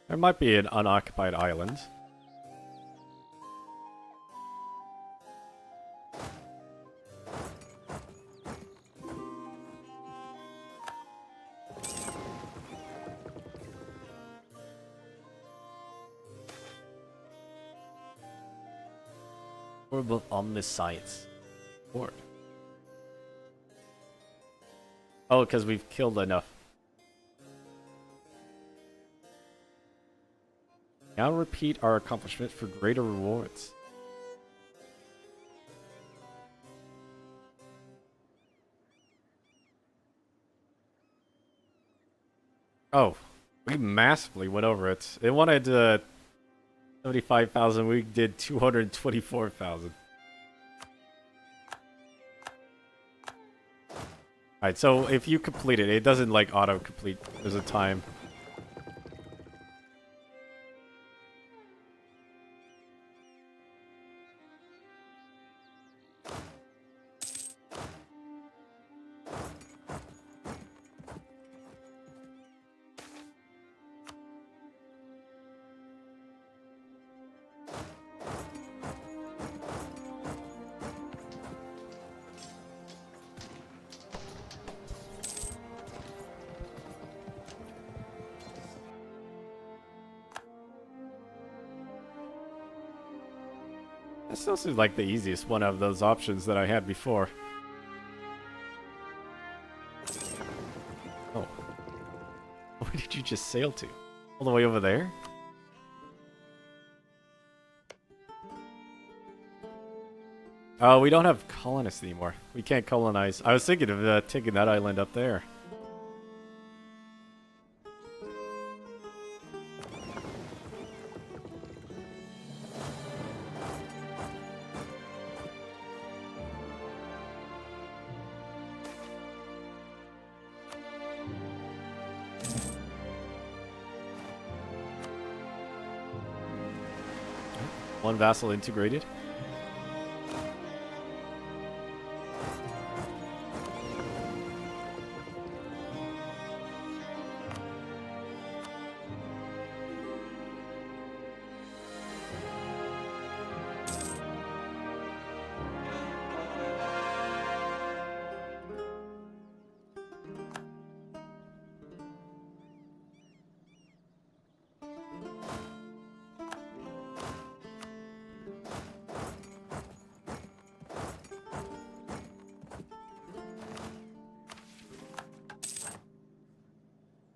S1: There might be an unoccupied island. Orb of Omniscience. Orb. Oh, because we've killed enough. Now repeat our accomplishment for greater rewards. Oh, we massively went over it. It wanted 75,000, we did 224,000. Alright, so if you complete it, it doesn't like auto-complete. There's a time. That still seems like the easiest one of those options that I had before. Oh. Where did you just sail to? All the way over there? Oh, we don't have colonists anymore. We can't colonize. I was thinking of taking that island up there. One vassal integrated.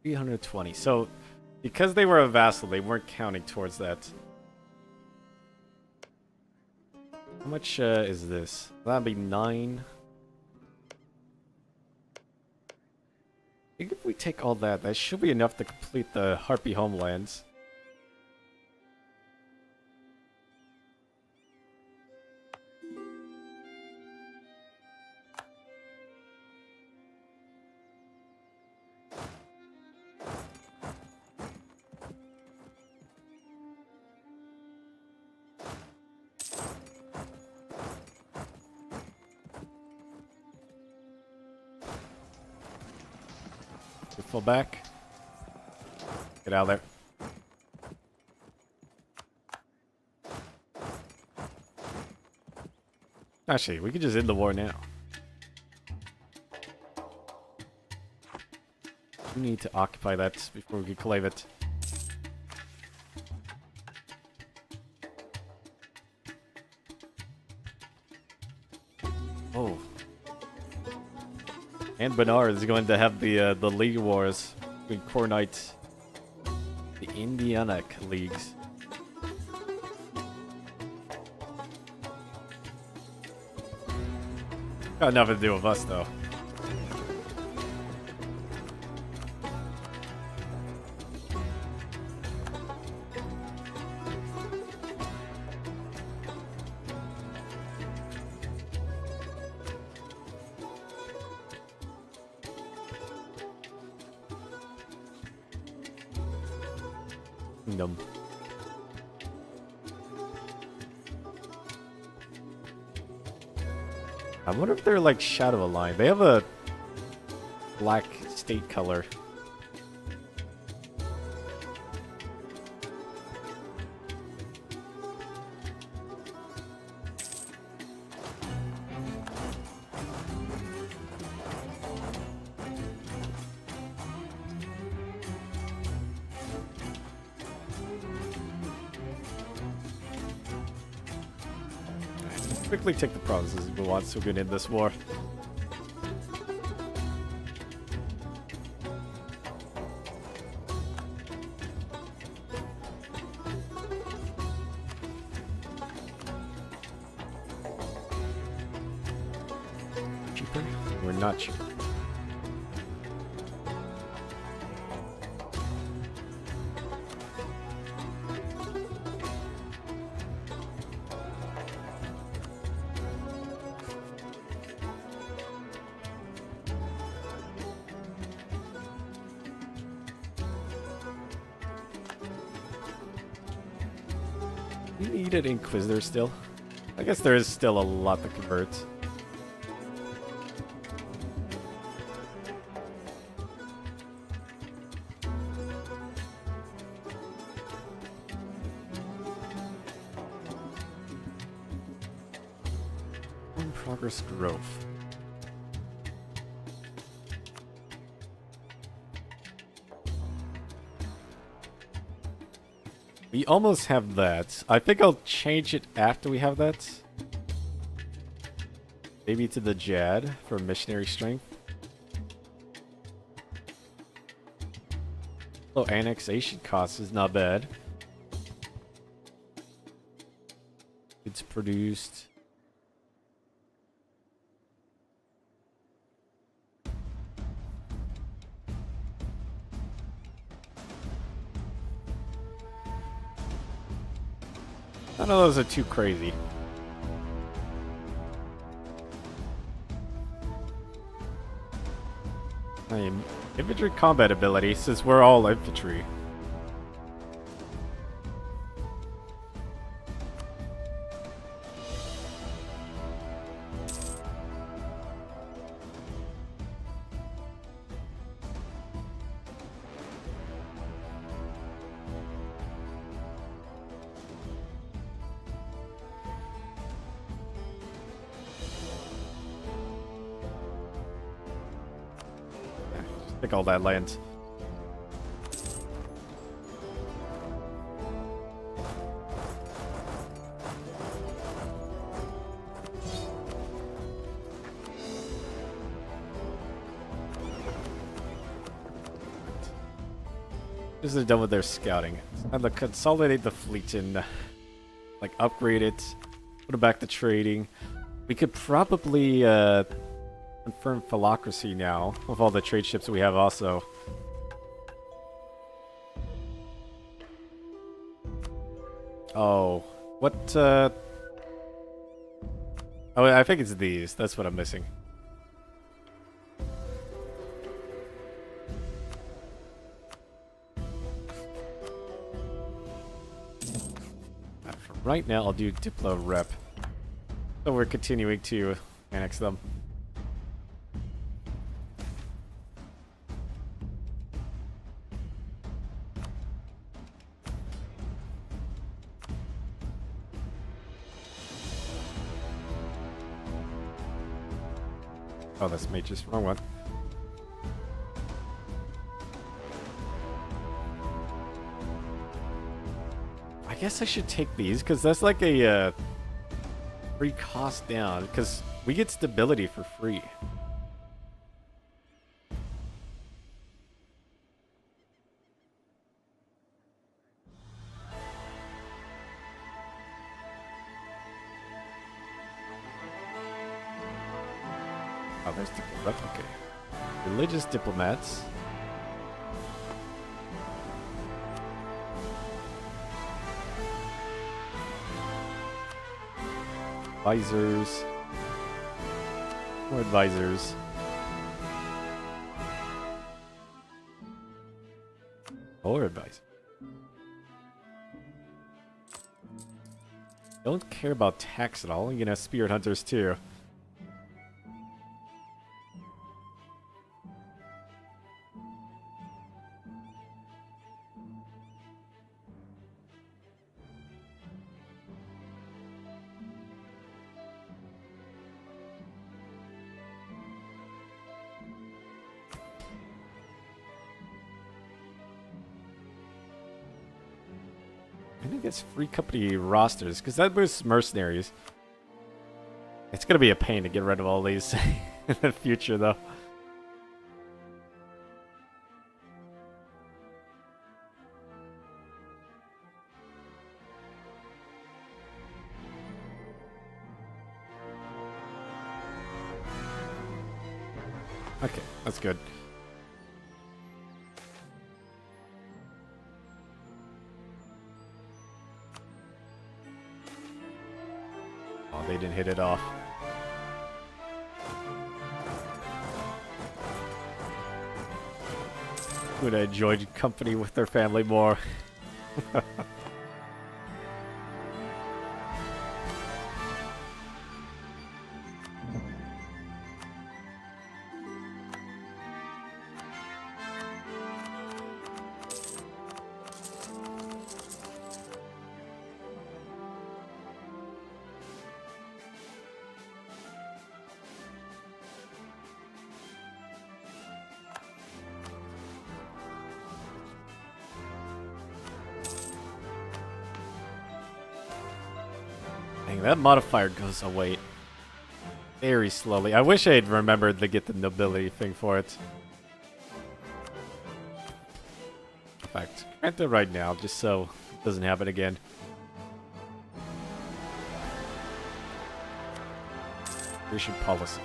S1: $320. So, because they were a vassal, they weren't counting towards that. How much is this? That'd be 9. I think if we take all that, that should be enough to complete the Harpy homelands. Fall back. Get out of there. Actually, we could just end the war now. We need to occupy that before we can claim it. Oh. Anbennar is going to have the league wars between Core Knights, the Indianic leagues. Got nothing to do with us, though. Kingdom. I wonder if they're like Shadow aligned. They have a black state color. Quickly take the provinces if we want so we can end this war. Cheaper? We're not cheaper. You need an Inquisitor still? I guess there is still a lot to convert. In progress growth. We almost have that. I think I'll change it after we have that. Maybe to the Jad for missionary strength. Oh, annexation cost is not bad. It's produced. None of those are too crazy. I mean, infantry combat ability, since we're all infantry. Take all that land. This is done with their scouting. I'd like consolidate the fleet and like upgrade it, put it back to trading. We could probably confirm philocracy now with all the trade ships we have also. Oh, what oh, I think it's these. That's what I'm missing. For right now, I'll do Diplo Rep. So we're continuing to annex them. Oh, that's mages. Wrong one. I guess I should take these, because that's like a free cost down, because we get stability for free. Oh, there's the replicate. Religious diplomats. Advisors. More advisors. More advisors. Don't care about tax at all. You can have spirit hunters too. gets free company rosters, because that boosts mercenaries. It's gonna be a pain to get rid of all these in the future, though. Okay, that's good. Oh, they didn't hit it off. Would have enjoyed company with their family more. Dang, that modifier goes away very slowly. I wish I had remembered to get the nobility thing for it. In fact, grant it right now, just so it doesn't happen again. Issue policy.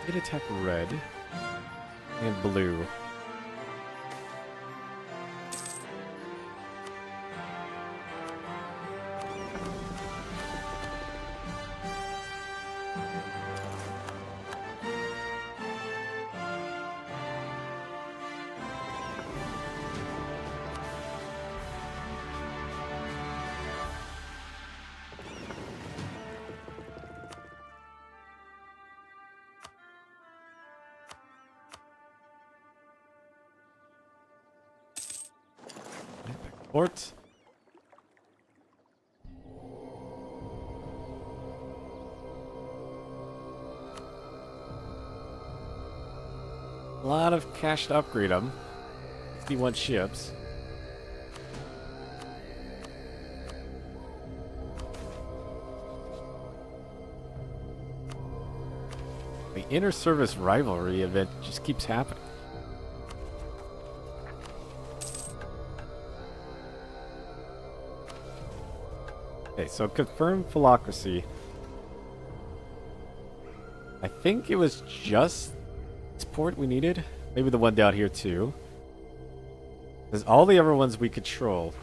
S1: Did attack red and blue. Port. A lot of cash to upgrade them. 61 ships. The inter-service rivalry event just keeps happening. Okay, so confirm philocracy. I think it was just this port we needed. Maybe the one down here too. Because all the other ones we control.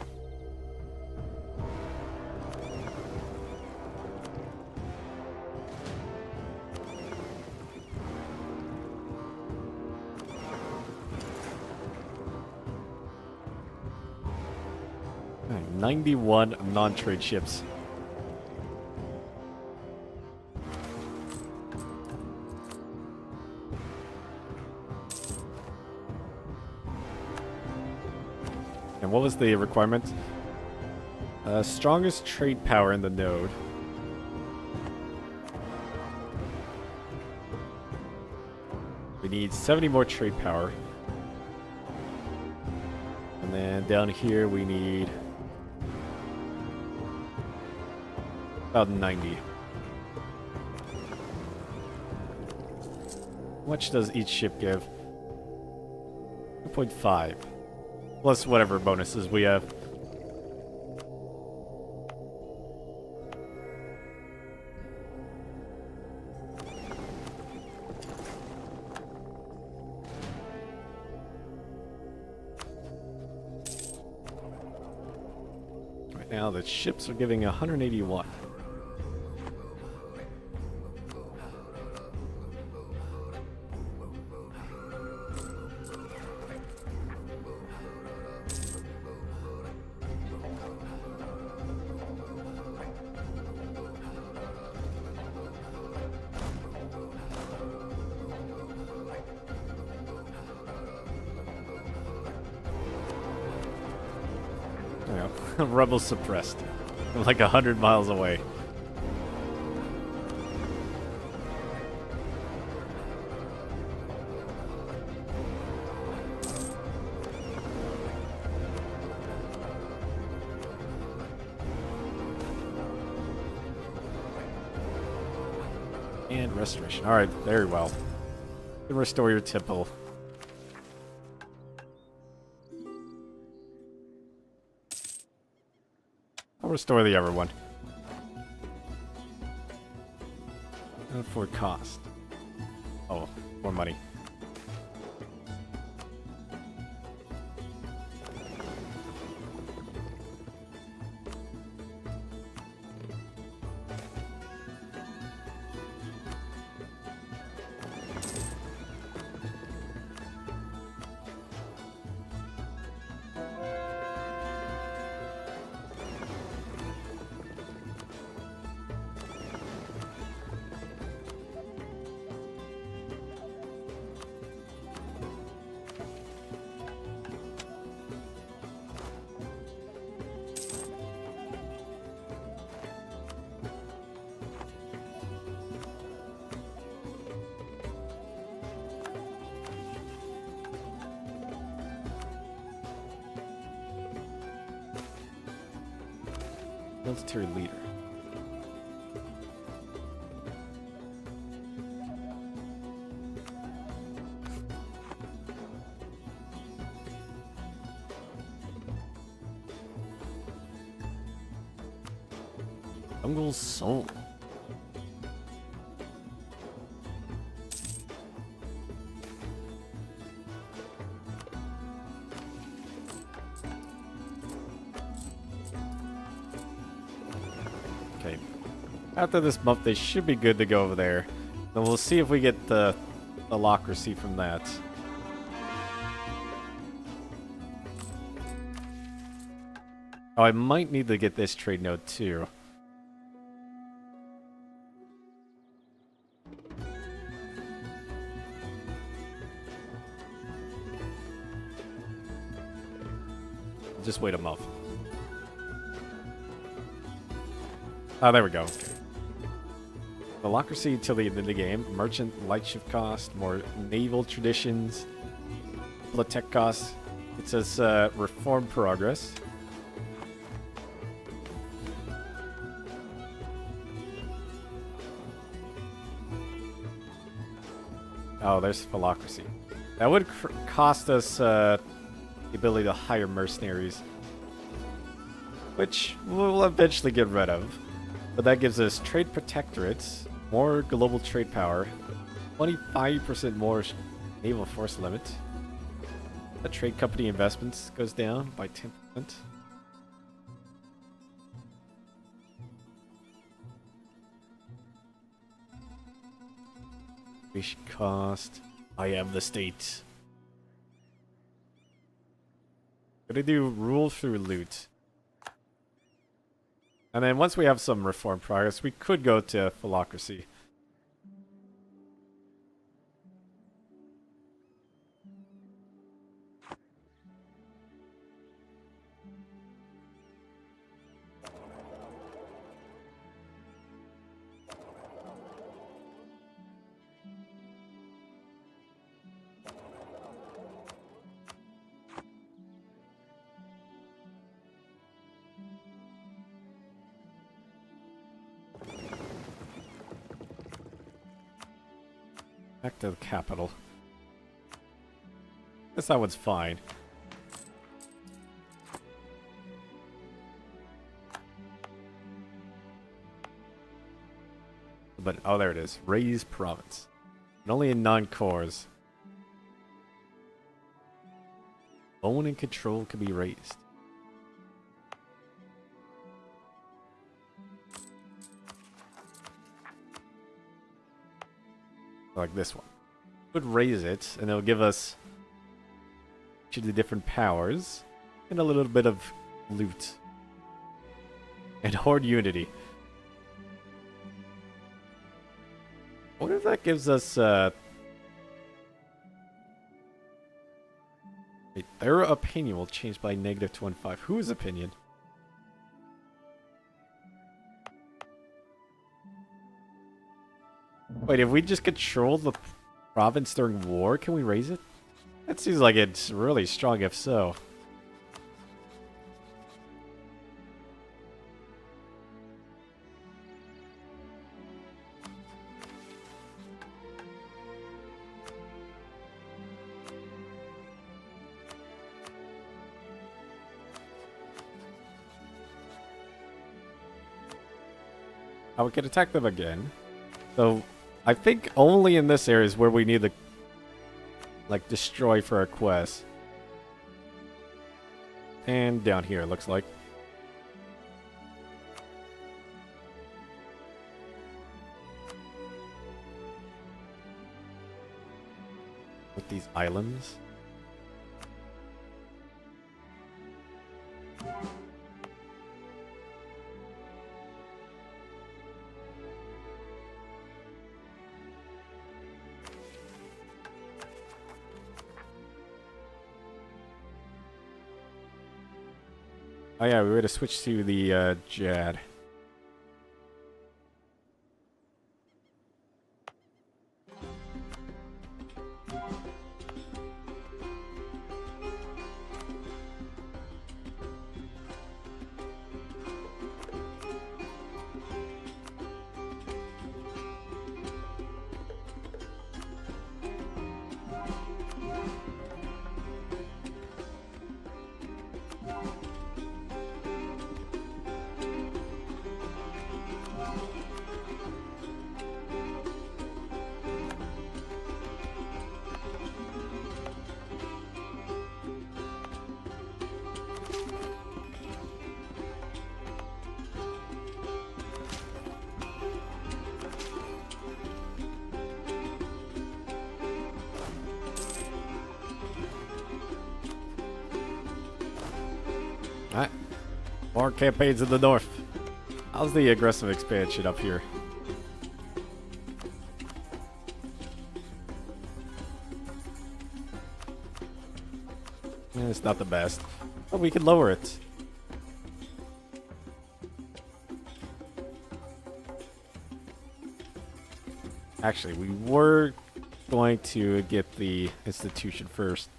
S1: Alright, 91 non-trade ships. And what was the requirement? Strongest trade power in the node. We need 70 more trade power. And then down here we need about 90. How much does each ship give? 2.5. Plus whatever bonuses we have. Right now the ships are giving 181. You know, rebels suppressed. Like 100 miles away. And restoration. Alright, very well. You can restore your temple. I'll restore the other one. And for cost. Oh, more money. Military leader. Jungle's soul. Okay. After this month, they should be good to go over there. Then we'll see if we get the Locracy from that. Oh, I might need to get this trade node too. Just wait a month. Oh, there we go. Okay. Democracy till the end of the game. Merchant light shift cost, more naval traditions, the tech costs. It says reform progress. Oh, there's philocracy. That would cost us the ability to hire mercenaries, which we'll eventually get rid of. But that gives us trade protectorates, more global trade power, 25% more naval force limit. The trade company investments goes down by 10%. Fish cost. I am the state. Gonna do rule through loot. And then once we have some reform progress, we could go to philocracy. Back to the capital. Guess that one's fine. But, oh, there it is. Raise province. And only in non-cores. Own and control can be raised. Like this one. Would raise it, and it'll give us each of the different powers, and a little bit of loot. And horde unity. I wonder if that gives us Wait, their opinion will change by -25. Whose opinion? Wait, if we just control the province during war, can we raise it? That seems like it's really strong if so. We can attack them again. So, I think only in this area is where we need to, like, destroy for our quest. And down here, it looks like. With these islands. Oh yeah, we were to switch to the Jad. Alright. More campaigns in the north. How's the aggressive expansion up here? It's not the best. But we can lower it. Actually, we were going to get the institution first.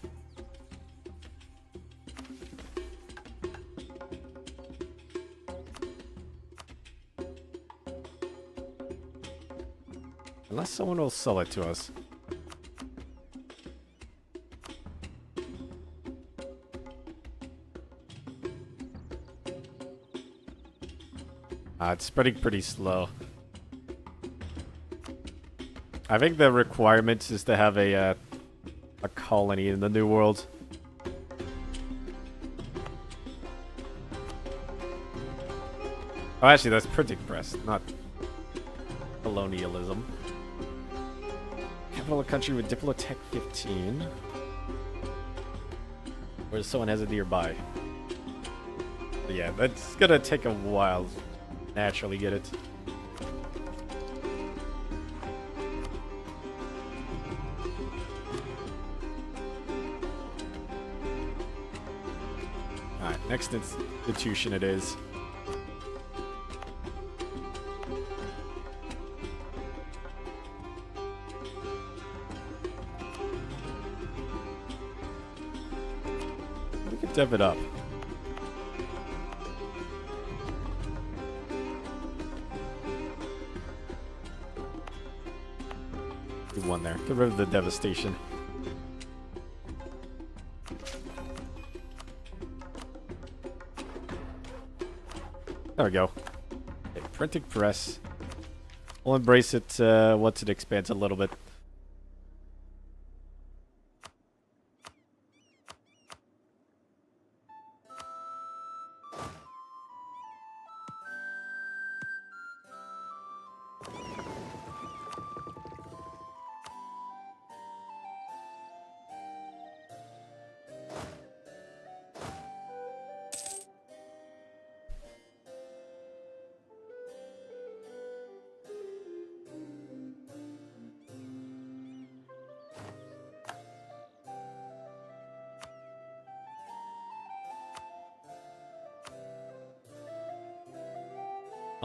S1: Unless someone will sell it to us. It's spreading pretty slow. I think the requirement is to have a colony in the New World. Oh, actually, that's printing press, not colonialism. Capital of country with Diplotech 15. Or someone has it nearby. But yeah, that's gonna take a while to naturally get it. Alright, next institution it is. We could dev it up. Do one there. Get rid of the devastation. There we go. Okay, printing press. We'll embrace it once it expands a little bit.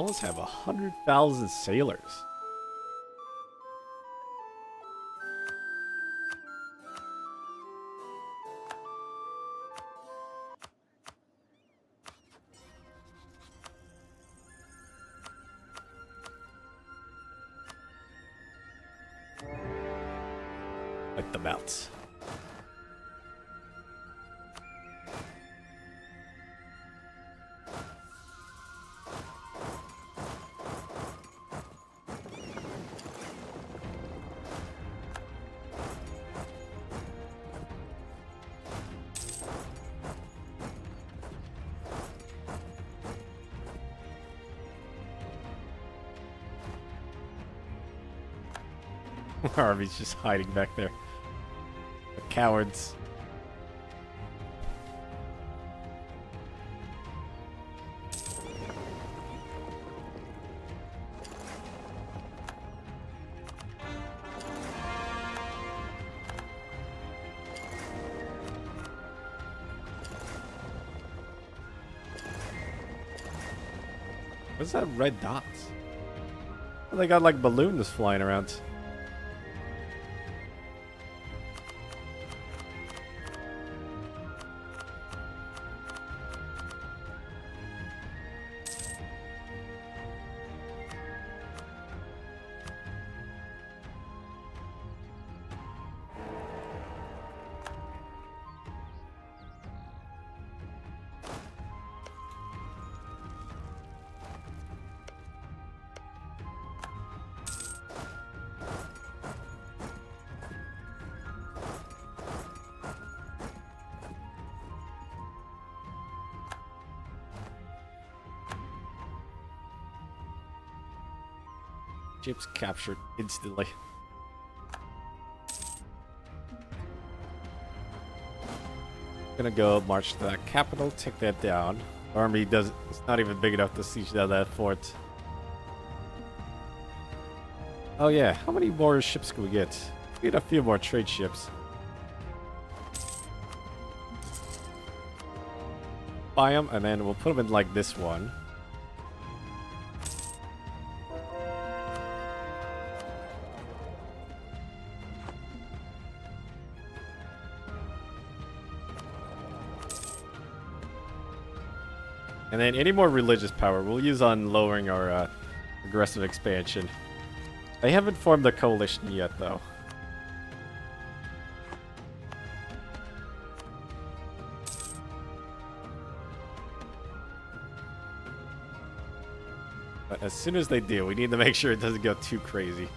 S1: almost have 100,000 sailors. Like the mounts. Harvey's just hiding back there. The cowards. What's that red dots? Oh, they got like balloons flying around. Ships captured instantly. Gonna go march to that capital, take that down. Army does it's not even big enough to siege down that fort. Oh yeah, how many more ships can we get? We need a few more trade ships. Buy them, and then we'll put them in like this one. And then any more religious power we'll use on lowering our aggressive expansion. They haven't formed a coalition yet, though. But as soon as they do, we need to make sure it doesn't go too crazy.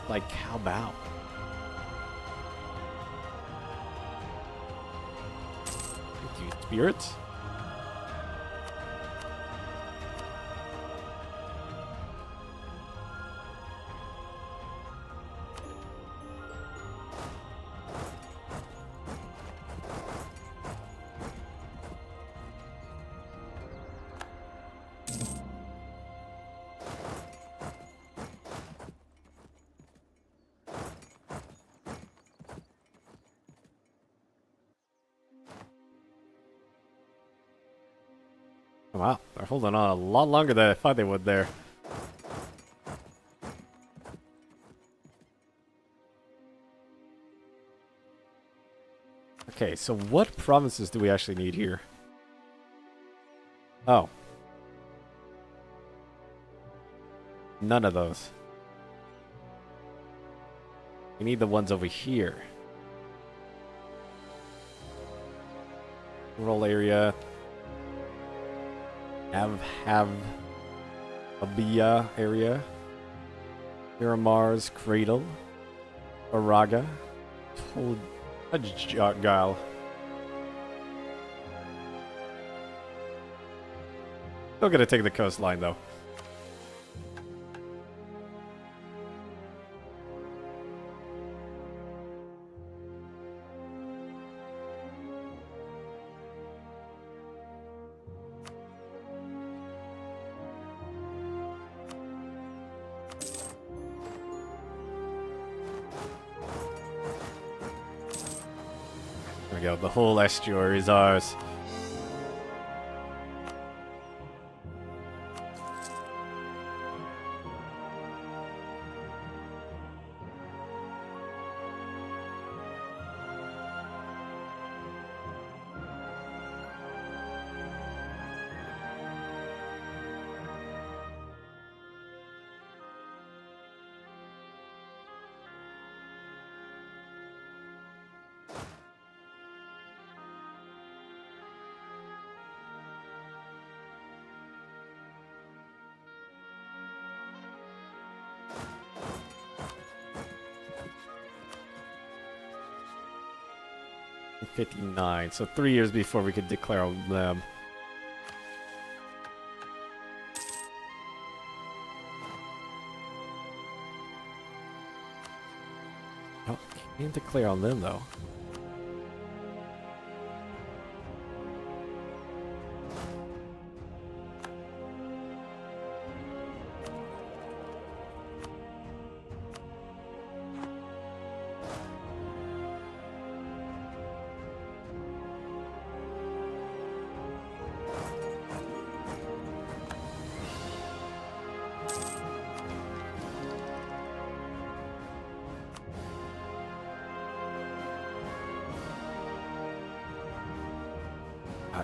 S1: Like how about thank you, spirits. Wow, they're holding on a lot longer than I thought they would there. Okay, so what provinces do we actually need here? Oh. None of those. We need the ones over here. Rural area. Have Abia area. Miramar's Cradle. Araga. Gal. Still gonna take the coastline though. we go. The whole estuary is ours. '59, so 3 years before we could declare on them. Oh, can't declare on them though.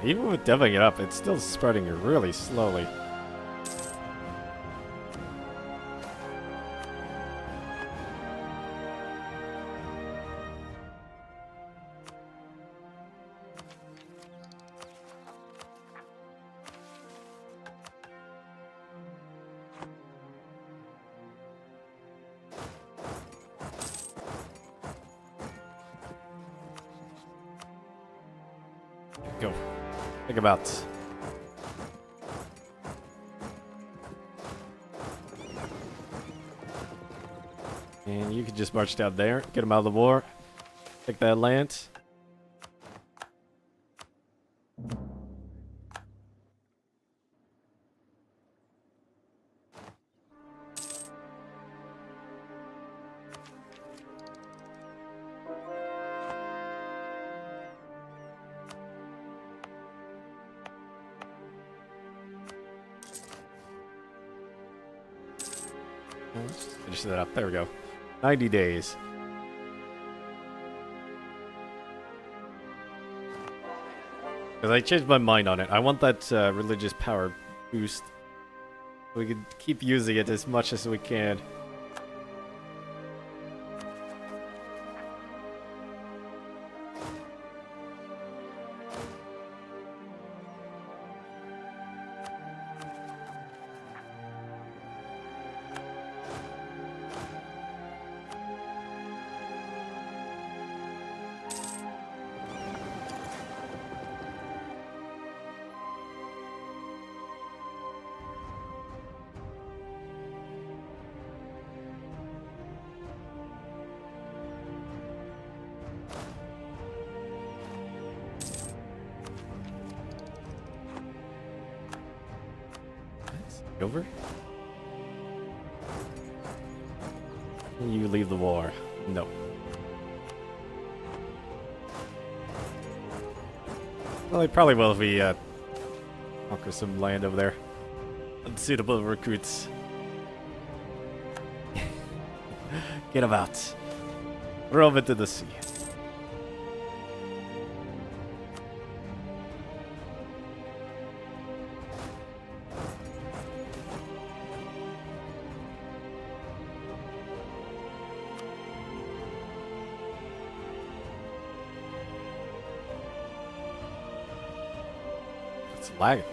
S1: Even with deving it up, it's still spreading really slowly. Go. Think about. And you can just march down there, get them out of the war, take that land. Finish that up. There we go. 90 days. Because I changed my mind on it. I want that religious power boost. We can keep using it as much as we can. Over? You leave the war. No. Well, they probably will if we conquer some land over there. Unsuitable recruits. Get them out. Throw them into the sea. Lagging.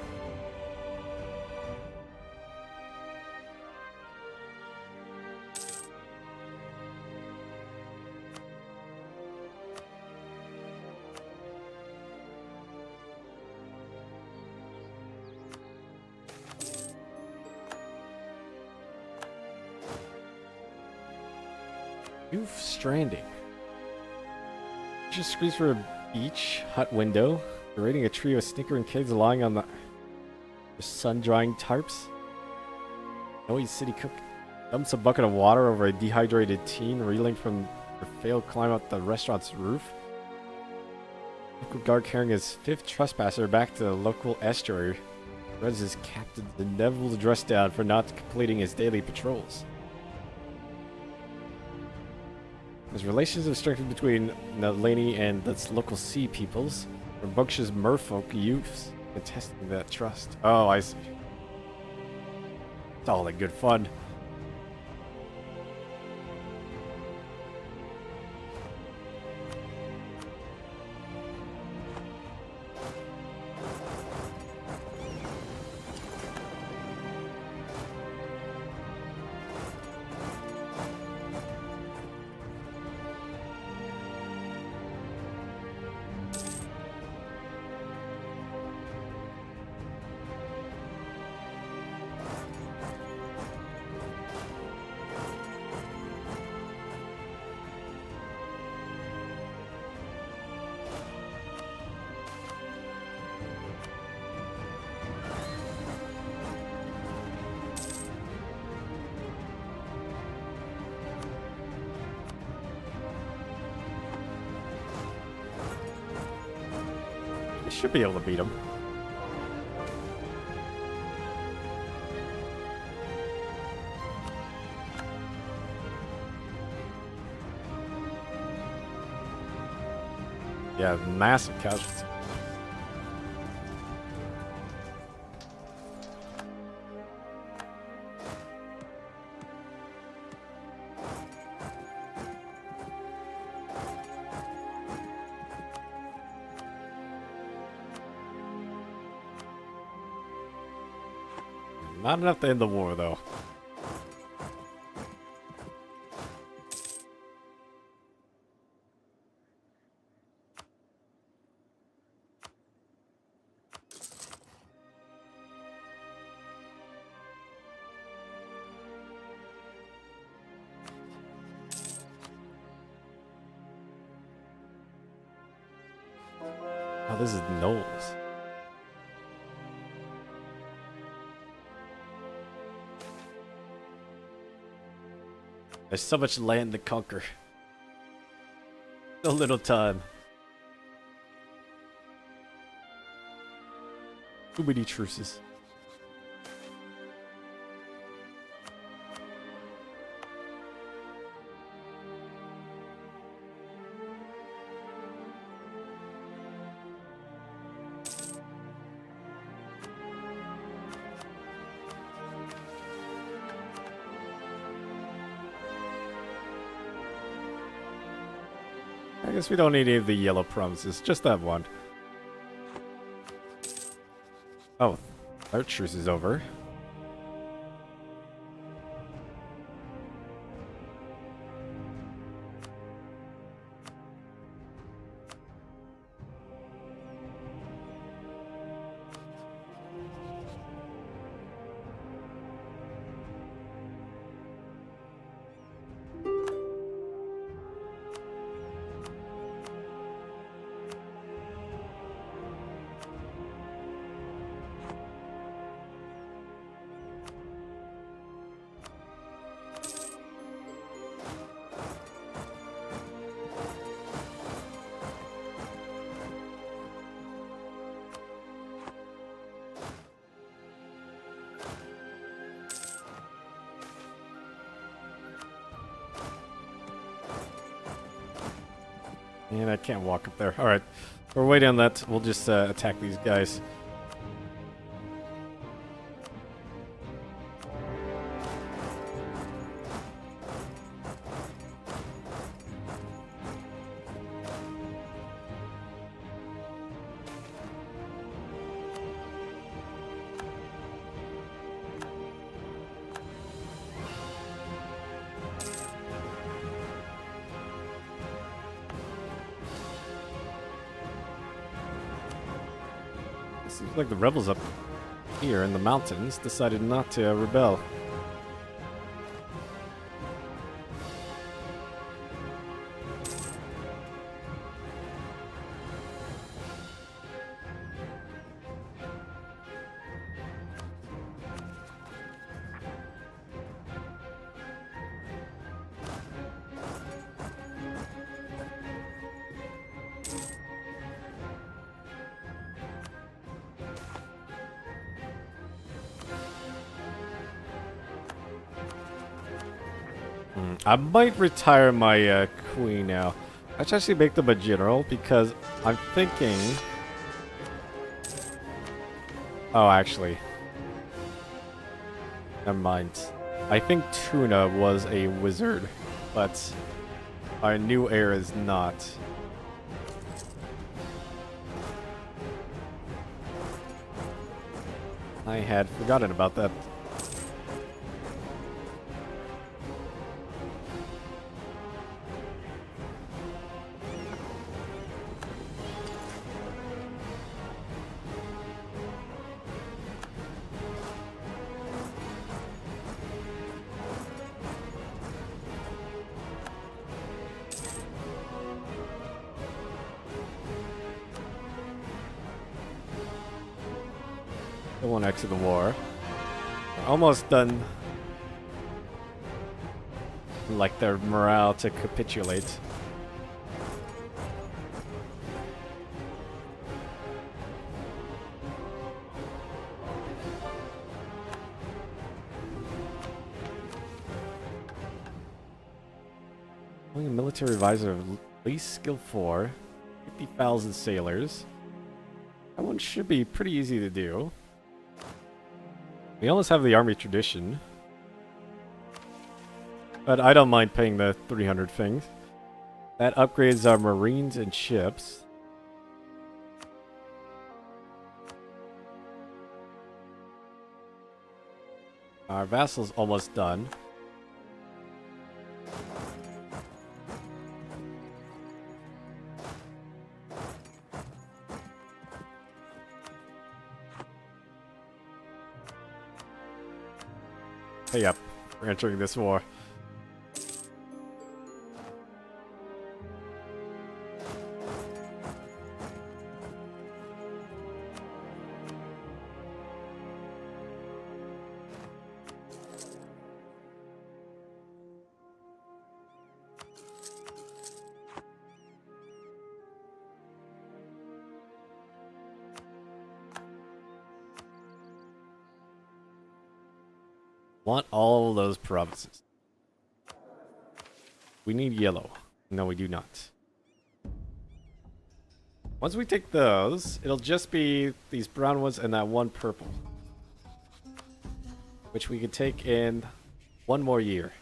S1: You've stranding. Just squeeze for a beach hut window. Raiding a trio of snickering kids lying on the sun-drying tarps. Noise city cook dumps a bucket of water over a dehydrated teen reeling from her failed climb up the restaurant's roof. Local guard carrying his 5th trespasser back to the local estuary. Threads his captain's inevitable dress down for not completing his daily patrols. His relations have strengthened between Nalani and the local sea peoples. Rambunctious merfolk youths contesting that trust. Oh, I see. It's all in good fun. Should be able to beat him. Yeah, massive casualty. Not enough to end the war, though. Oh, this is Knowles. There's so much land to conquer. So little time. Too many truces. I guess we don't need any of the yellow promises, just that one. Oh, our truce is over. And I can't walk up there. Alright. We're waiting on that. We'll just attack these guys. Seems like the rebels up here in the mountains decided not to rebel. I might retire my queen now. I should actually make them a general because I'm thinking... Oh, actually. Never mind. I think Tuna was a wizard, but our new heir is not. I had forgotten about that. They won't exit the war. We're almost done. Like their morale to capitulate. Only a military advisor of least skill 4, 50,000 sailors. That one should be pretty easy to do. We almost have the army tradition. But I don't mind paying the 300 things. That upgrades our marines and ships. Our vassal's almost done. Hey up, we're entering this war. Want all those provinces. We need yellow. No, we do not. Once we take those, it'll just be these brown ones and that one purple. Which we could take in one more year.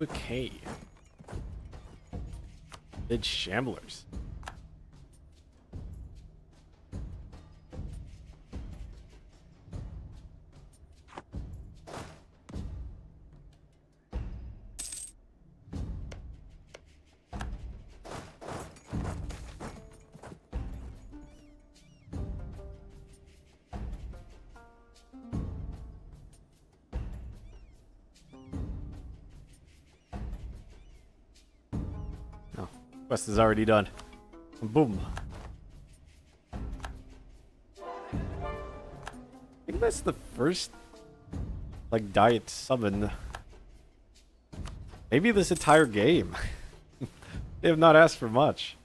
S1: Okay. Mid Shamblers. Quest is already done. Boom. I think that's the first, like, diet summon. Maybe this entire game. They have not asked for much.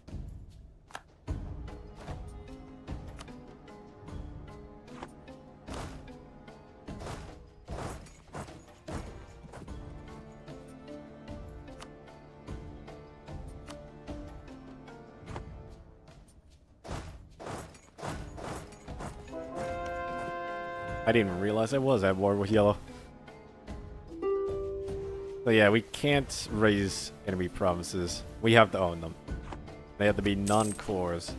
S1: I didn't even realize I was at war with yellow. So yeah, we can't raise enemy provinces. We have to own them. They have to be non-cores.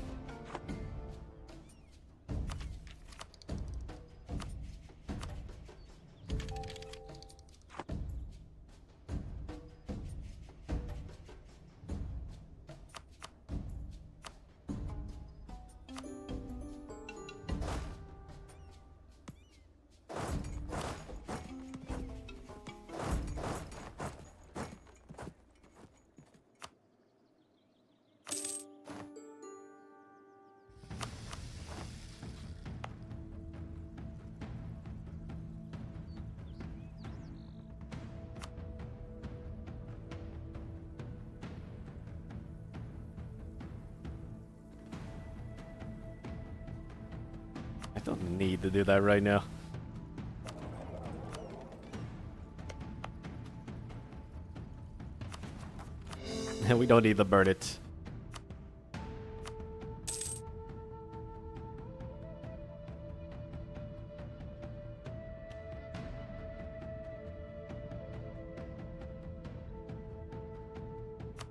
S1: Don't need to do that right now. And we don't need to burn it.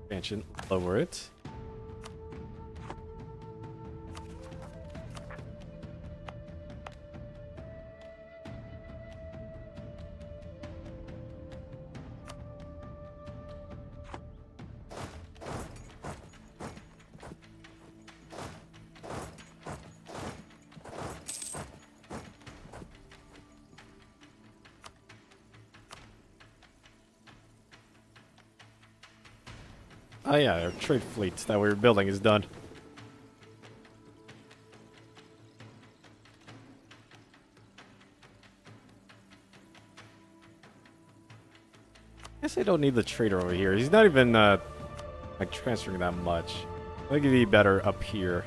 S1: Expansion, lower it. Oh yeah, our trade fleet that we were building is done. Guess I don't need the trader over here. He's not even like transferring that much. I think it'd be better up here.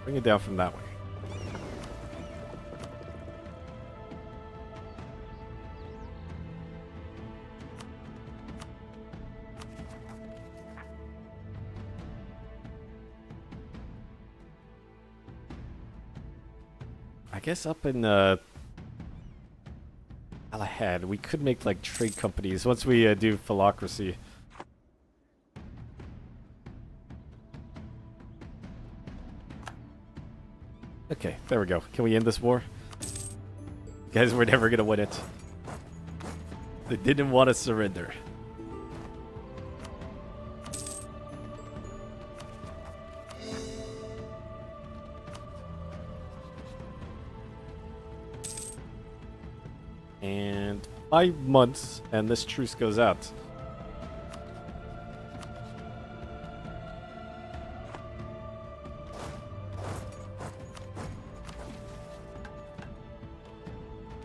S1: Bring it down from that way. I guess up in Galahad, we could make like trade companies once we do philocracy. Okay, there we go. Can we end this war? Guys, we're never gonna win it. They didn't want to surrender. And 5 months, and this truce goes out.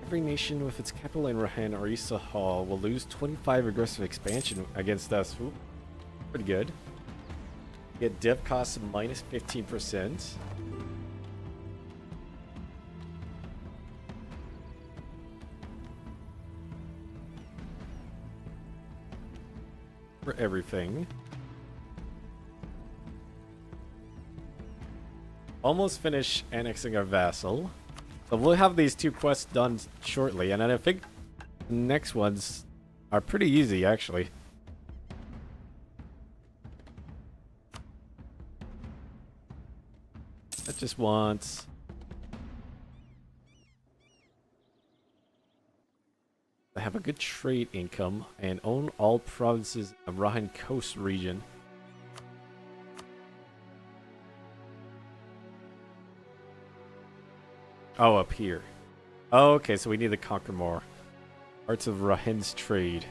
S1: Every nation with its capital in Rahan or Issa Hall will lose 25 aggressive expansion against us. Ooh, pretty good. Get dev costs minus 15%. For everything. Almost finish annexing our vassal. So we'll have these 2 quests done shortly, and then I think the next ones are pretty easy, actually. That just wants... I have a good trade income and own all provinces of Rahan Coast region. Oh, up here. Oh, okay, so we need to conquer more. Parts of Rahan's trade.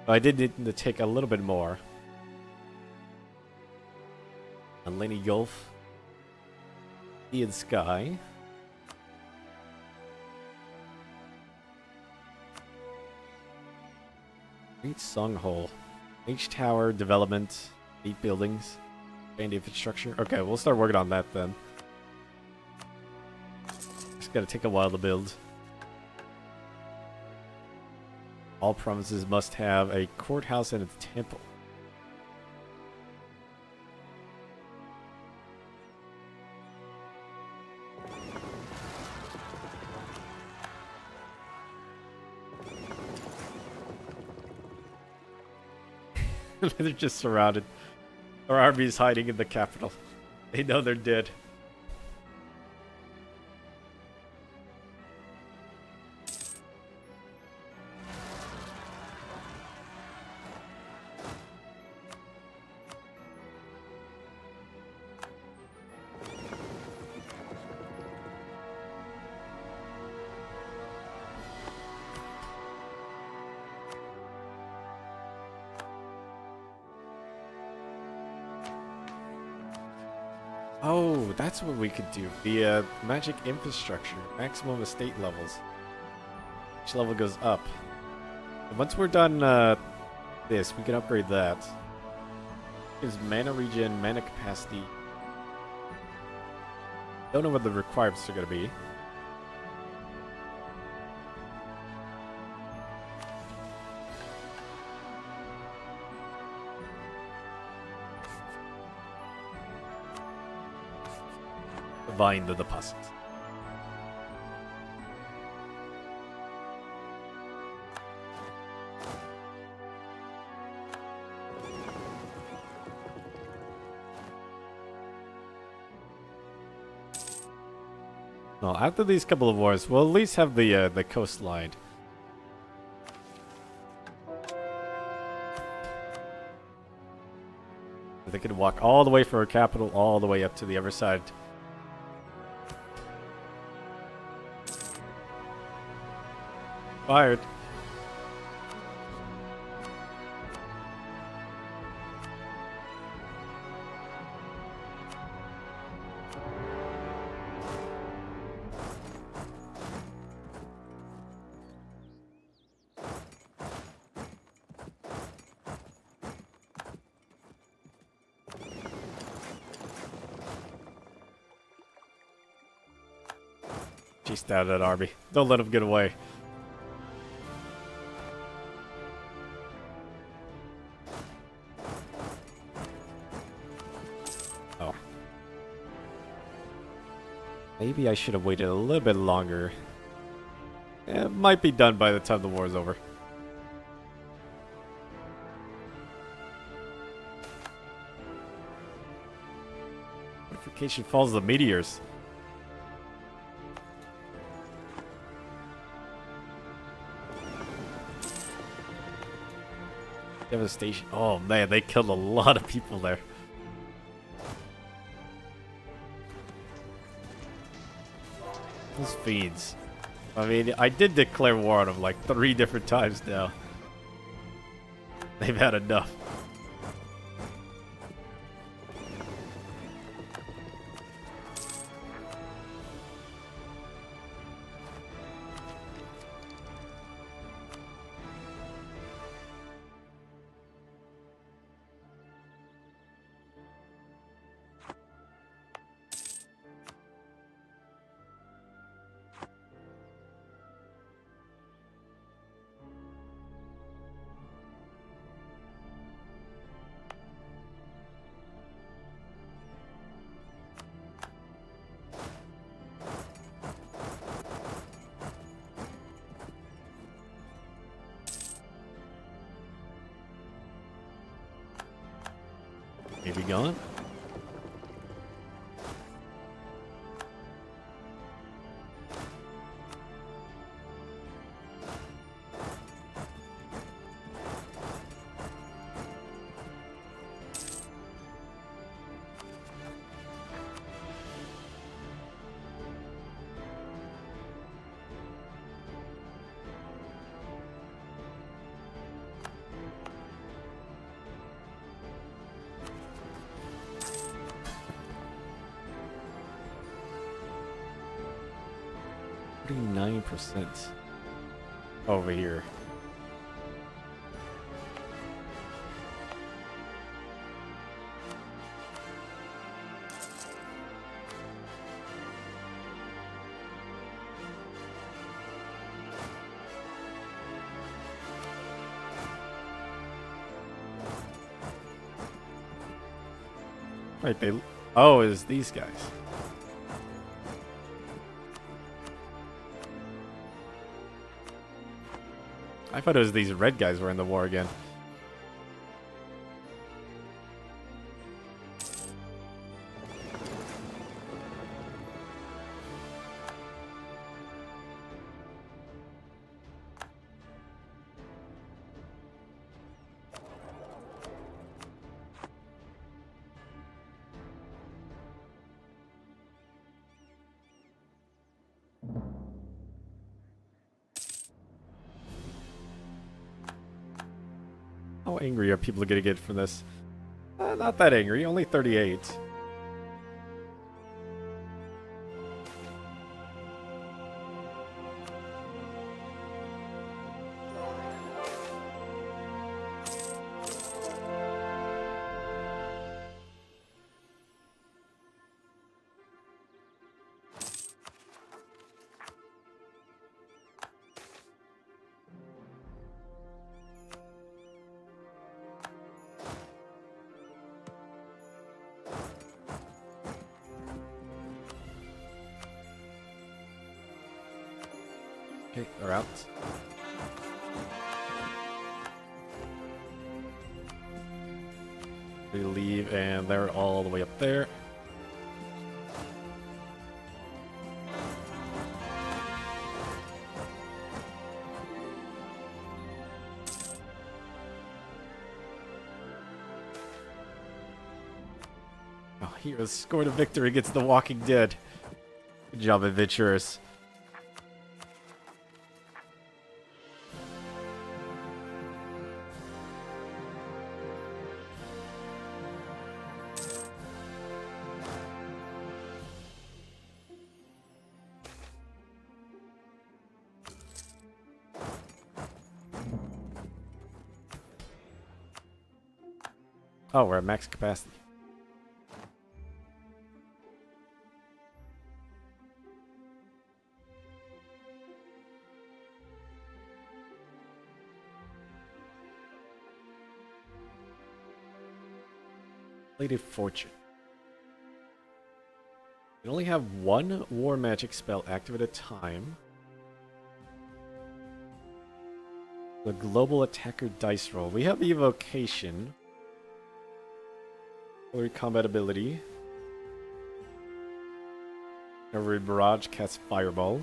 S1: So I did need to take a little bit more. On Lenny Gulf. Ian Sky. Great Songhole. H Tower development. 8 buildings. Expand infrastructure. Okay, we'll start working on that then. It's gonna take a while to build. All provinces must have a courthouse and a temple. They're just surrounded. Our army is hiding in the capital. They know they're dead. Oh, that's what we could do. The magic infrastructure, maximum estate levels. Each level goes up. And once we're done this, we can upgrade that. Gives mana regen, mana capacity. Don't know what the requirements are going to be. Divine the deposit. Well, after these couple of wars, we'll at least have the coastline. They can walk all the way from our capital, all the way up to the other side. Fired. Chase down that army. Don't let him get away. Oh. Maybe I should have waited a little bit longer. It might be done by the time the war is over. Fortification follows the meteors. Devastation. Oh man, they killed a lot of people there. Those fiends. I mean, I did declare war on them like 3 different times now. They've had enough. Maybe gone. %. Over here. Right, they... Oh, it's these guys. I thought it was these red guys were in the war again. How angry are people gonna get from this? Not that angry, only 38. Okay, they're out. We leave, and they're all the way up there. Oh, heroes scored a victory against the Walking Dead. Good job, adventurers. Oh, we're at max capacity. Lady of Fortune. You only have one war magic spell active at a time. The global attacker dice roll. We have evocation. Or combat ability. Every barrage casts fireball.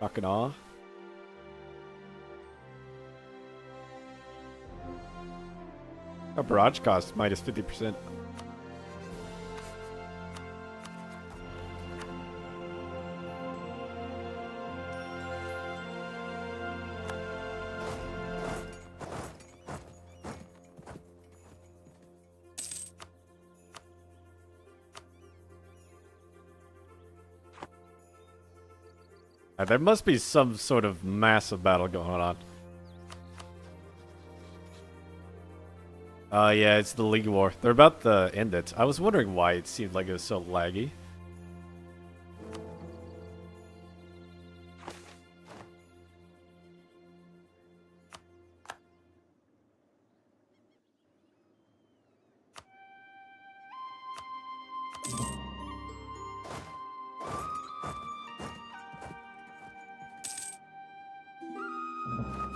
S1: Rock and awe. A barrage cost minus 50%. There must be some sort of massive battle going on. Yeah, it's the League War. They're about to end it. I was wondering why it seemed like it was so laggy.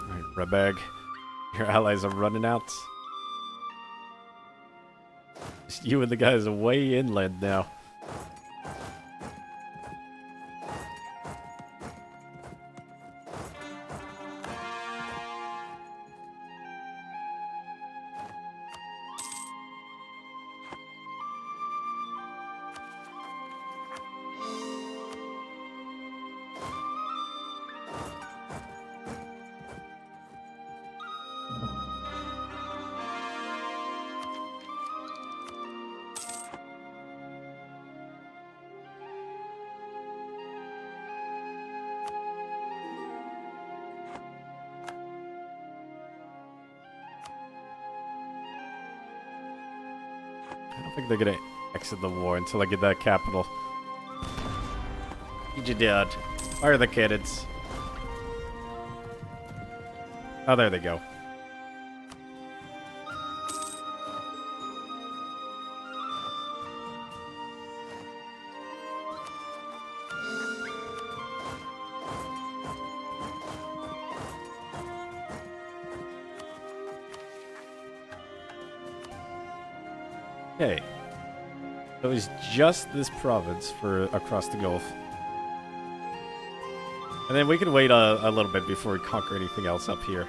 S1: Alright, Rebag. Your allies are running out. Just you and the guys are way inland now. I don't think they're gonna exit the war until I get that capital. You did. Fire the cannons. Oh, there they go. Okay. So it's just this province for across the Gulf. And then we can wait a little bit before we conquer anything else up here.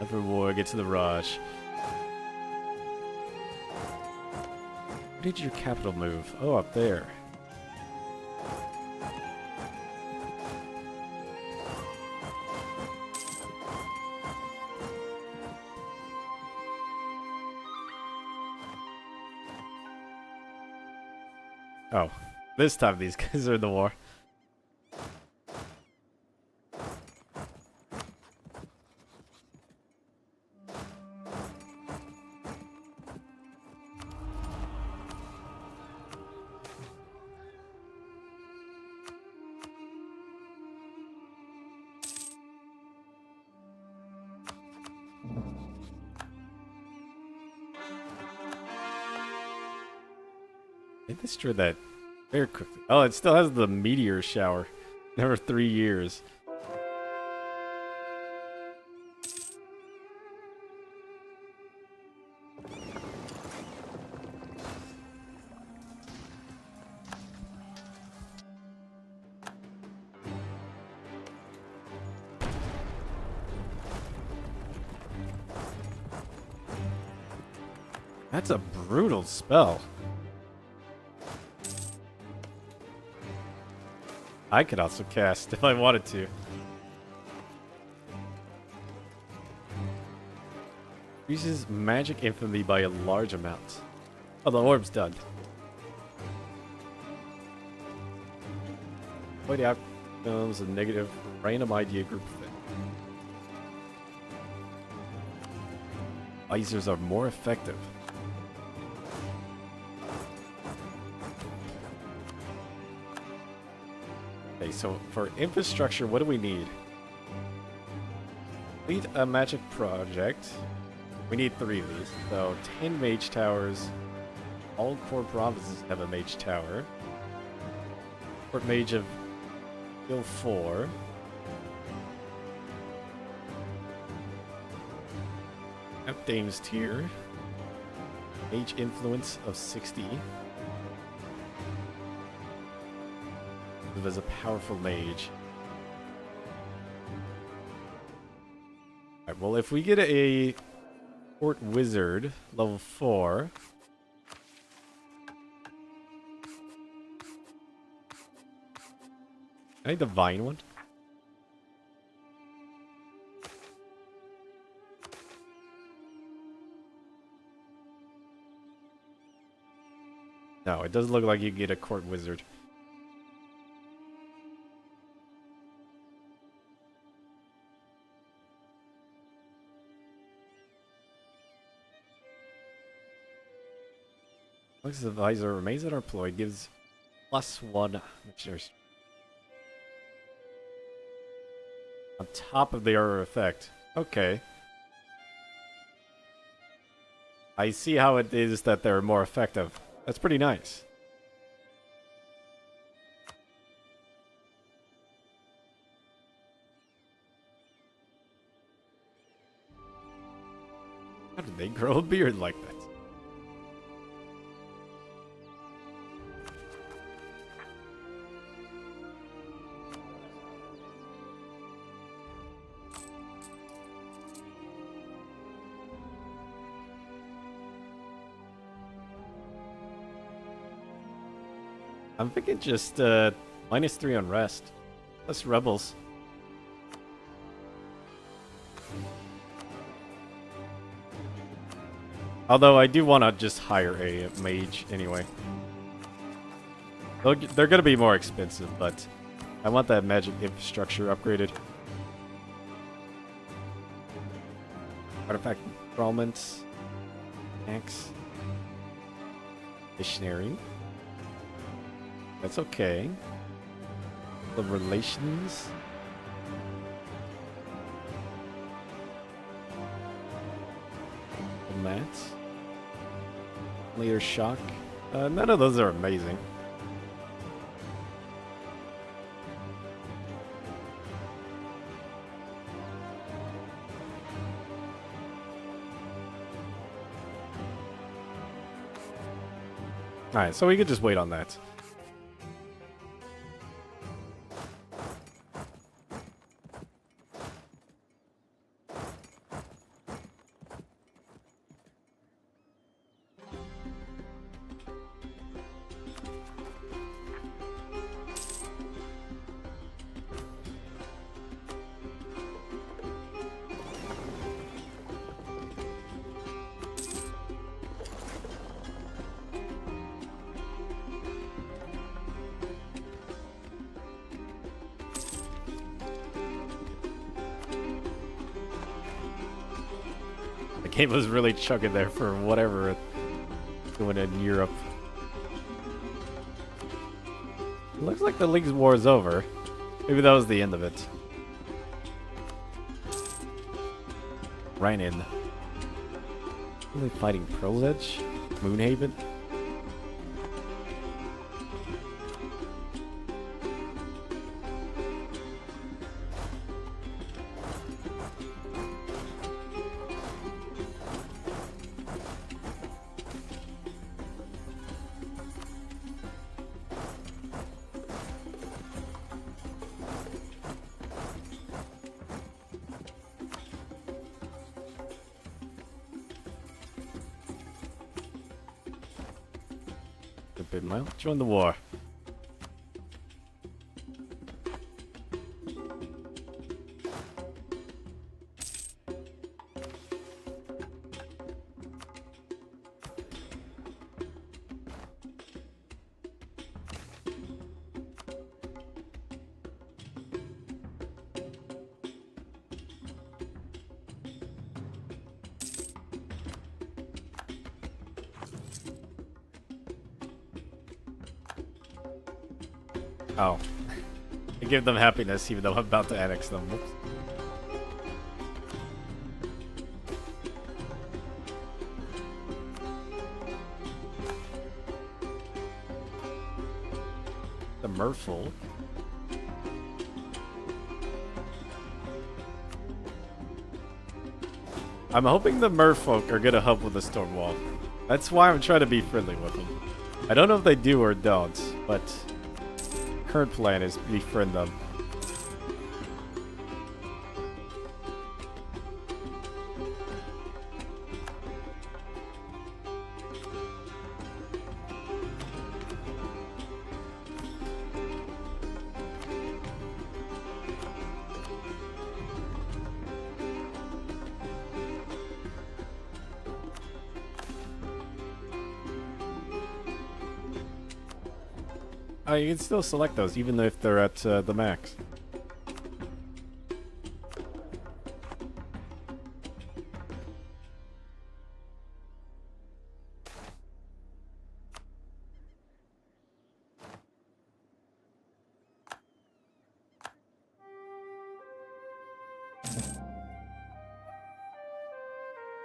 S1: Every war gets to the rush. Where did your capital move? Oh, up there. Oh, this time these guys are in the war. They destroyed that very quickly. Oh, it still has the meteor shower. There 3 years. That's a brutal spell. I could also cast if I wanted to. Increases magic infamy by a large amount. Oh, the orb's done. Avoid outcomes a negative random idea group thing. Visors are more effective. Okay, so for infrastructure, what do we need? Complete a magic project. We need 3 of these. So 10 mage towers. All 4 provinces have a mage tower. Court mage of skill 4. Dame's tier. Mage influence of 60. As a powerful mage. Alright, well, if we get a court wizard level 4. I need divine one. No, it doesn't look like you can get a court wizard. Looks as the visor remains unemployed, gives +1 missionaries. On top of the error effect. Okay. I see how it is that they're more effective. That's pretty nice. How did they grow a beard like that? I'm thinking just -3 on rest. Plus rebels. Although I do want to just hire a mage anyway. They're going to be more expensive, but I want that magic infrastructure upgraded. Artifact enthrallment. Axe. Missionary. That's okay. The relations. The mats. Later shock. None of those are amazing. Alright, so we could just wait on that. Game was really chugging there for whatever it's doing in Europe. It looks like the League's war is over. Maybe that was the end of it. Rhinen. Are they fighting Pearl's Edge? Moonhaven? stupid. Well, join the war. Oh. I give them happiness even though I'm about to annex them. Whoops. The merfolk. I'm hoping the merfolk are gonna help with the storm wall. That's why I'm trying to be friendly with them. I don't know if they do or don't, but current plan is befriend them. Oh, you can still select those, even if they're at the max.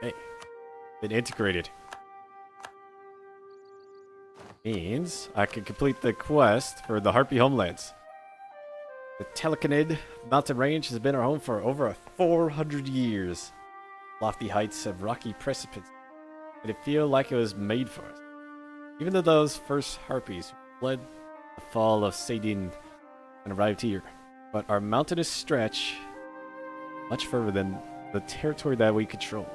S1: Hey, been integrated. Means I can complete the quest for the Harpy homelands. The Telecanid mountain range has been our home for over 400 years. Lofty heights and rocky precipices made it feel like it was made for us. Even though those first Harpies fled the fall of Sadin and arrived here, but our mountainous stretch much further than the territory that we control.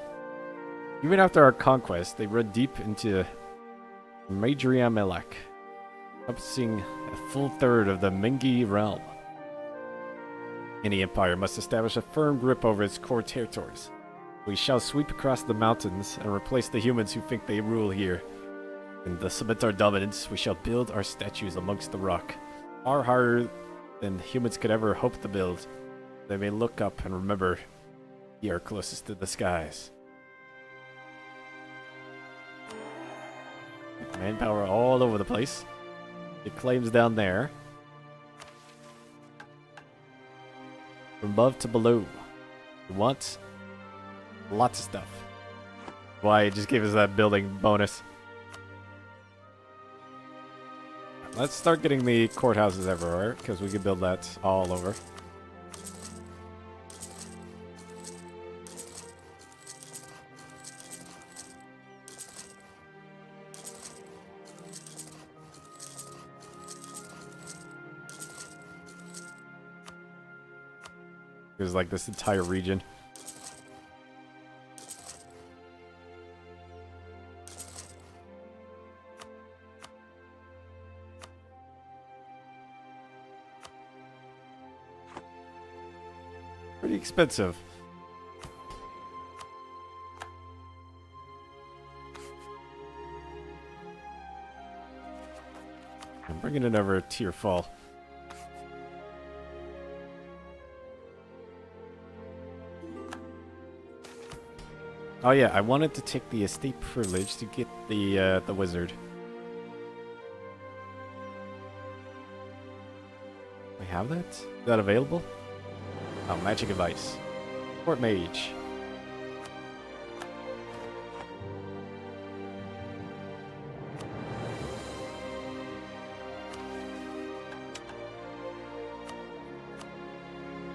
S1: Even after our conquest, they run deep into Madria Melek, encompassing a full third of the Mingi realm. Any empire must establish a firm grip over its core territories. We shall sweep across the mountains and replace the humans who think they rule here. And to cement our dominance, we shall build our statues amongst the rock, far harder than humans could ever hope to build. They may look up and remember we are closest to the skies. Manpower all over the place. It claims down there. From above to below. We want lots of stuff. Why it just gave us that building bonus. Let's start getting the courthouses everywhere, because we can build that all over. There's like this entire region. Pretty expensive. I'm bringing it over to your fall. Oh yeah, I wanted to take the estate privilege to get the wizard. We have that? Is that available? Oh, magic advice. Court mage.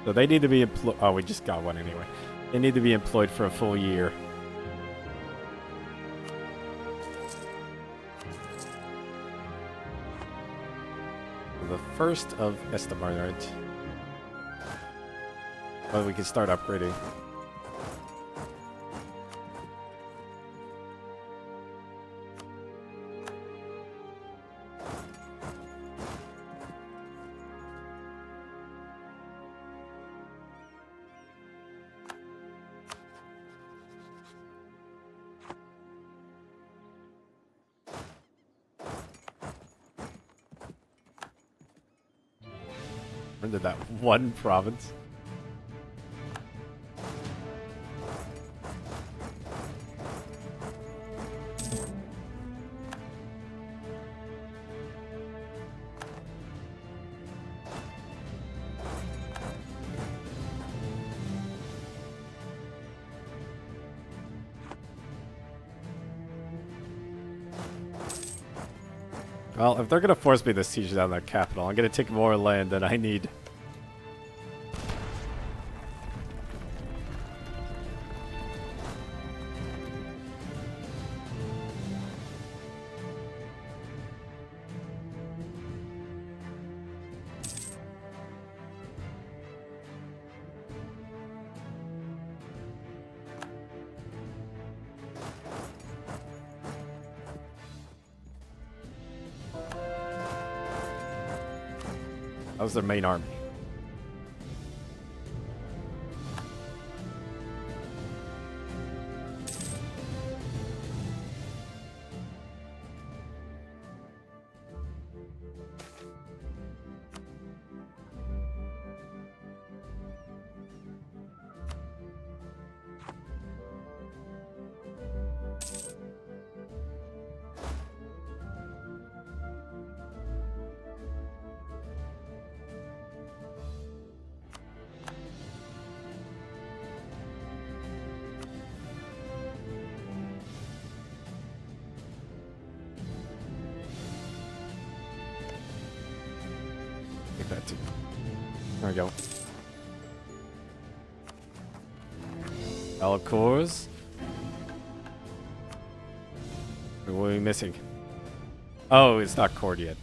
S1: So they need to be employed. Oh, we just got one anyway. They need to be employed for a full year. The first of Estamar, right? Well, we can start upgrading. into that one province. Well, if they're gonna force me to siege down their capital, I'm gonna take more land than I need. That was their main army. Take that too. There we go. Alcors. What are we missing? Oh, it's not cord yet.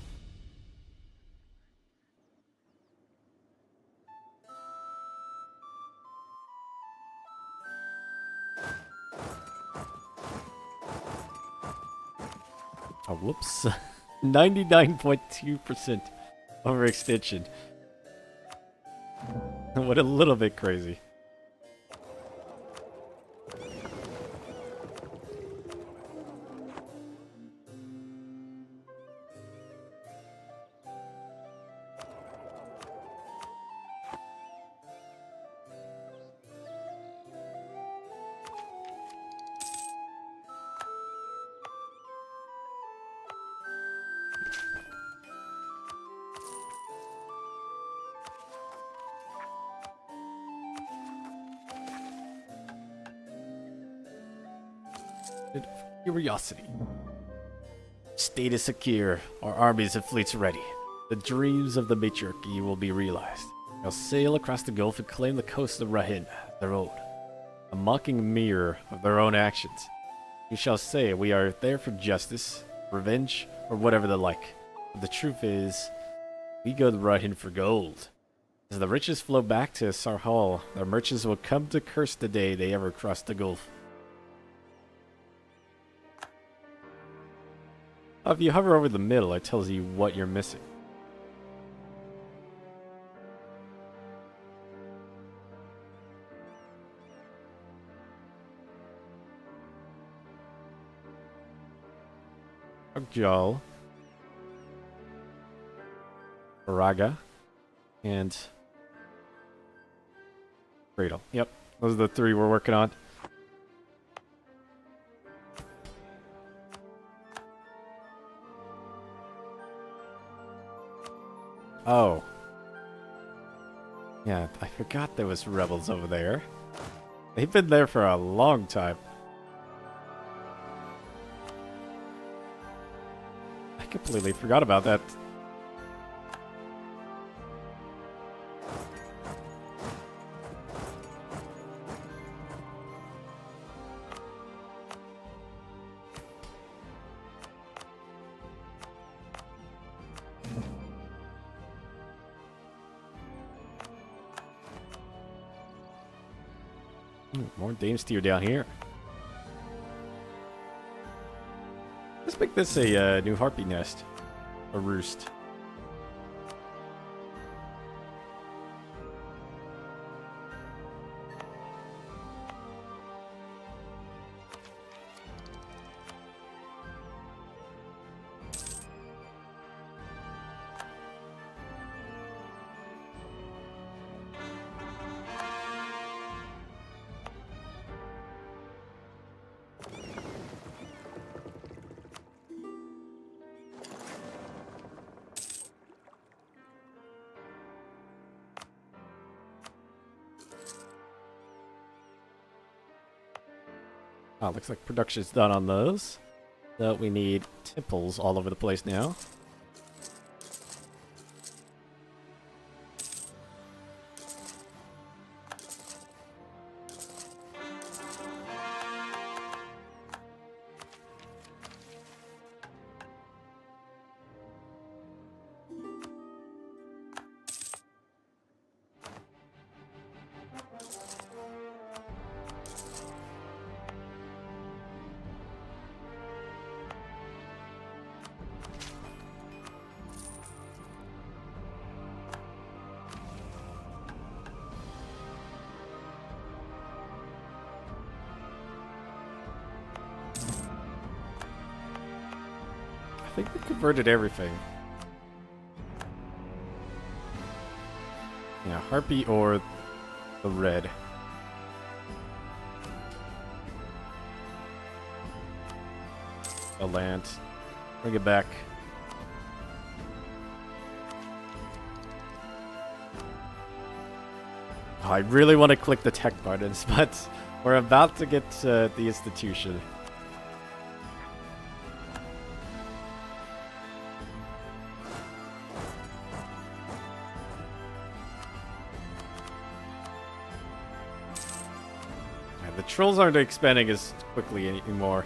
S1: Oh, whoops. 99.2% overextension. What a little bit crazy. Curiosity. Status secure. Our armies and fleets ready. The dreams of the matriarchy will be realized. They'll sail across the Gulf and claim the coast of Rahin, their own. A mocking mirror of their own actions. You shall say we are there for justice, revenge, or whatever the like. But the truth is, we go to Rahin for gold. As the riches flow back to Sarhal, their merchants will come to curse the day they ever cross the Gulf. If you hover over the middle, it tells you what you're missing. Agjal, Baraga, and Cradle. Yep, those are the three we're working on. Oh. Yeah, I forgot there was rebels over there. They've been there for a long time. I completely forgot about that. More Dame Steer down here. Let's make this a new harpy nest. A roost. Oh, looks like production's done on those. So we need temples all over the place now. I think we converted everything. Yeah, Harpy or the red. The land. Bring it back. Oh, I really want to click the tech buttons, but we're about to get the institution. The trolls aren't expanding as quickly anymore.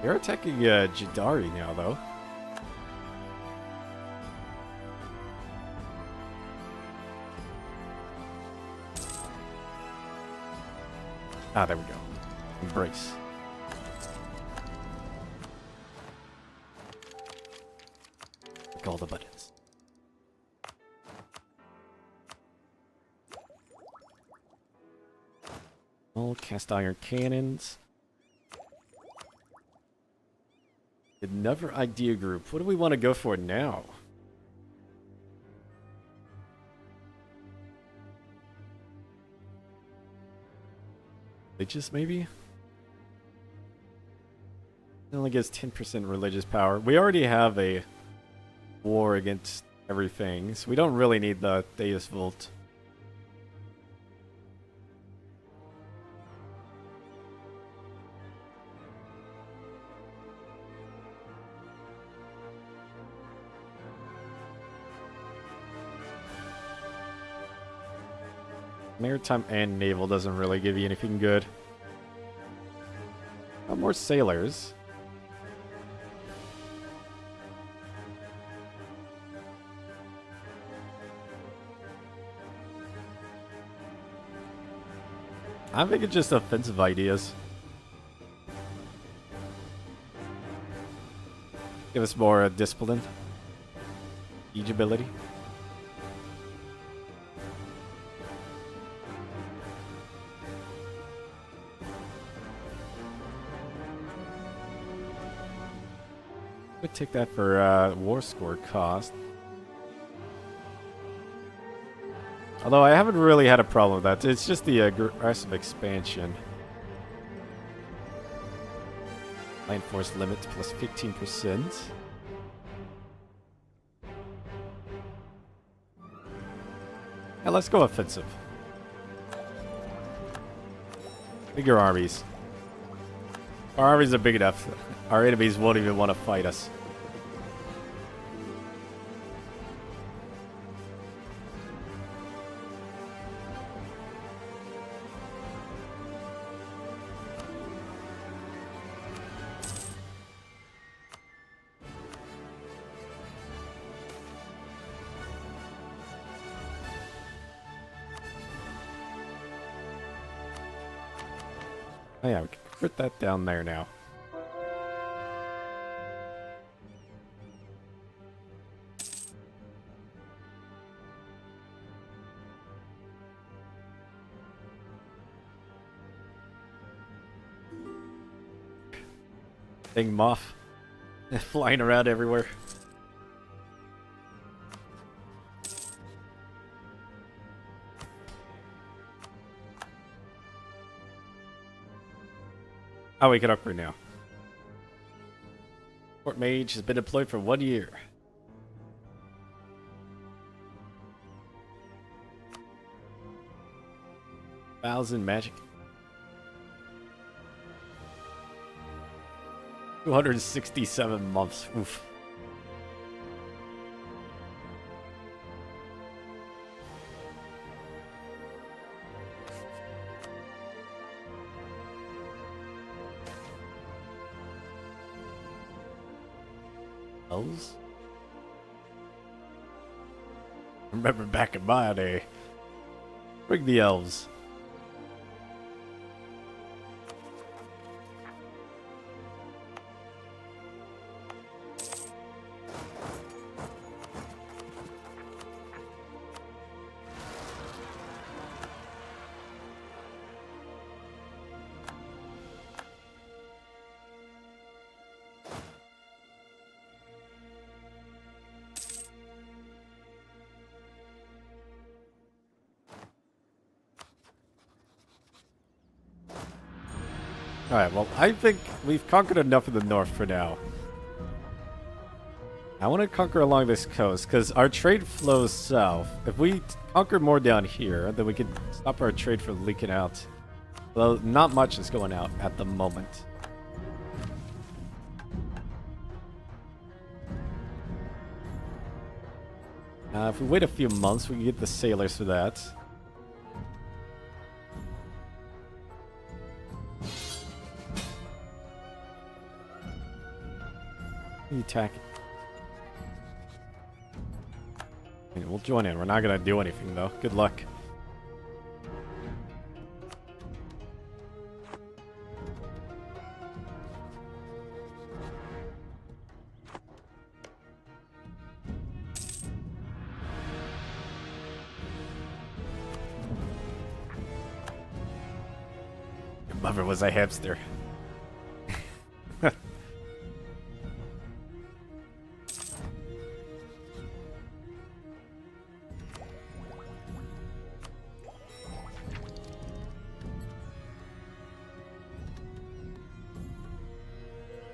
S1: They're attacking Jadari now, though. Ah, there we go. Embrace. Click all the buttons. All cast iron cannons. Another idea group. What do we want to go for now? Religious, maybe? It only gives 10% religious power. We already have a war against everything, so we don't really need the Deus Vult. Maritime and naval doesn't really give you anything good. More sailors. I'm thinking just offensive ideas. Give us more discipline. Siegeability. Would take that for war score cost. Although I haven't really had a problem with that. It's just the aggressive expansion. Land force limit plus 15%. Yeah, let's go offensive. Bigger armies. Our armies are big enough. Our enemies won't even want to fight us. Oh yeah, we can put that down there now. Thing moth flying around everywhere. Oh, we can upgrade now. Court Mage has been deployed for 1 year. 1,000 magic. 267 months. Oof. Elves? Remember back in my day. Bring the elves. Alright, well, I think we've conquered enough of the north for now. I want to conquer along this coast, because our trade flows south. If we conquer more down here, then we can stop our trade from leaking out. Well, not much is going out at the moment. If we wait a few months, we can get the sailors for that. Attack. We'll join in. We're not gonna do anything though. Good luck. Your mother was a hamster.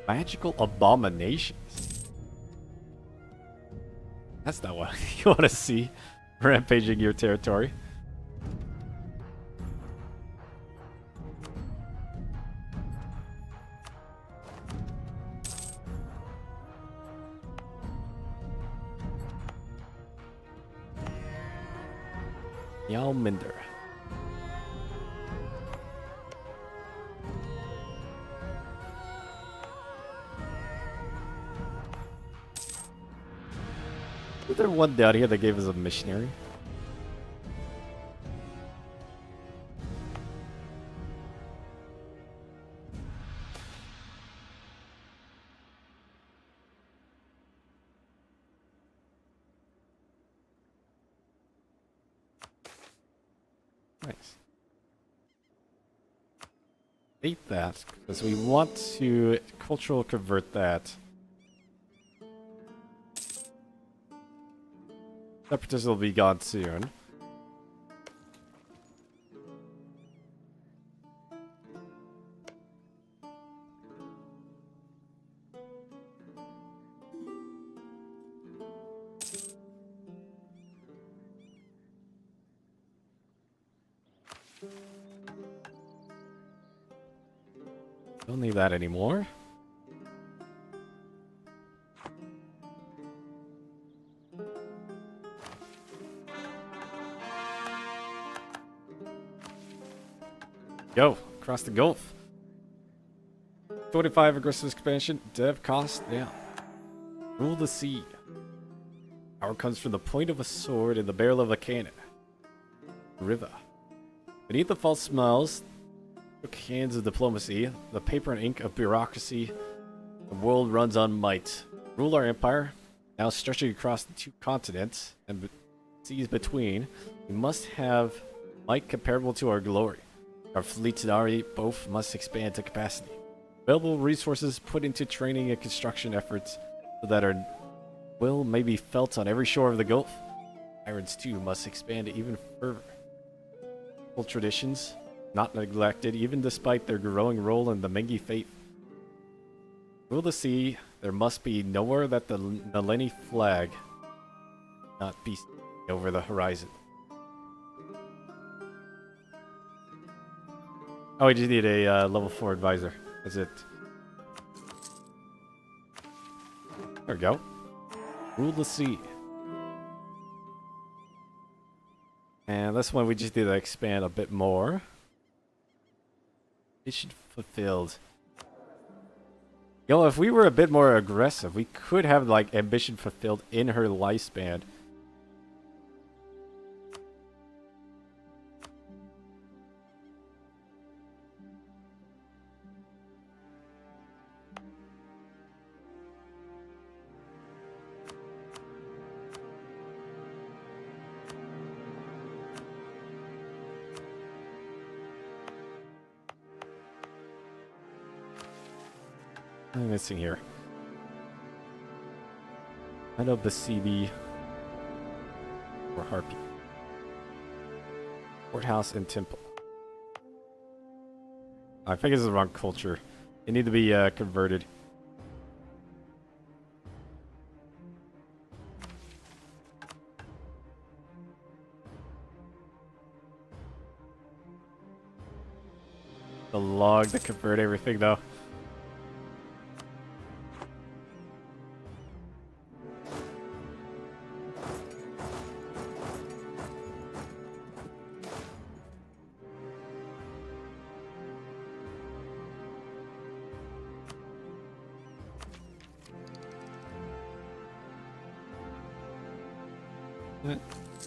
S1: Magical abominations. That's not what you want to see. Rampaging your territory. Yalminder. Was there one down here that gave us a missionary? Nice. Eat that, because we want to cultural convert that. Separatists will be gone soon. Don't need that anymore. Go across the Gulf. 25 aggressive expansion. Dev cost down. Rule the sea. Power comes from the point of a sword and the barrel of a cannon. River. Beneath the false smiles, took hands of diplomacy, the paper and ink of bureaucracy. The world runs on might. Rule our empire, now stretching across the 2 continents and seas between. We must have might comparable to our glory. Our fleets and army both must expand to capacity. Available resources put into training and construction efforts so that our will may be felt on every shore of the Gulf. Irons too must expand even further. Old traditions, not neglected even despite their growing role in the Mengi faith. Rule the sea, there must be nowhere that the Naleni flag not be over the horizon. Oh, we just need a level 4 advisor. That's it. There we go. Rule the sea. And this one we just need to expand a bit more. Mission fulfilled. You know, if we were a bit more aggressive, we could have, like, ambition fulfilled in her lifespan. What am I missing here? I know the CB or Harpy. Courthouse and temple. I think this is the wrong culture. They need to be converted. The log to convert everything though.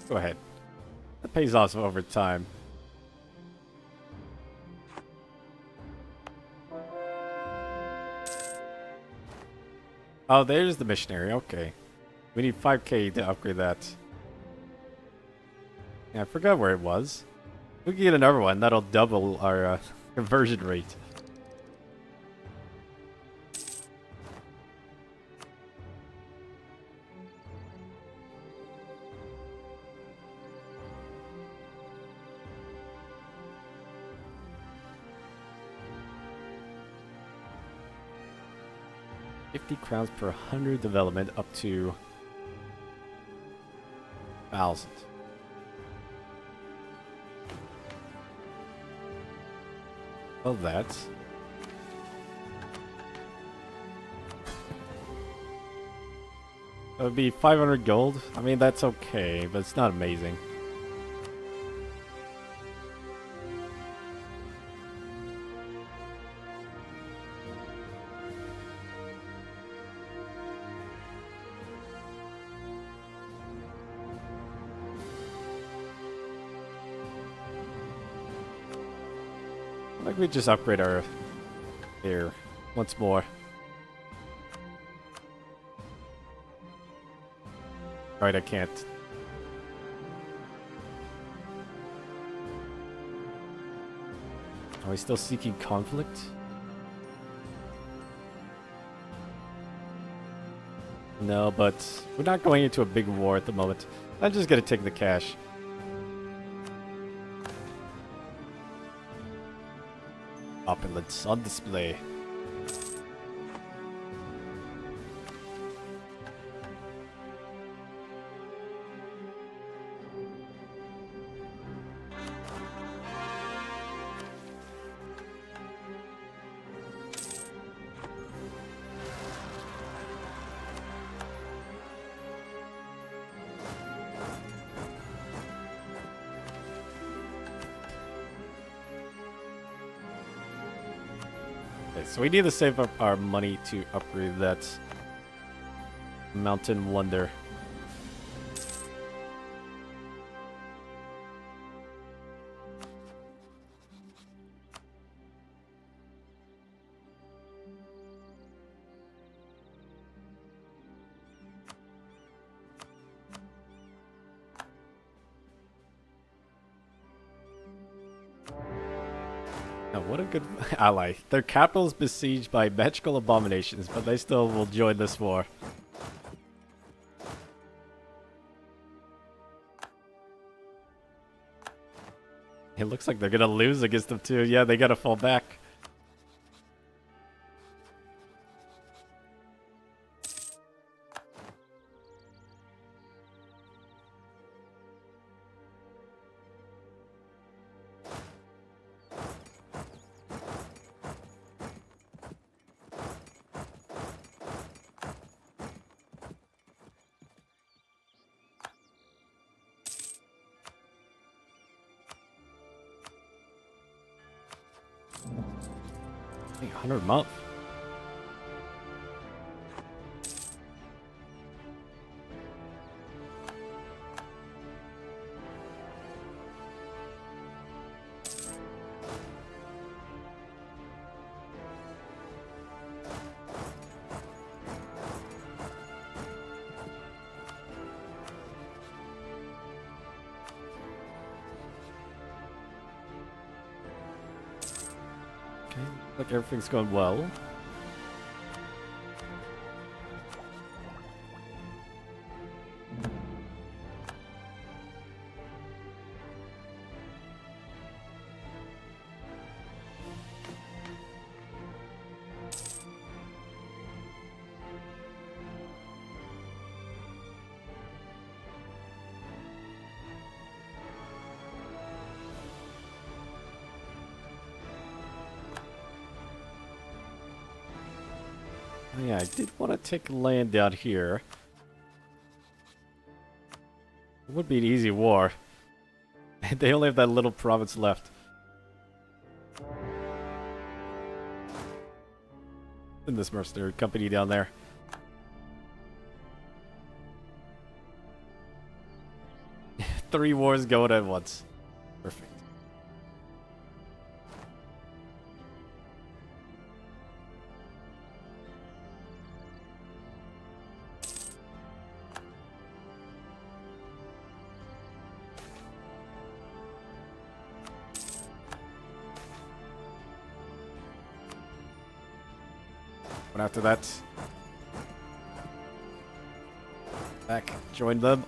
S1: Go ahead. That pays off over time. Oh, there's the missionary. Okay. We need 5k to upgrade that. Yeah, I forgot where it was. We can get another one. That'll double our conversion rate. £50 per 100 development up to 1,000. Love that. That would be 500 gold. I mean, that's okay, but it's not amazing. Like we just upgrade our here once more. Alright, I can't. Are we still seeking conflict? No, but we're not going into a big war at the moment. I'm just gonna take the cash. Opulence on display. So we need to save up our money to upgrade that Mountain Wonder. What a good ally. Their capital is besieged by magical abominations, but they still will join this war. It looks like they're gonna lose against them too. Yeah, they gotta fall back. Hey, 100 a month. Okay, looks like everything's going well. Oh, yeah, I did want to take land down here. It would be an easy war. They only have that little province left. In this mercenary company down there. Three wars going at once. Perfect. But after that, back, join them.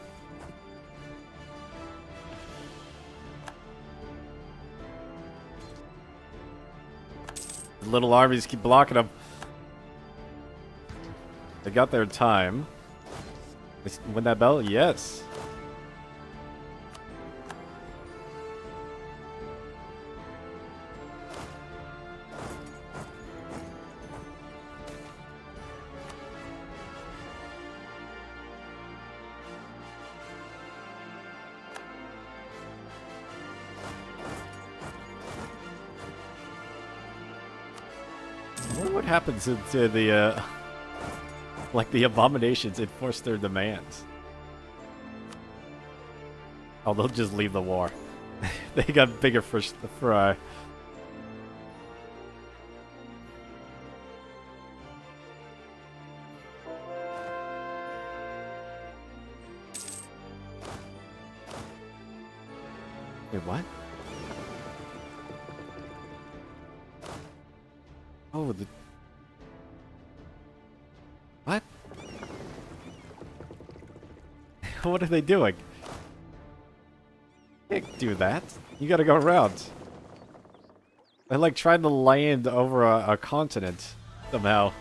S1: The little armies keep blocking them. They got their time. They win that battle? Yes. I wonder what happens to the, like the abominations enforce their demands. Oh, they'll just leave the war. They got bigger fish to fry. Wait, what? Oh, the... What? What are they doing? Can't do that. You gotta go around. They're like trying to land over a continent somehow.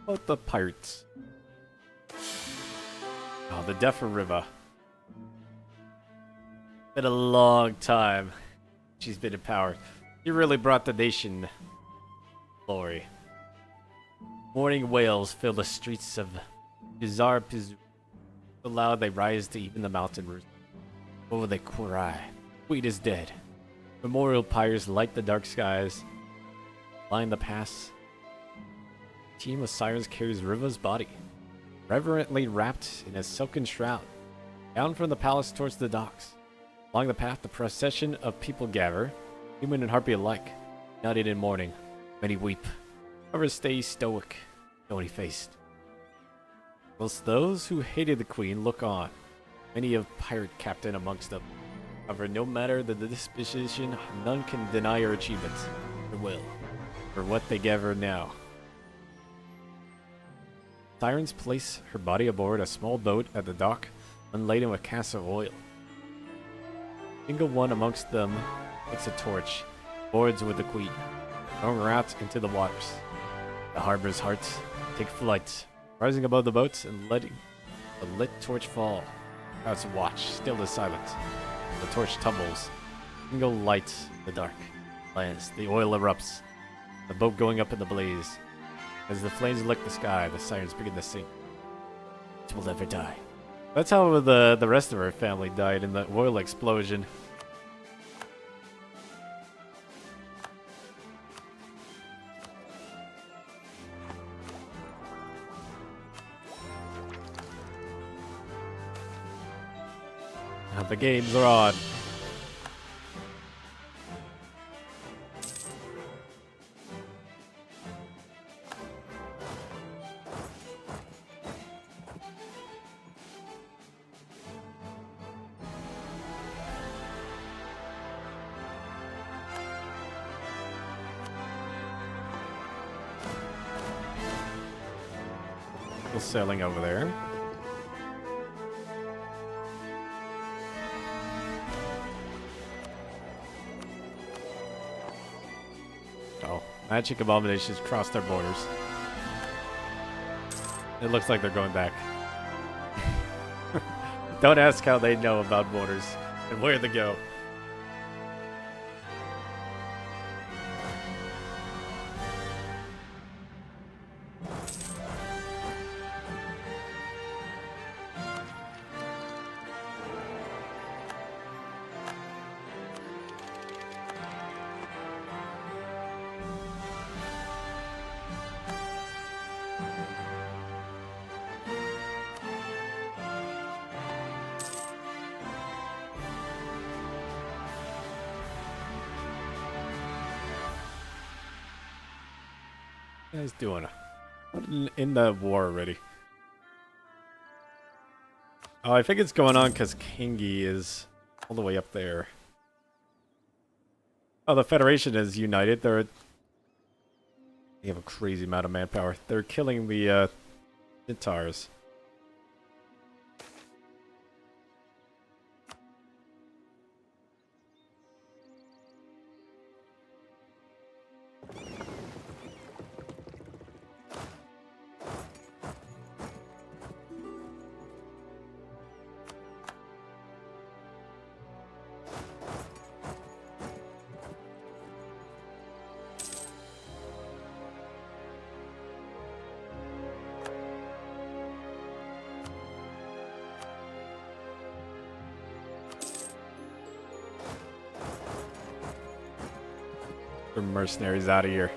S1: About the pirates. Oh, the Defer River. Been a long time she's been in power. She really brought the nation glory. Morning wails fill the streets of Bizarre Pizu. So loud they rise to even the mountain roots. Over they cry. Queen is dead. Memorial pyres light the dark skies. Line the pass. Team of sirens carries Riva's body, reverently wrapped in a silken shroud, down from the palace towards the docks. Along the path, the procession of people gather, human and harpy alike, united in mourning. Many weep, others stay stoic, stony-faced. Whilst those who hated the queen look on, many a pirate captain amongst them. However, no matter the disposition, none can deny her achievements, her will, or what they gather now. Sirens place her body aboard a small boat at the dock, unladen with casks of oil. Single one amongst them takes a torch, boards with the queen, throwing her out into the waters. The harbor's hearts take flight, rising above the boats and The lit torch fall. Crowds watch, still is silent. The torch tumbles. Single light in the dark. Lands, the oil erupts. The boat going up in the blaze. As the flames lick the sky, the sirens begin to sing. It will never die. That's how the rest of our family died in the oil explosion. Now the games are on. Still sailing over there. Oh, magic abominations crossed their borders. It looks like they're going back. Don't ask how they know about borders and where to go. What are you guys doing? What in the war already? Oh, I think it's going on because Kingi is all the way up there. Oh, the Federation is united. They have a crazy amount of manpower. They're killing the Centaurs. The mercenaries out of here.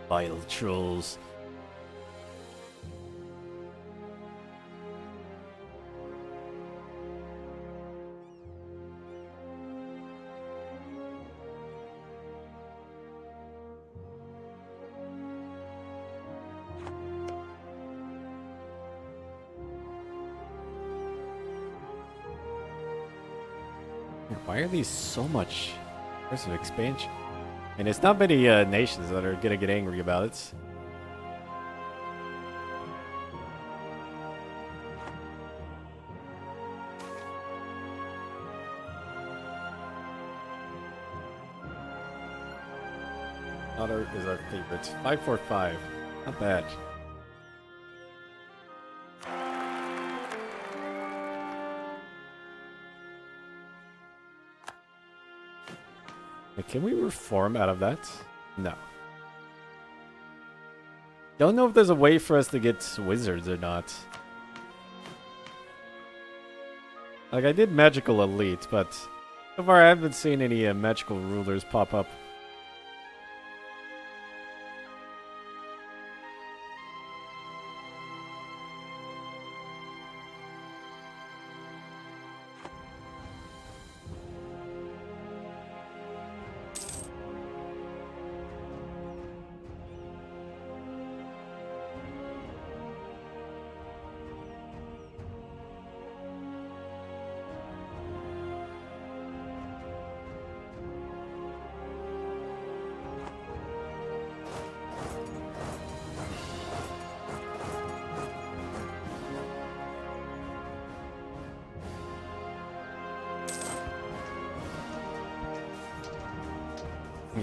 S1: Vile trolls. Why are these so much aggressive expansion? And it's not many nations that are gonna get angry about it. Otter is our favorite. 545. Not bad. Can we reform out of that? No. Don't know if there's a way for us to get wizards or not. Like, I did magical elite, but so far I haven't seen any magical rulers pop up.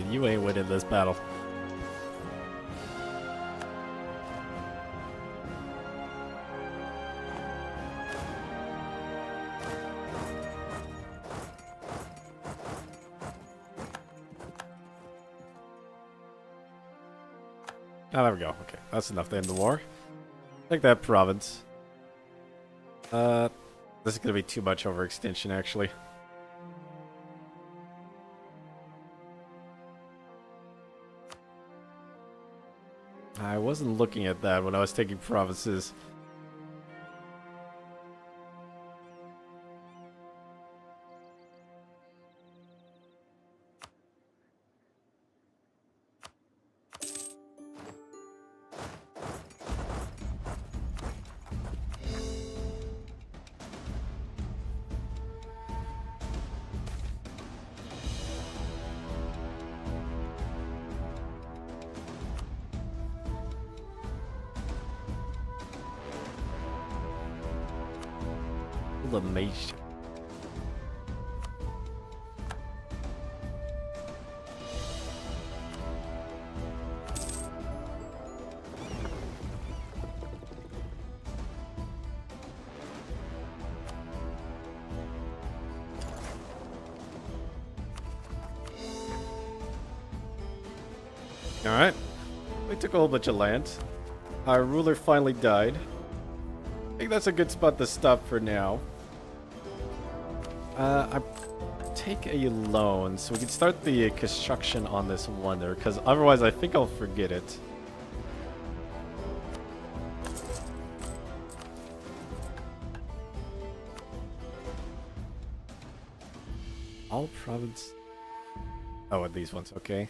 S1: You ain't winning this battle. Oh, there we go. Okay, that's enough to end the war. Take that province. This is gonna be too much overextension, actually. I wasn't looking at that when I was taking provinces. Elimination. Alright. We took a whole bunch of land. Our ruler finally died. I think that's a good spot to stop for now. I take a loan so we can start the construction on this wonder, because otherwise I think I'll forget it. All province. Oh, and these ones, okay.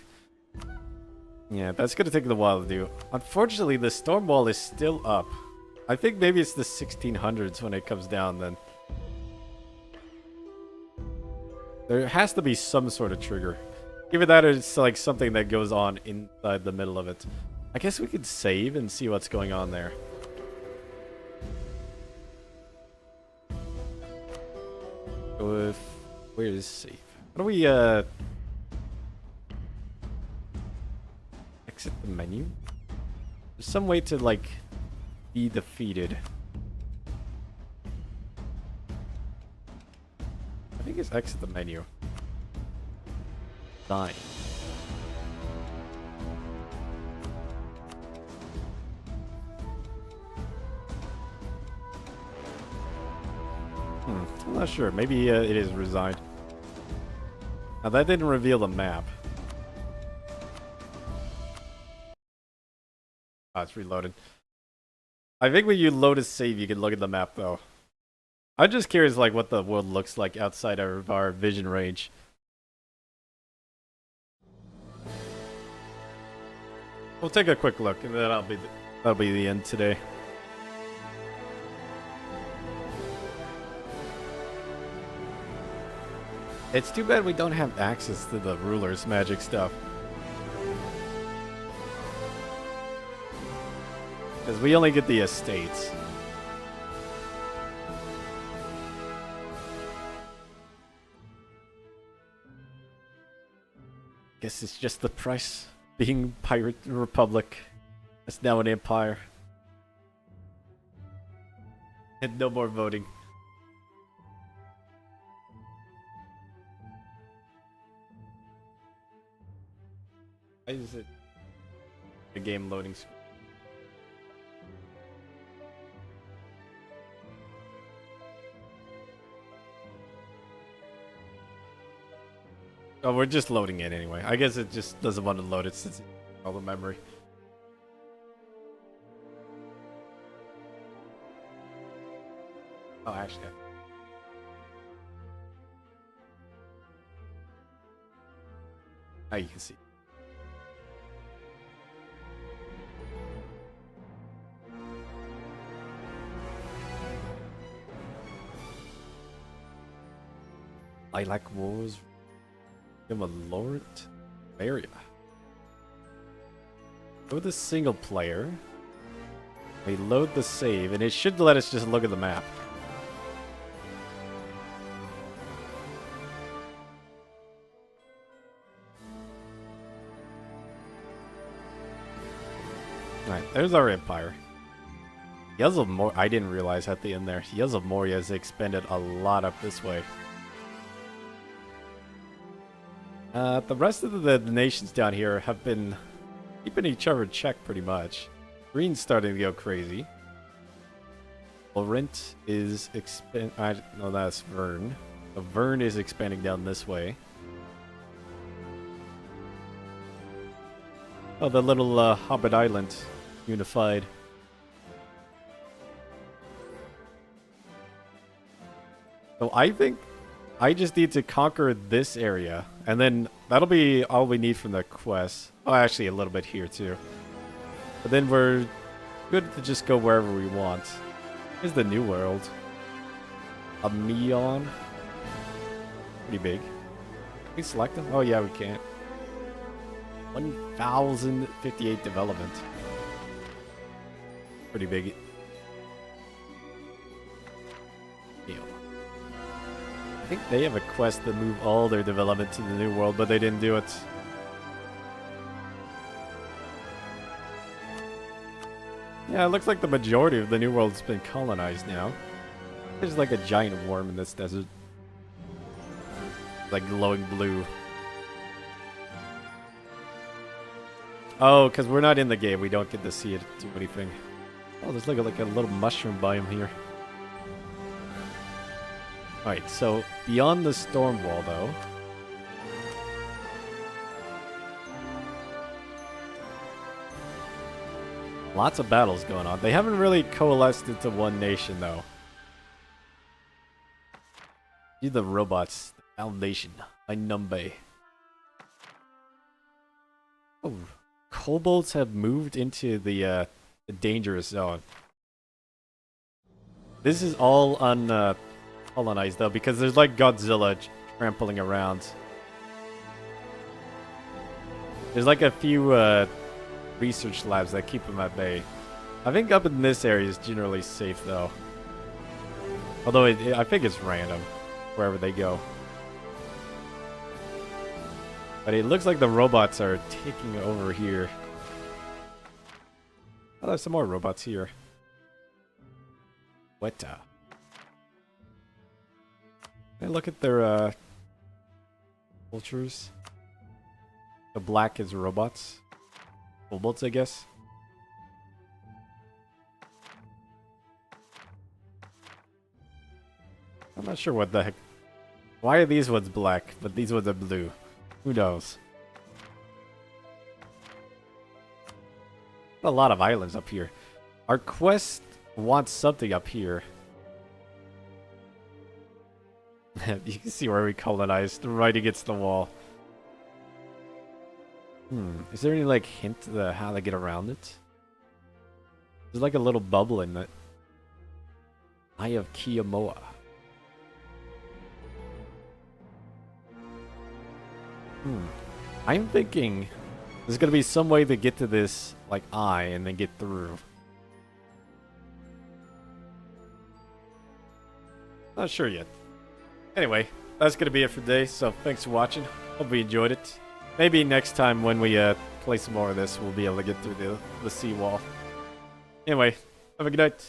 S1: Yeah, that's gonna take a while to do. Unfortunately, the storm wall is still up. I think maybe it's the 1600s when it comes down then. There has to be some sort of trigger. Either that or it's like something that goes on inside the middle of it. I guess we could save and see what's going on there. So where is save? How do we exit the menu? There's some way to like be defeated. I think it's exit the menu. Die. I'm not sure. Maybe it is resign. Now that didn't reveal the map. Oh, it's reloaded. I think when you load a save, you can look at the map though. I'm just curious like what the world looks like outside of our vision range. We'll take a quick look and then that'll be the end today. It's too bad we don't have access to the ruler's magic stuff. Because we only get the estates. Guess it's just the price. Being Pirate Republic. It's now an empire. And no more voting. Why is it the game loading screen? Oh, we're just loading it anyway. I guess it just doesn't want to load it since it's all the memory. Oh, actually. Now you can see. I like wars. I'm a Lord area. Go to single player. We load the save, and it should let us just look at the map. Alright, there's our empire. Yezzel I didn't realize at the end there. Yezzel Moria has expanded a lot up this way. The rest of the nations down here have been keeping each other in check pretty much. Green's starting to go crazy. Laurent is no, that's Vern. So Vern is expanding down this way. Oh, the little Hobbit Island unified. So I think I just need to conquer this area, and then that'll be all we need from the quest. Oh, actually a little bit here too. But then we're good to just go wherever we want. Here's the new world. A Meon. Pretty big. Can we select them? Oh yeah, we can't. 1,058 development. Pretty big. Ew. I think they have a quest to move all their development to the new world, but they didn't do it. Yeah, it looks like the majority of the new world's been colonized now. There's like a giant worm in this desert. Like glowing blue. Oh, because we're not in the game, we don't get to see it do anything. Oh, there's like a little mushroom biome here. Alright, so beyond the storm wall, though. Lots of battles going on. They haven't really coalesced into one nation, though. See the robots. The Foundation. By Numbe. Oh. Kobolds have moved into the dangerous zone. This is all uncolonized, though, because there's like Godzilla trampling around. There's like a few research labs that keep them at bay. I think up in this area is generally safe, though. Although I think it's random, wherever they go. But it looks like the robots are taking over here. Oh, there's some more robots here. Weta. Hey, look at their cultures. The black is robots. Kobolds, I guess. I'm not sure what the heck. Why are these ones black, but these ones are blue? Who knows? A lot of islands up here. Our quest wants something up here. You can see where we colonized, right against the wall. Is there any like hint to how to get around it? There's like a little bubble in it. Eye of Kiamoa. I'm thinking there's gonna be some way to get to this like eye and then get through. Not sure yet. Anyway, that's gonna be it for today. So thanks for watching. Hope you enjoyed it. Maybe next time when we play some more of this, we'll be able to get through the seawall. Anyway, have a good night.